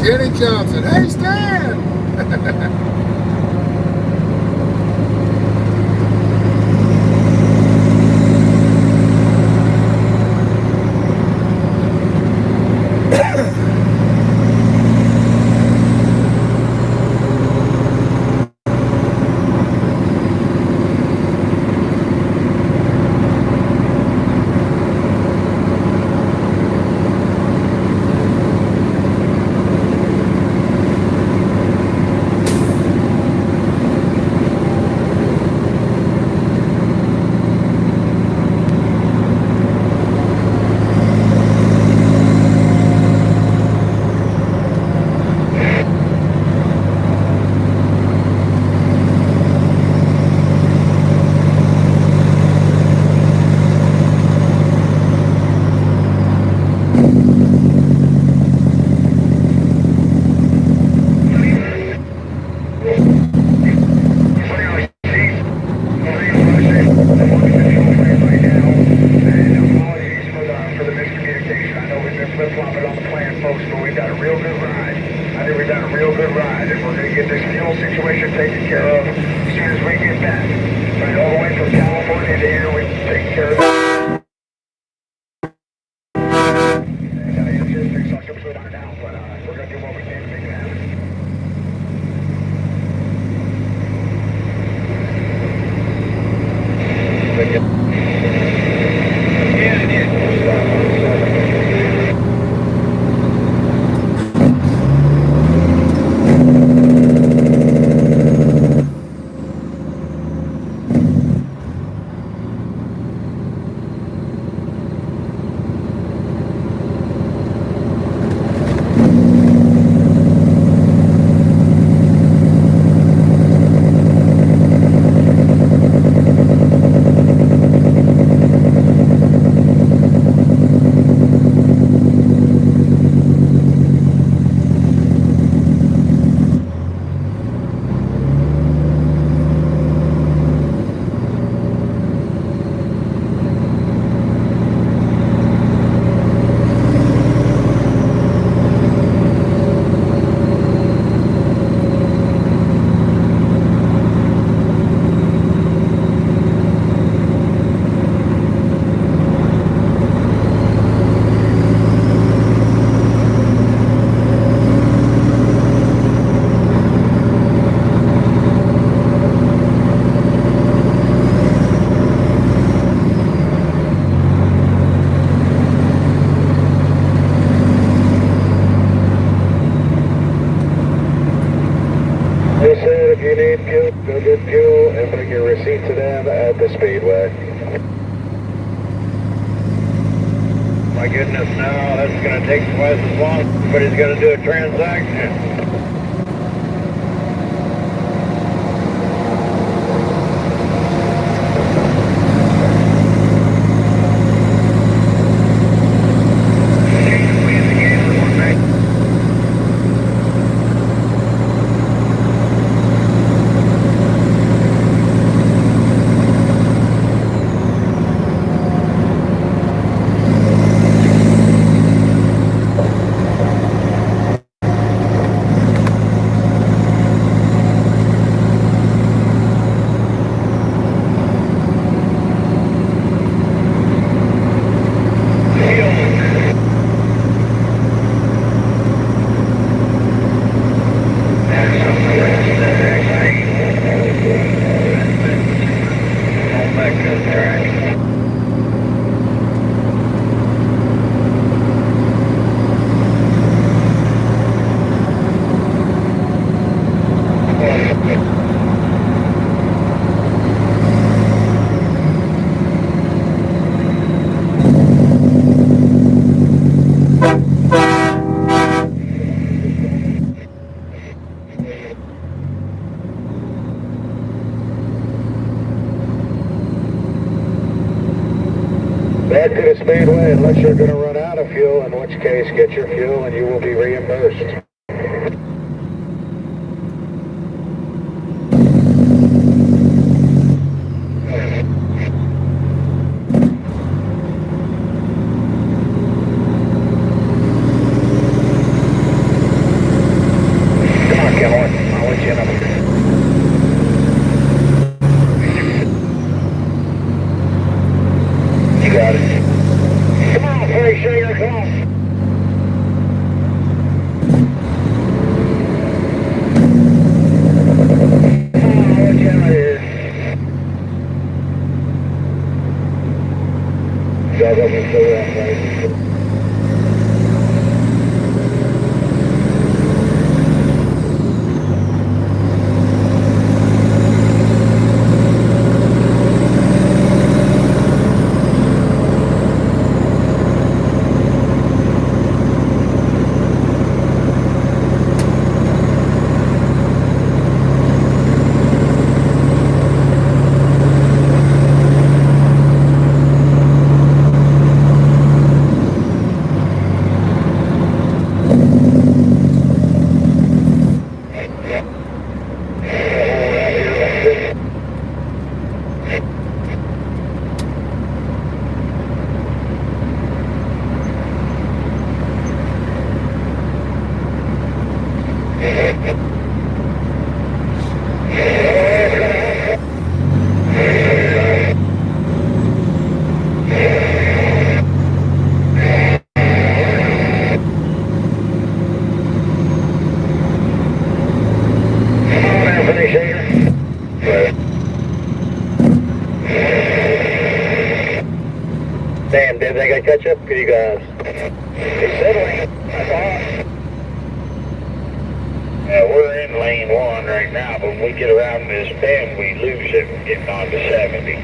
Jenny Johnson. Hey, Stan! just said if you need fuel, go get fuel and bring your receipt to them at the Speedway. My goodness, now that's going to take twice as long. Somebody's got to do a transaction. Back to the Speedway unless you're going to run out of fuel, in which case get your fuel and you will be reimbursed. Come on, Kevin, I'll let you in. You got it. Come on, Ferry Shaker, come on. Drive over and show that right. Damn, did they got catch up for you guys? It's settling. That's all. Yeah, we're in lane 1 right now, but when we get around this bend, we lose it getting on to 70.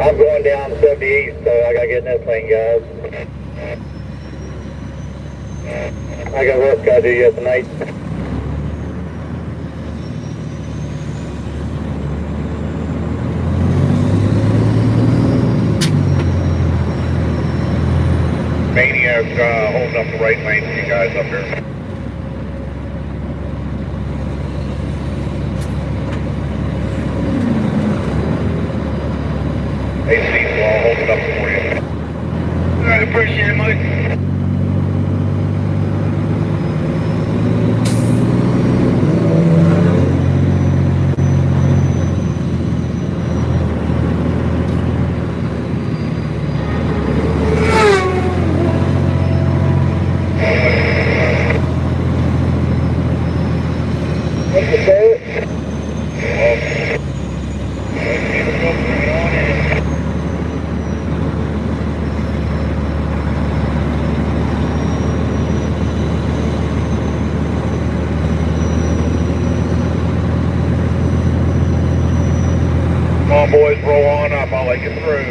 I'm going down to 70 east, so I gotta get in this lane, guys. I got work I do yet tonight. Maniac's holding up the right lane for you guys up here. AC will hold it up for you. Alright, appreciate it, Mike. Convoys, roll on up. I'll let you through.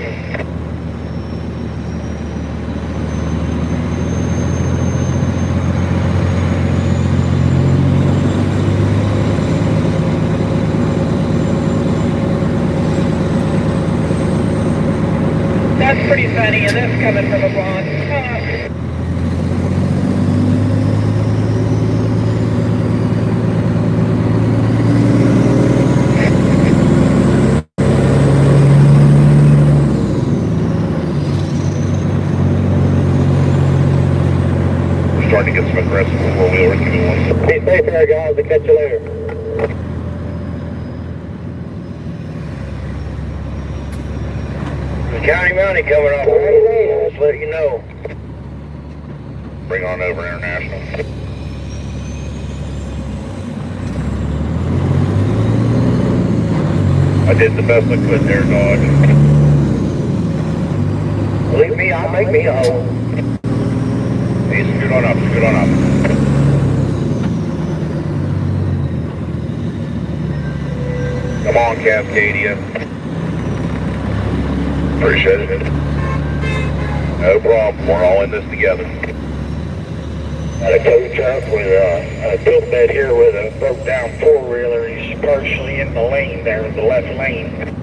That's pretty funny, and that's coming from a blonde. We're starting to get some aggressive four-wheelers. Give me 1 second. Be safe there, guys. I'll catch you later. The County Mountie coming up. I'll just let you know. Bring on over International. I did the best I could there, Dodge. Believe me, I'll make me a hole. Hey, scoot on up, scoot on up. Come on, Cascadia. Appreciate it. No problem, we're all in this together. Got a tow truck with a tilt bed here with a broke down four-wheeler. He's partially in the lane there, the left lane.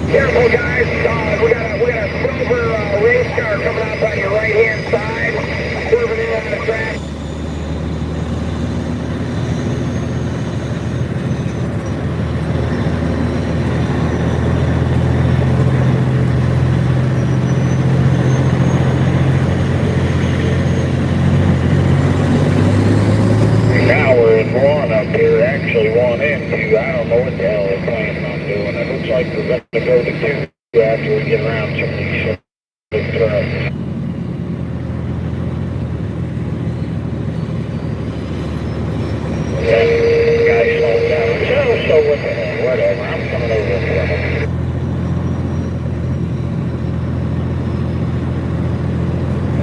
Careful, guys. We got a silver race car coming up on your right-hand side, swerving in on the track. Now we're in one up here, actually one and two. I don't know what the hell they're planning on doing. It looks like we're going to go to two after we get around some of these big trucks. Guy slowed down. So what the hell, whatever. I'm coming over in front of him.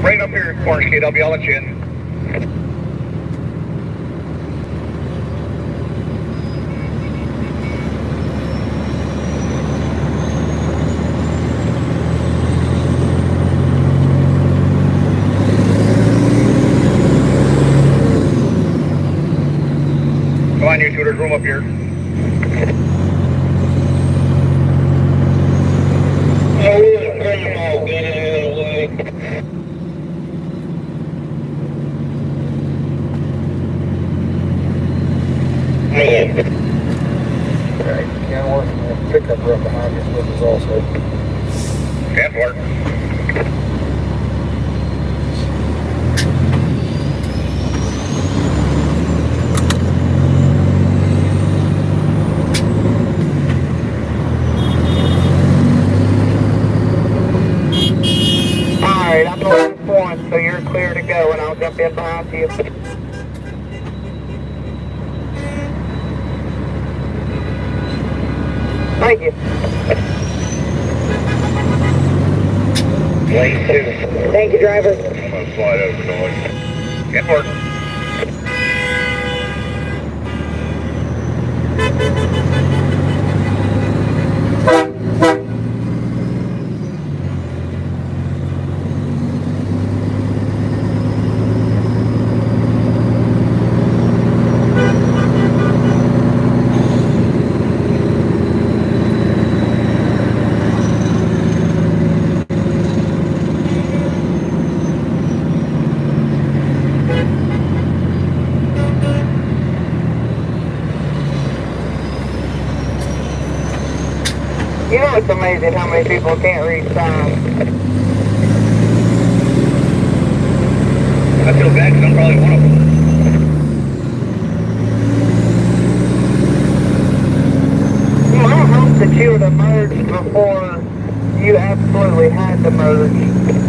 Right up here at Corner Skate, I'll let you in. Come on, you two, there's room up here. Oh, we're grandma, get it out of the way. Man. Okay, can't work from the pickup right behind you with us also. Can't work. Alright, I'm going in front, so you're clear to go, and I'll jump in behind you. Thank you. Lane 2. Thank you, driver. I'm gonna slide over, Dodge. Can't work. It's amazing how many people can't read signs. I feel bad because I'm probably one of them. Well, I hope that you would have merged before you absolutely had to merge.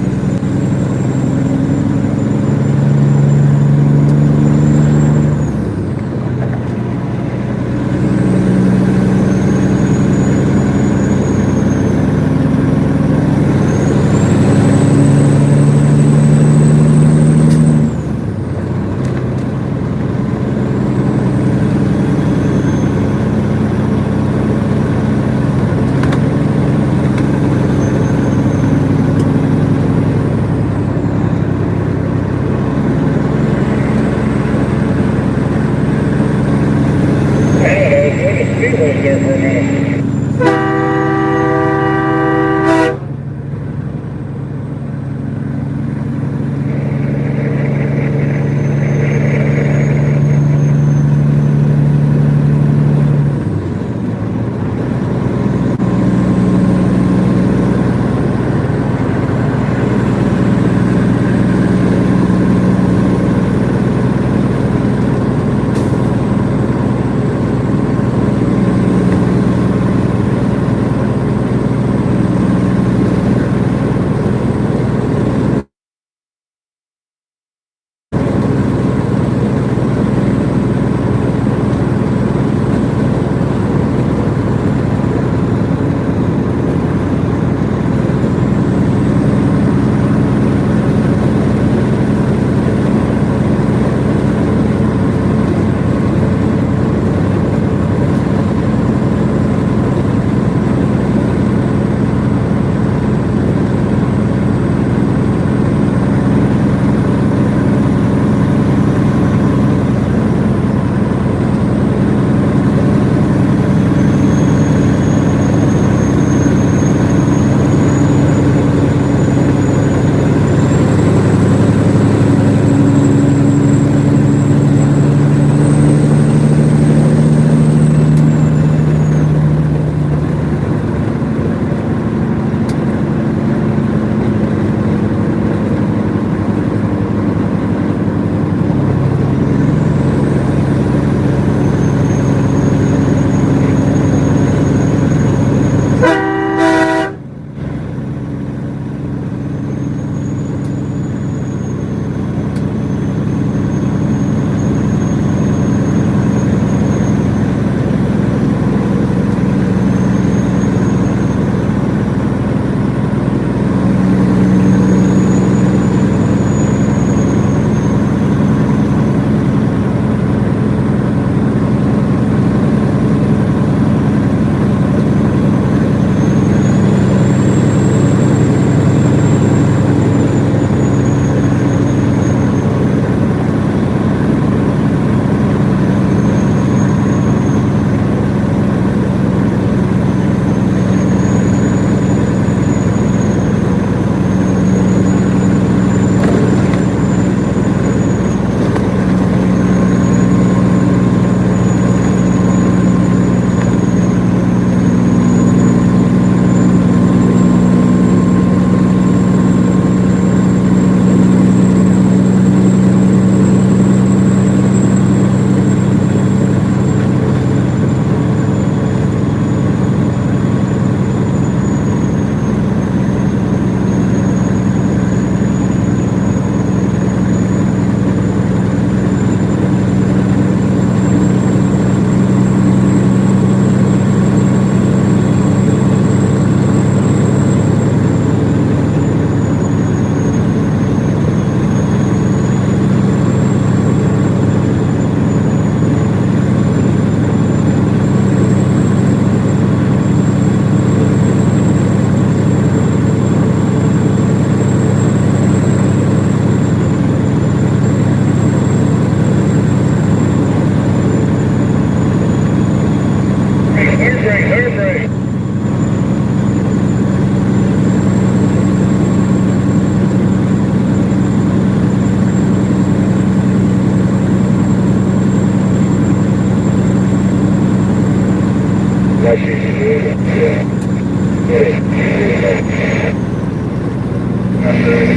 After the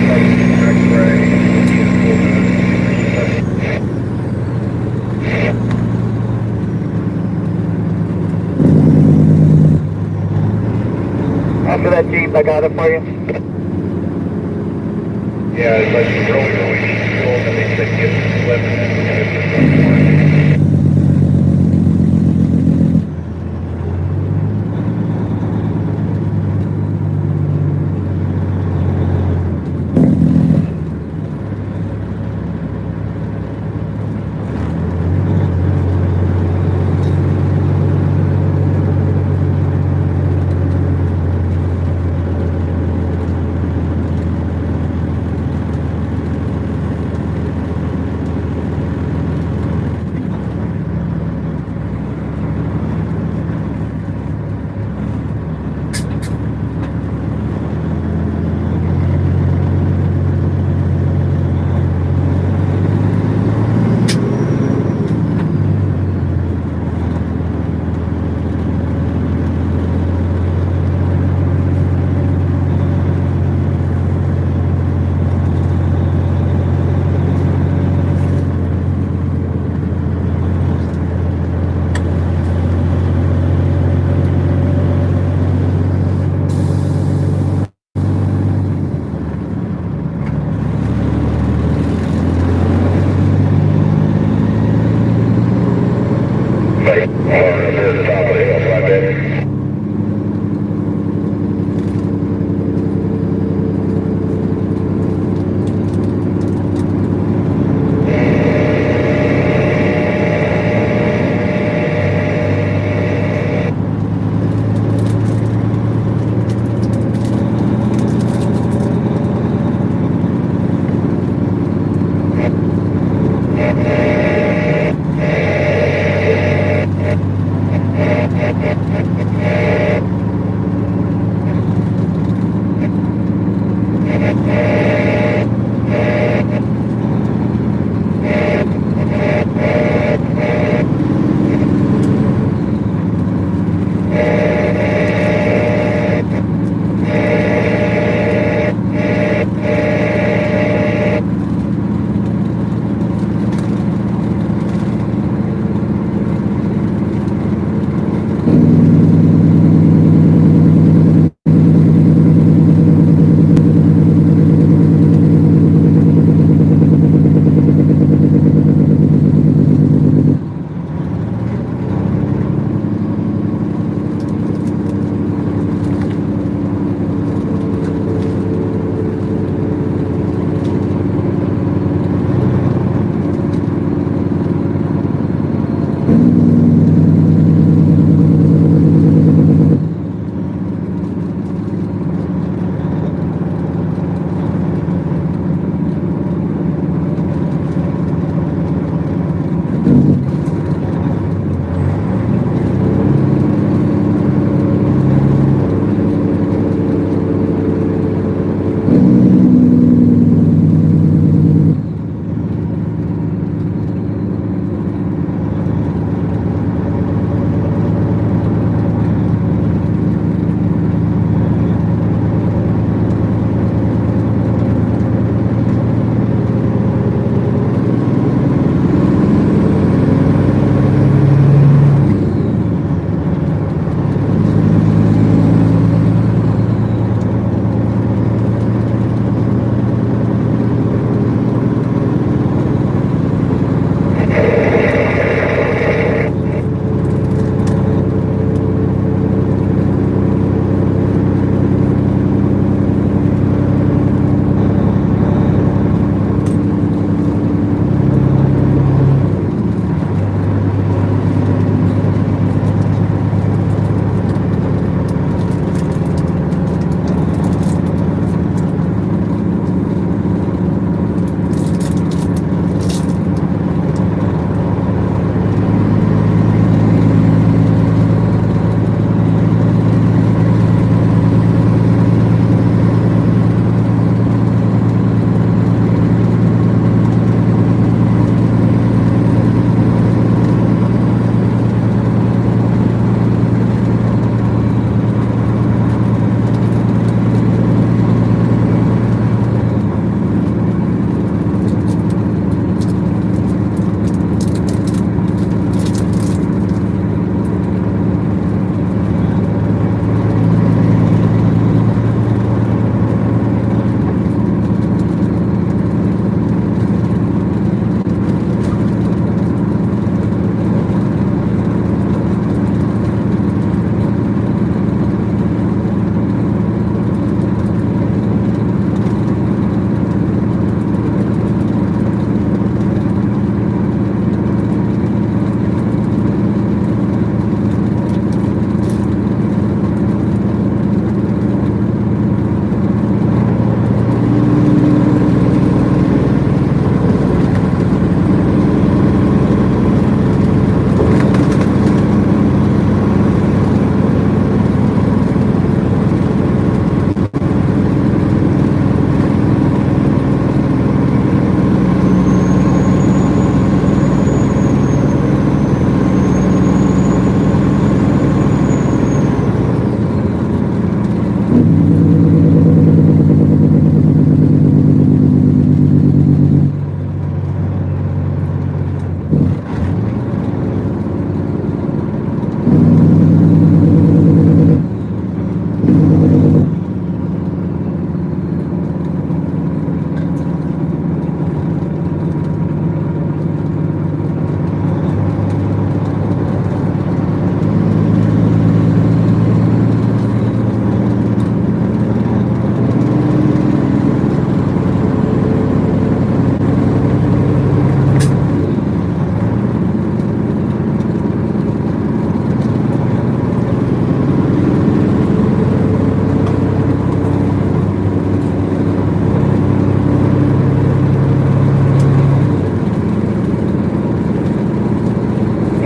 X-ray, he is full After that Jeep, I got it for you. Yeah, but you really need fuel, and they said get the slip and then get it to the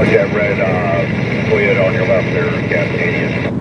What's that red Toyota on your left there, Cascadian?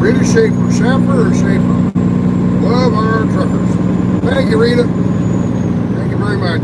Rita Schaefer, Schaffer or Schaefer? Love our truckers. Thank you, Rita. Thank you very much.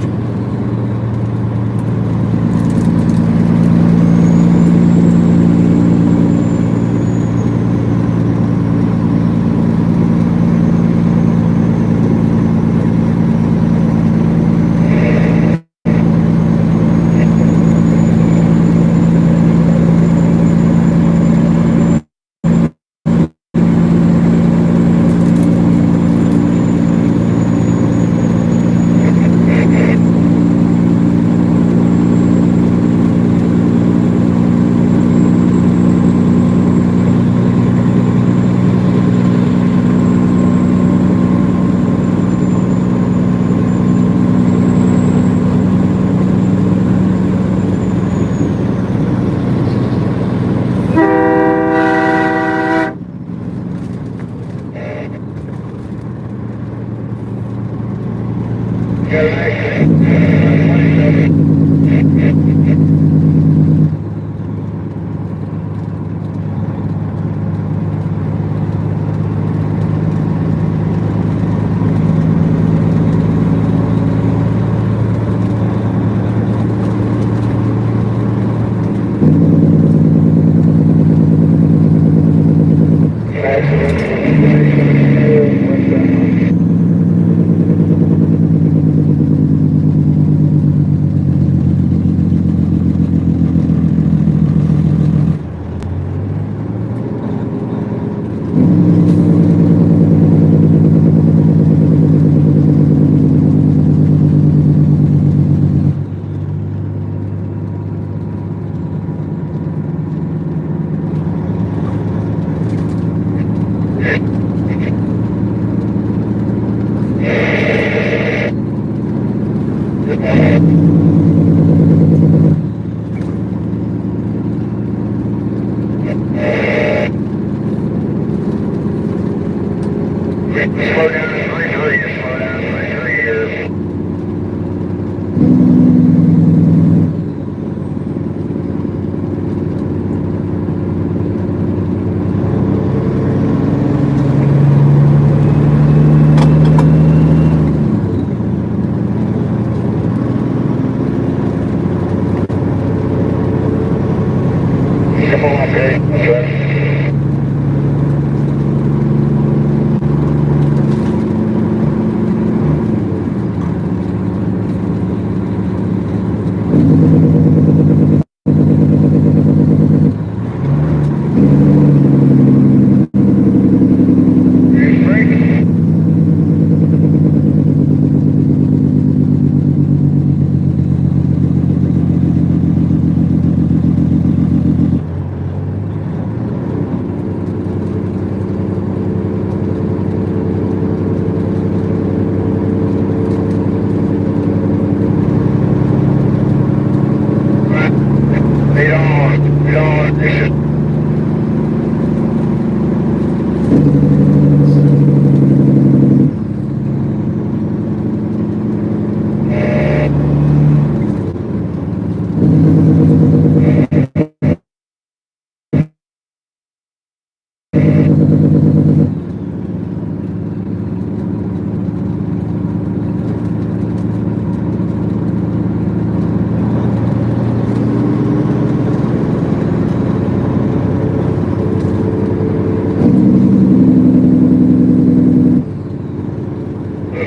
Looks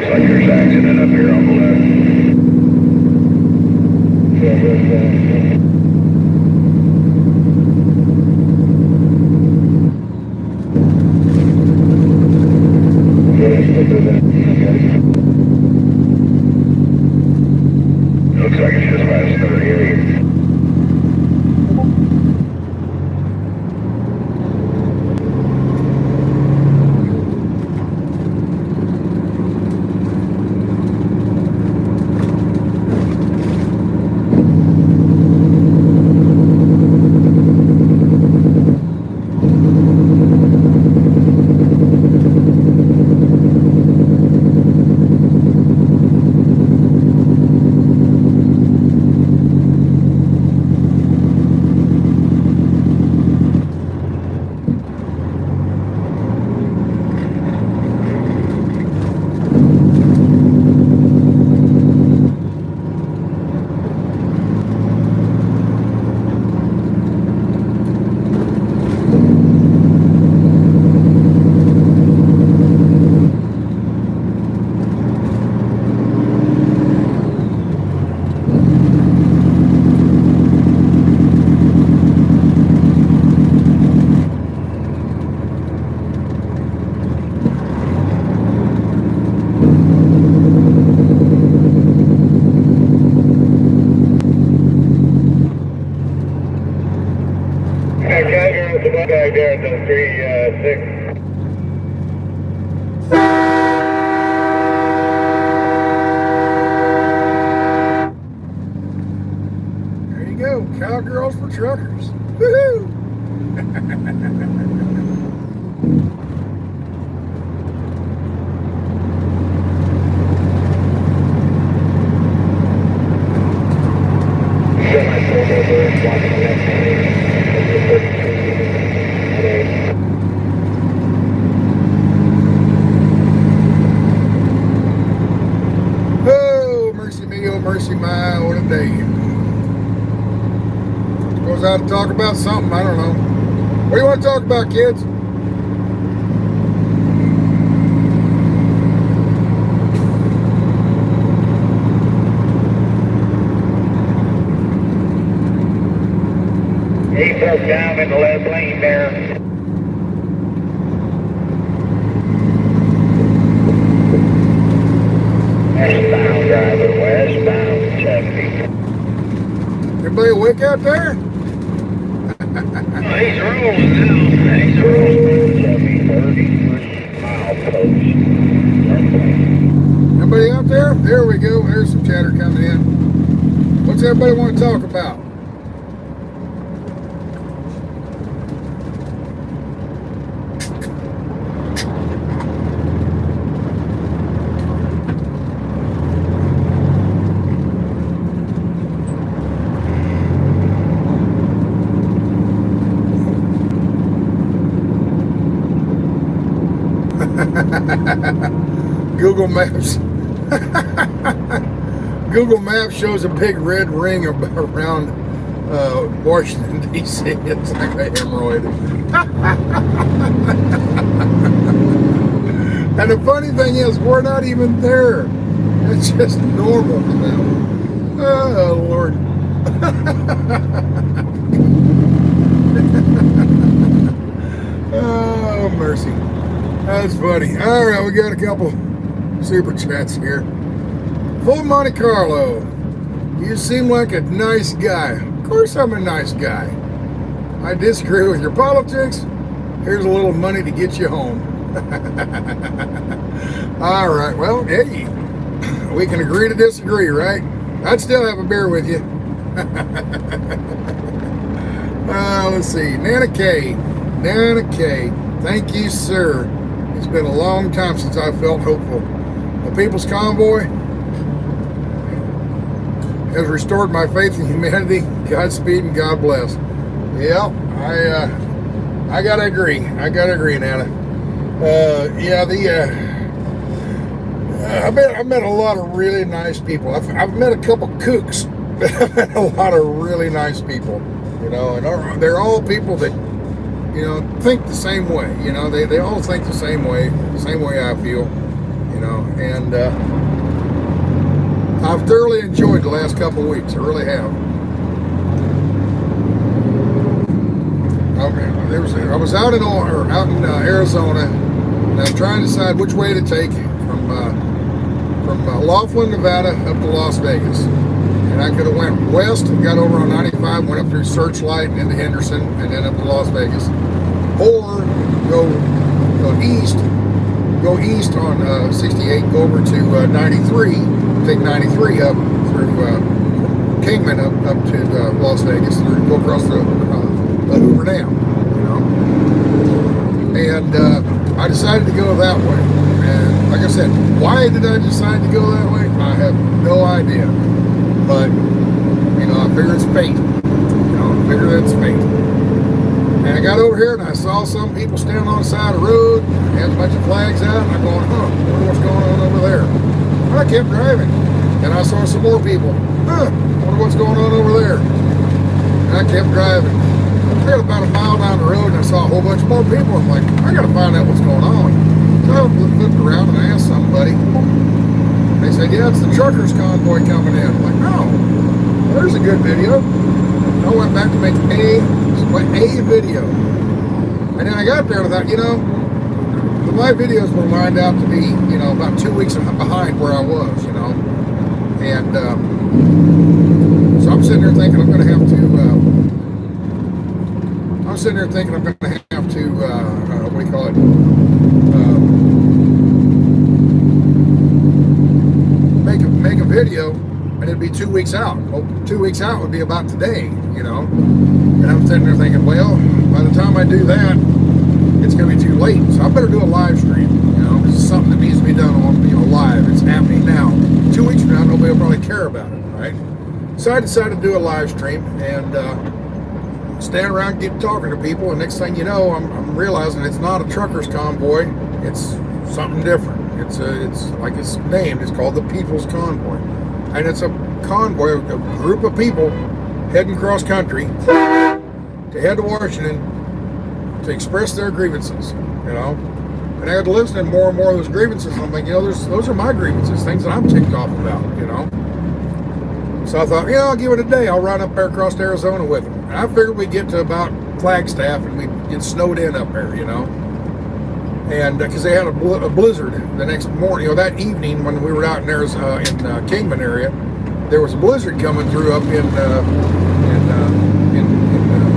like there's accident up here on the left. Looks like it's just past 38. There's the one guy there at the 3-6. There you go, cowgirls for truckers. Woohoo! Oh, mercy me, oh mercy my, what a day. Suppose I ought to talk about something, I don't know. What do you want to talk about, kids? He broke down in the left lane there. Westbound driver, westbound 70. Everybody awake out there? Oh, he's rolling now. He's rolling. 33 mile post. Everybody out there? There we go. There's some chatter coming in. What's everybody want to talk about? Google Maps. Google Maps shows a big red ring around Washington, D.C. It's like a hemorrhoid. And the funny thing is, we're not even there. It's just normal for them. Oh, Lord. Oh, mercy. That's funny. All right, we got a couple super chats here. Full Monte Carlo. You seem like a nice guy. Of course I'm a nice guy. I disagree with your politics. Here's a little money to get you home. All right, well, hey, we can agree to disagree, right? I'd still have a beer with you. Let's see. Nana K. Nana K. Thank you, sir. It's been a long time since I felt hopeful. The People's Convoy has restored my faith in humanity. Godspeed and God bless. Yeah, I gotta agree. I gotta agree, Nana. I've met a lot of really nice people. I've met a couple kooks, but I've met a lot of really nice people. You know, and they're all people that, you know, think the same way. You know, they all think the same way I feel. You know, and I've thoroughly enjoyed the last couple of weeks. I really have. I was out in Arizona, and I'm trying to decide which way to take from Laughlin, Nevada, up to Las Vegas. And I could have went west and got over on 95, went up through Searchlight and into Henderson, and then up to Las Vegas, or go east on 68, go over to 93, take 93 up through Kingman up to Las Vegas, go across the Hoover Dam, you know. And I decided to go that way. And like I said, why did I decide to go that way? I have no idea. But, you know, I figure it's fate. You know, I figure that's fate. And I got over here and I saw some people standing on the side of the road, had a bunch of flags out, and I'm going, I wonder what's going on over there. And I kept driving. And I saw some more people. I wonder what's going on over there. And I kept driving. I got about a mile down the road and I saw a whole bunch more people. I'm like, I gotta find out what's going on. So I looked around and I asked somebody. They said, yeah, it's the truckers convoy coming in. I'm like, oh, well, there's a good video. I went back to make a video. And then I got there and I thought, you know, my videos were lined out to be, you know, about 2 weeks behind where I was, you know. And so I'm sitting there thinking I'm going to have to, what do you call it? Make a video, and it'd be 2 weeks out. Well, 2 weeks out would be about today, you know. And I'm sitting there thinking, well, by the time I do that, it's going to be too late. So I better do a live stream. You know, this is something that needs to be done on, you know, live. It's happening now. 2 weeks from now, nobody will probably care about it, right? So I decided to do a live stream and stand around, get talking to people, and next thing you know, I'm realizing it's not a truckers convoy. It's something different. It's like it's named. It's called the People's Convoy, and it's a convoy, a group of people heading cross country to head to Washington to express their grievances. You know, and I got to listen to more and more of those grievances. And I'm like, you know, those are my grievances, things that I'm ticked off about. You know. So I thought, yeah, I'll give it a day. I'll ride up there across Arizona with them. And I figured we'd get to about Flagstaff and we'd get snowed in up there, you know. And because they had a blizzard the next morning, you know, that evening when we were out in Arizona, in Kingman area, there was a blizzard coming through up in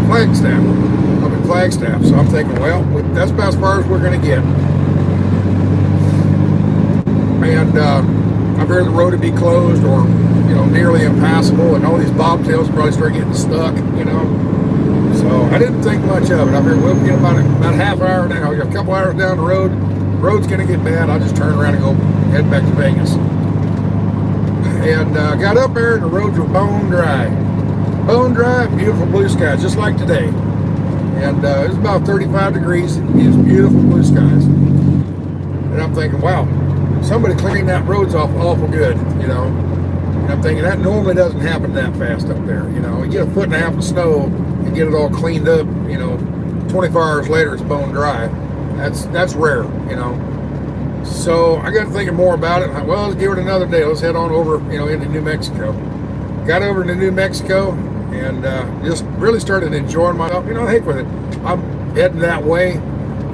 Flagstaff, up in Flagstaff. So I'm thinking, well, that's about as far as we're going to get. And I figured the road would be closed or, you know, nearly impassable, and all these bobtails probably start getting stuck, you know. So I didn't think much of it. I figured we'll get about a half hour now, a couple hours down the road. The road's going to get bad. I'll just turn around and go head back to Vegas. And got up there, and the roads were bone dry. Bone dry, beautiful blue skies, just like today. And it was about 35 degrees. It was beautiful blue skies. And I'm thinking, wow, somebody cleaned that roads off awful good, you know. And I'm thinking that normally doesn't happen that fast up there, you know. You get a foot and a half of snow and get it all cleaned up, you know, 24 hours later it's bone dry. That's rare, you know. So I got thinking more about it. Well, let's give it another day. Let's head on over, you know, into New Mexico. Got over to New Mexico and just really started enjoying myself. You know, heck with it. I'm heading that way.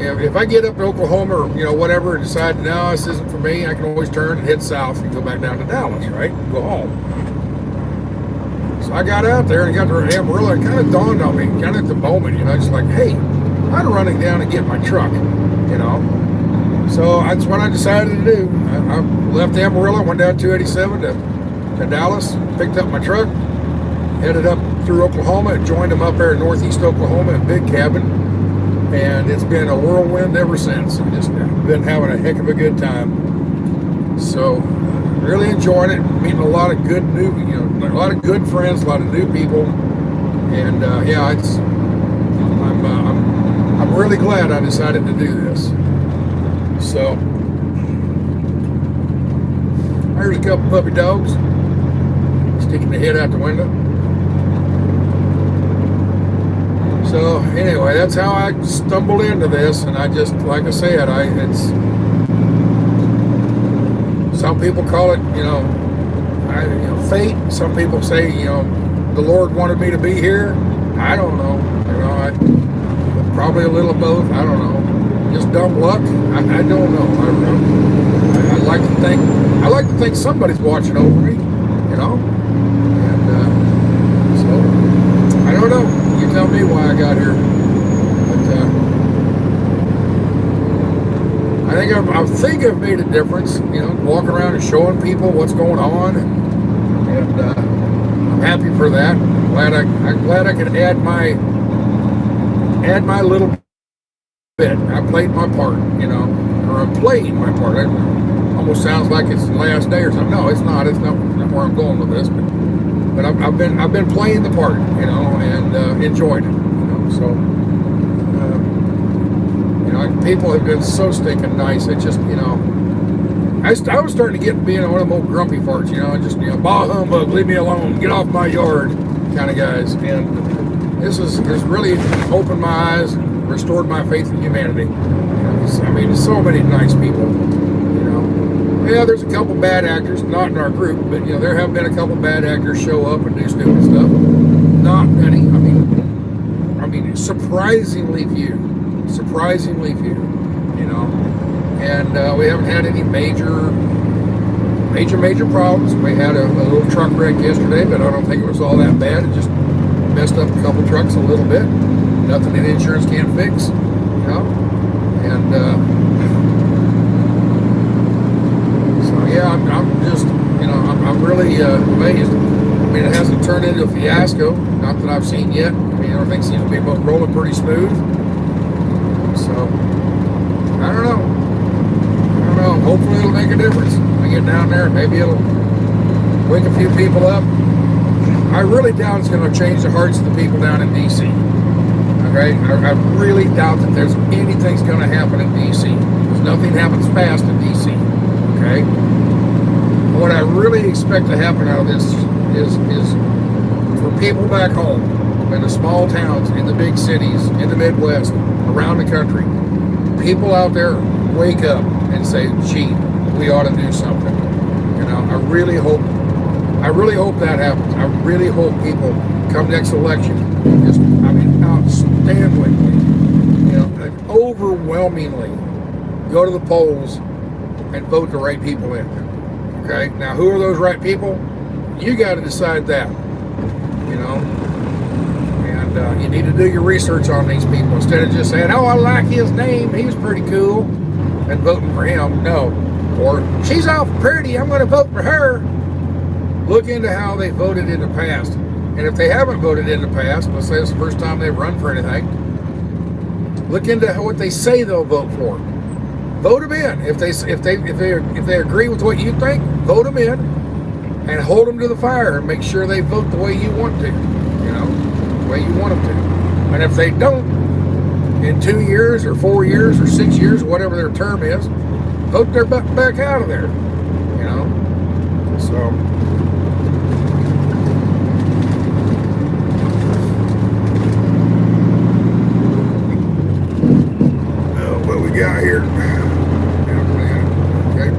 If I get up to Oklahoma or, you know, whatever, and decide, no, this isn't for me, I can always turn and head south and go back down to Dallas, right? Go home. So I got out there and got to Amarillo. It kind of dawned on me, kind of at the moment, you know, just like, hey, I'm running down and get my truck, you know. So that's what I decided to do. I left Amarillo, went down 287 to Dallas, picked up my truck, headed up through Oklahoma and joined them up there in northeast Oklahoma in Big Cabin, and it's been a whirlwind ever since. I just been having a heck of a good time. So really enjoying it, meeting a lot of good new, a lot of good friends, a lot of new people, and yeah, I'm really glad I decided to do this. So there's a couple puppy dogs sticking their head out the window. So anyway, that's how I stumbled into this, and I just, like I said, it's, some people call it, fate. Some people say, the Lord wanted me to be here. I don't know. Probably a little of both. I don't know. Just dumb luck. I don't know. I don't know. I like to think somebody's watching over me. And so I don't know. You tell me why I got here. But I think I've made a difference. Walking around and showing people what's going on, and I'm happy for that. I'm glad I could add my little bit. I played my part, or I'm playing my part. It almost sounds like it's the last day or something. No, it's not. It's not where I'm going with this. But I've been playing the part, and enjoyed it. So people have been so stinking nice. It just, I was starting to get being one of them old grumpy farts, just bah humbug, leave me alone, get off my yard kind of guys. And this has really opened my eyes, restored my faith in humanity. There's so many nice people. Yeah, there's a couple bad actors, not in our group, but there have been a couple bad actors show up and do stupid stuff. Not many. Surprisingly few. And we haven't had any major problems. We had a little truck wreck yesterday, but I don't think it was all that bad. It just messed up a couple trucks a little bit. Nothing that insurance can't fix, And so yeah, I'm just, I'm really amazed. It hasn't turned into a fiasco, not that I've seen yet. Everything seems to be rolling pretty smooth. So I don't know. Hopefully it'll make a difference. I get down there, maybe it'll wake a few people up. I really doubt it's going to change the hearts of the people down in D.C. Okay? I really doubt that there's anything's going to happen in D.C. Because nothing happens fast in D.C. Okay? What I really expect to happen out of this is for people back home, in the small towns, in the big cities, in the Midwest, around the country, people out there wake up and say, gee, we ought to do something. I really hope that happens. I really hope people come next election, just, outstandingly, overwhelmingly go to the polls and vote the right people in. Okay? Now, who are those right people? You got to decide that. And you need to do your research on these people instead of just saying, oh, I like his name, he's pretty cool, and voting for him. No. Or, she's awful pretty, I'm going to vote for her. Look into how they voted in the past. And if they haven't voted in the past, let's say it's the first time they've run for anything, look into what they say they'll vote for. Vote them in. If they agree with what you think, vote them in and hold them to the fire and make sure they vote the way you want to. The way you want them to. And if they don't, in 2 years or 4 years or 6 years, whatever their term is, vote their butt back out of there. So what we got here? Okay.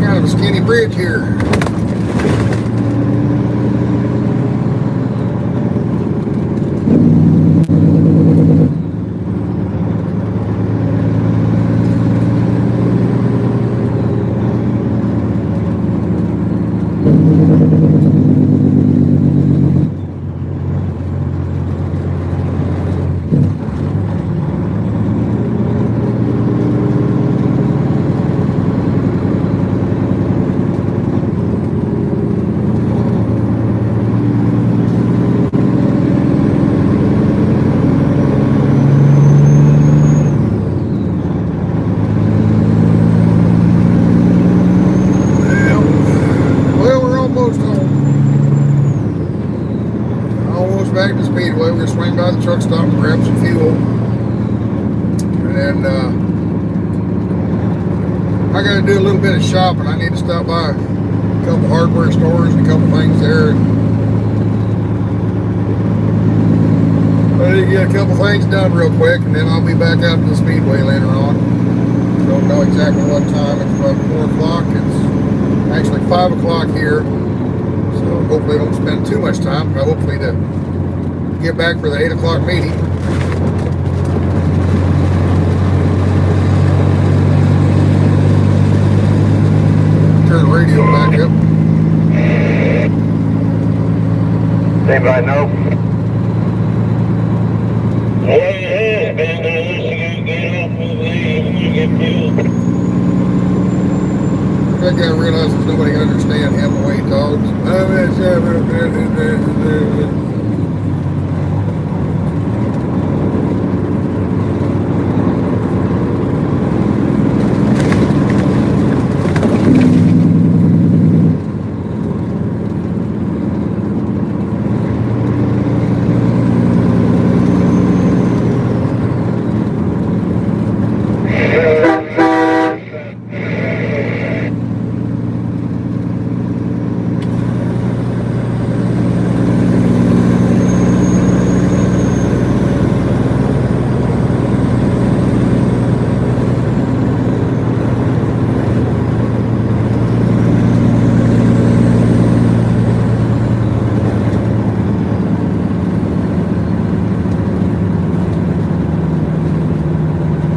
Kind of a skinny bridge here. back to the Speedway. We're going to swing by the truck stop and grab some fuel. And I got to do a little bit of shopping. I need to stop by a couple hardware stores and a couple things there. I need to get a couple things done real quick, and then I'll be back out to the Speedway later on. Don't know exactly what time. It's about 4 o'clock. It's actually 5 o'clock here. So hopefully I don't spend too much time. But hopefully to get back for the 8 o'clock meeting. Turn the radio back up. Anybody know? Well, yeah, man, get off of there, get fuel. That guy realizes nobody can understand him the way he talks.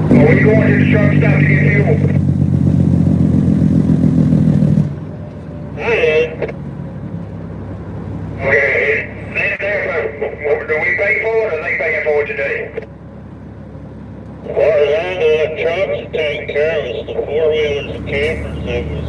We're going to the truck stop to get fuel. Okay. Do we pay for it, or are they paying for it today? Well, as long as the trucks are taken care of, it's the four-wheelers and campers that was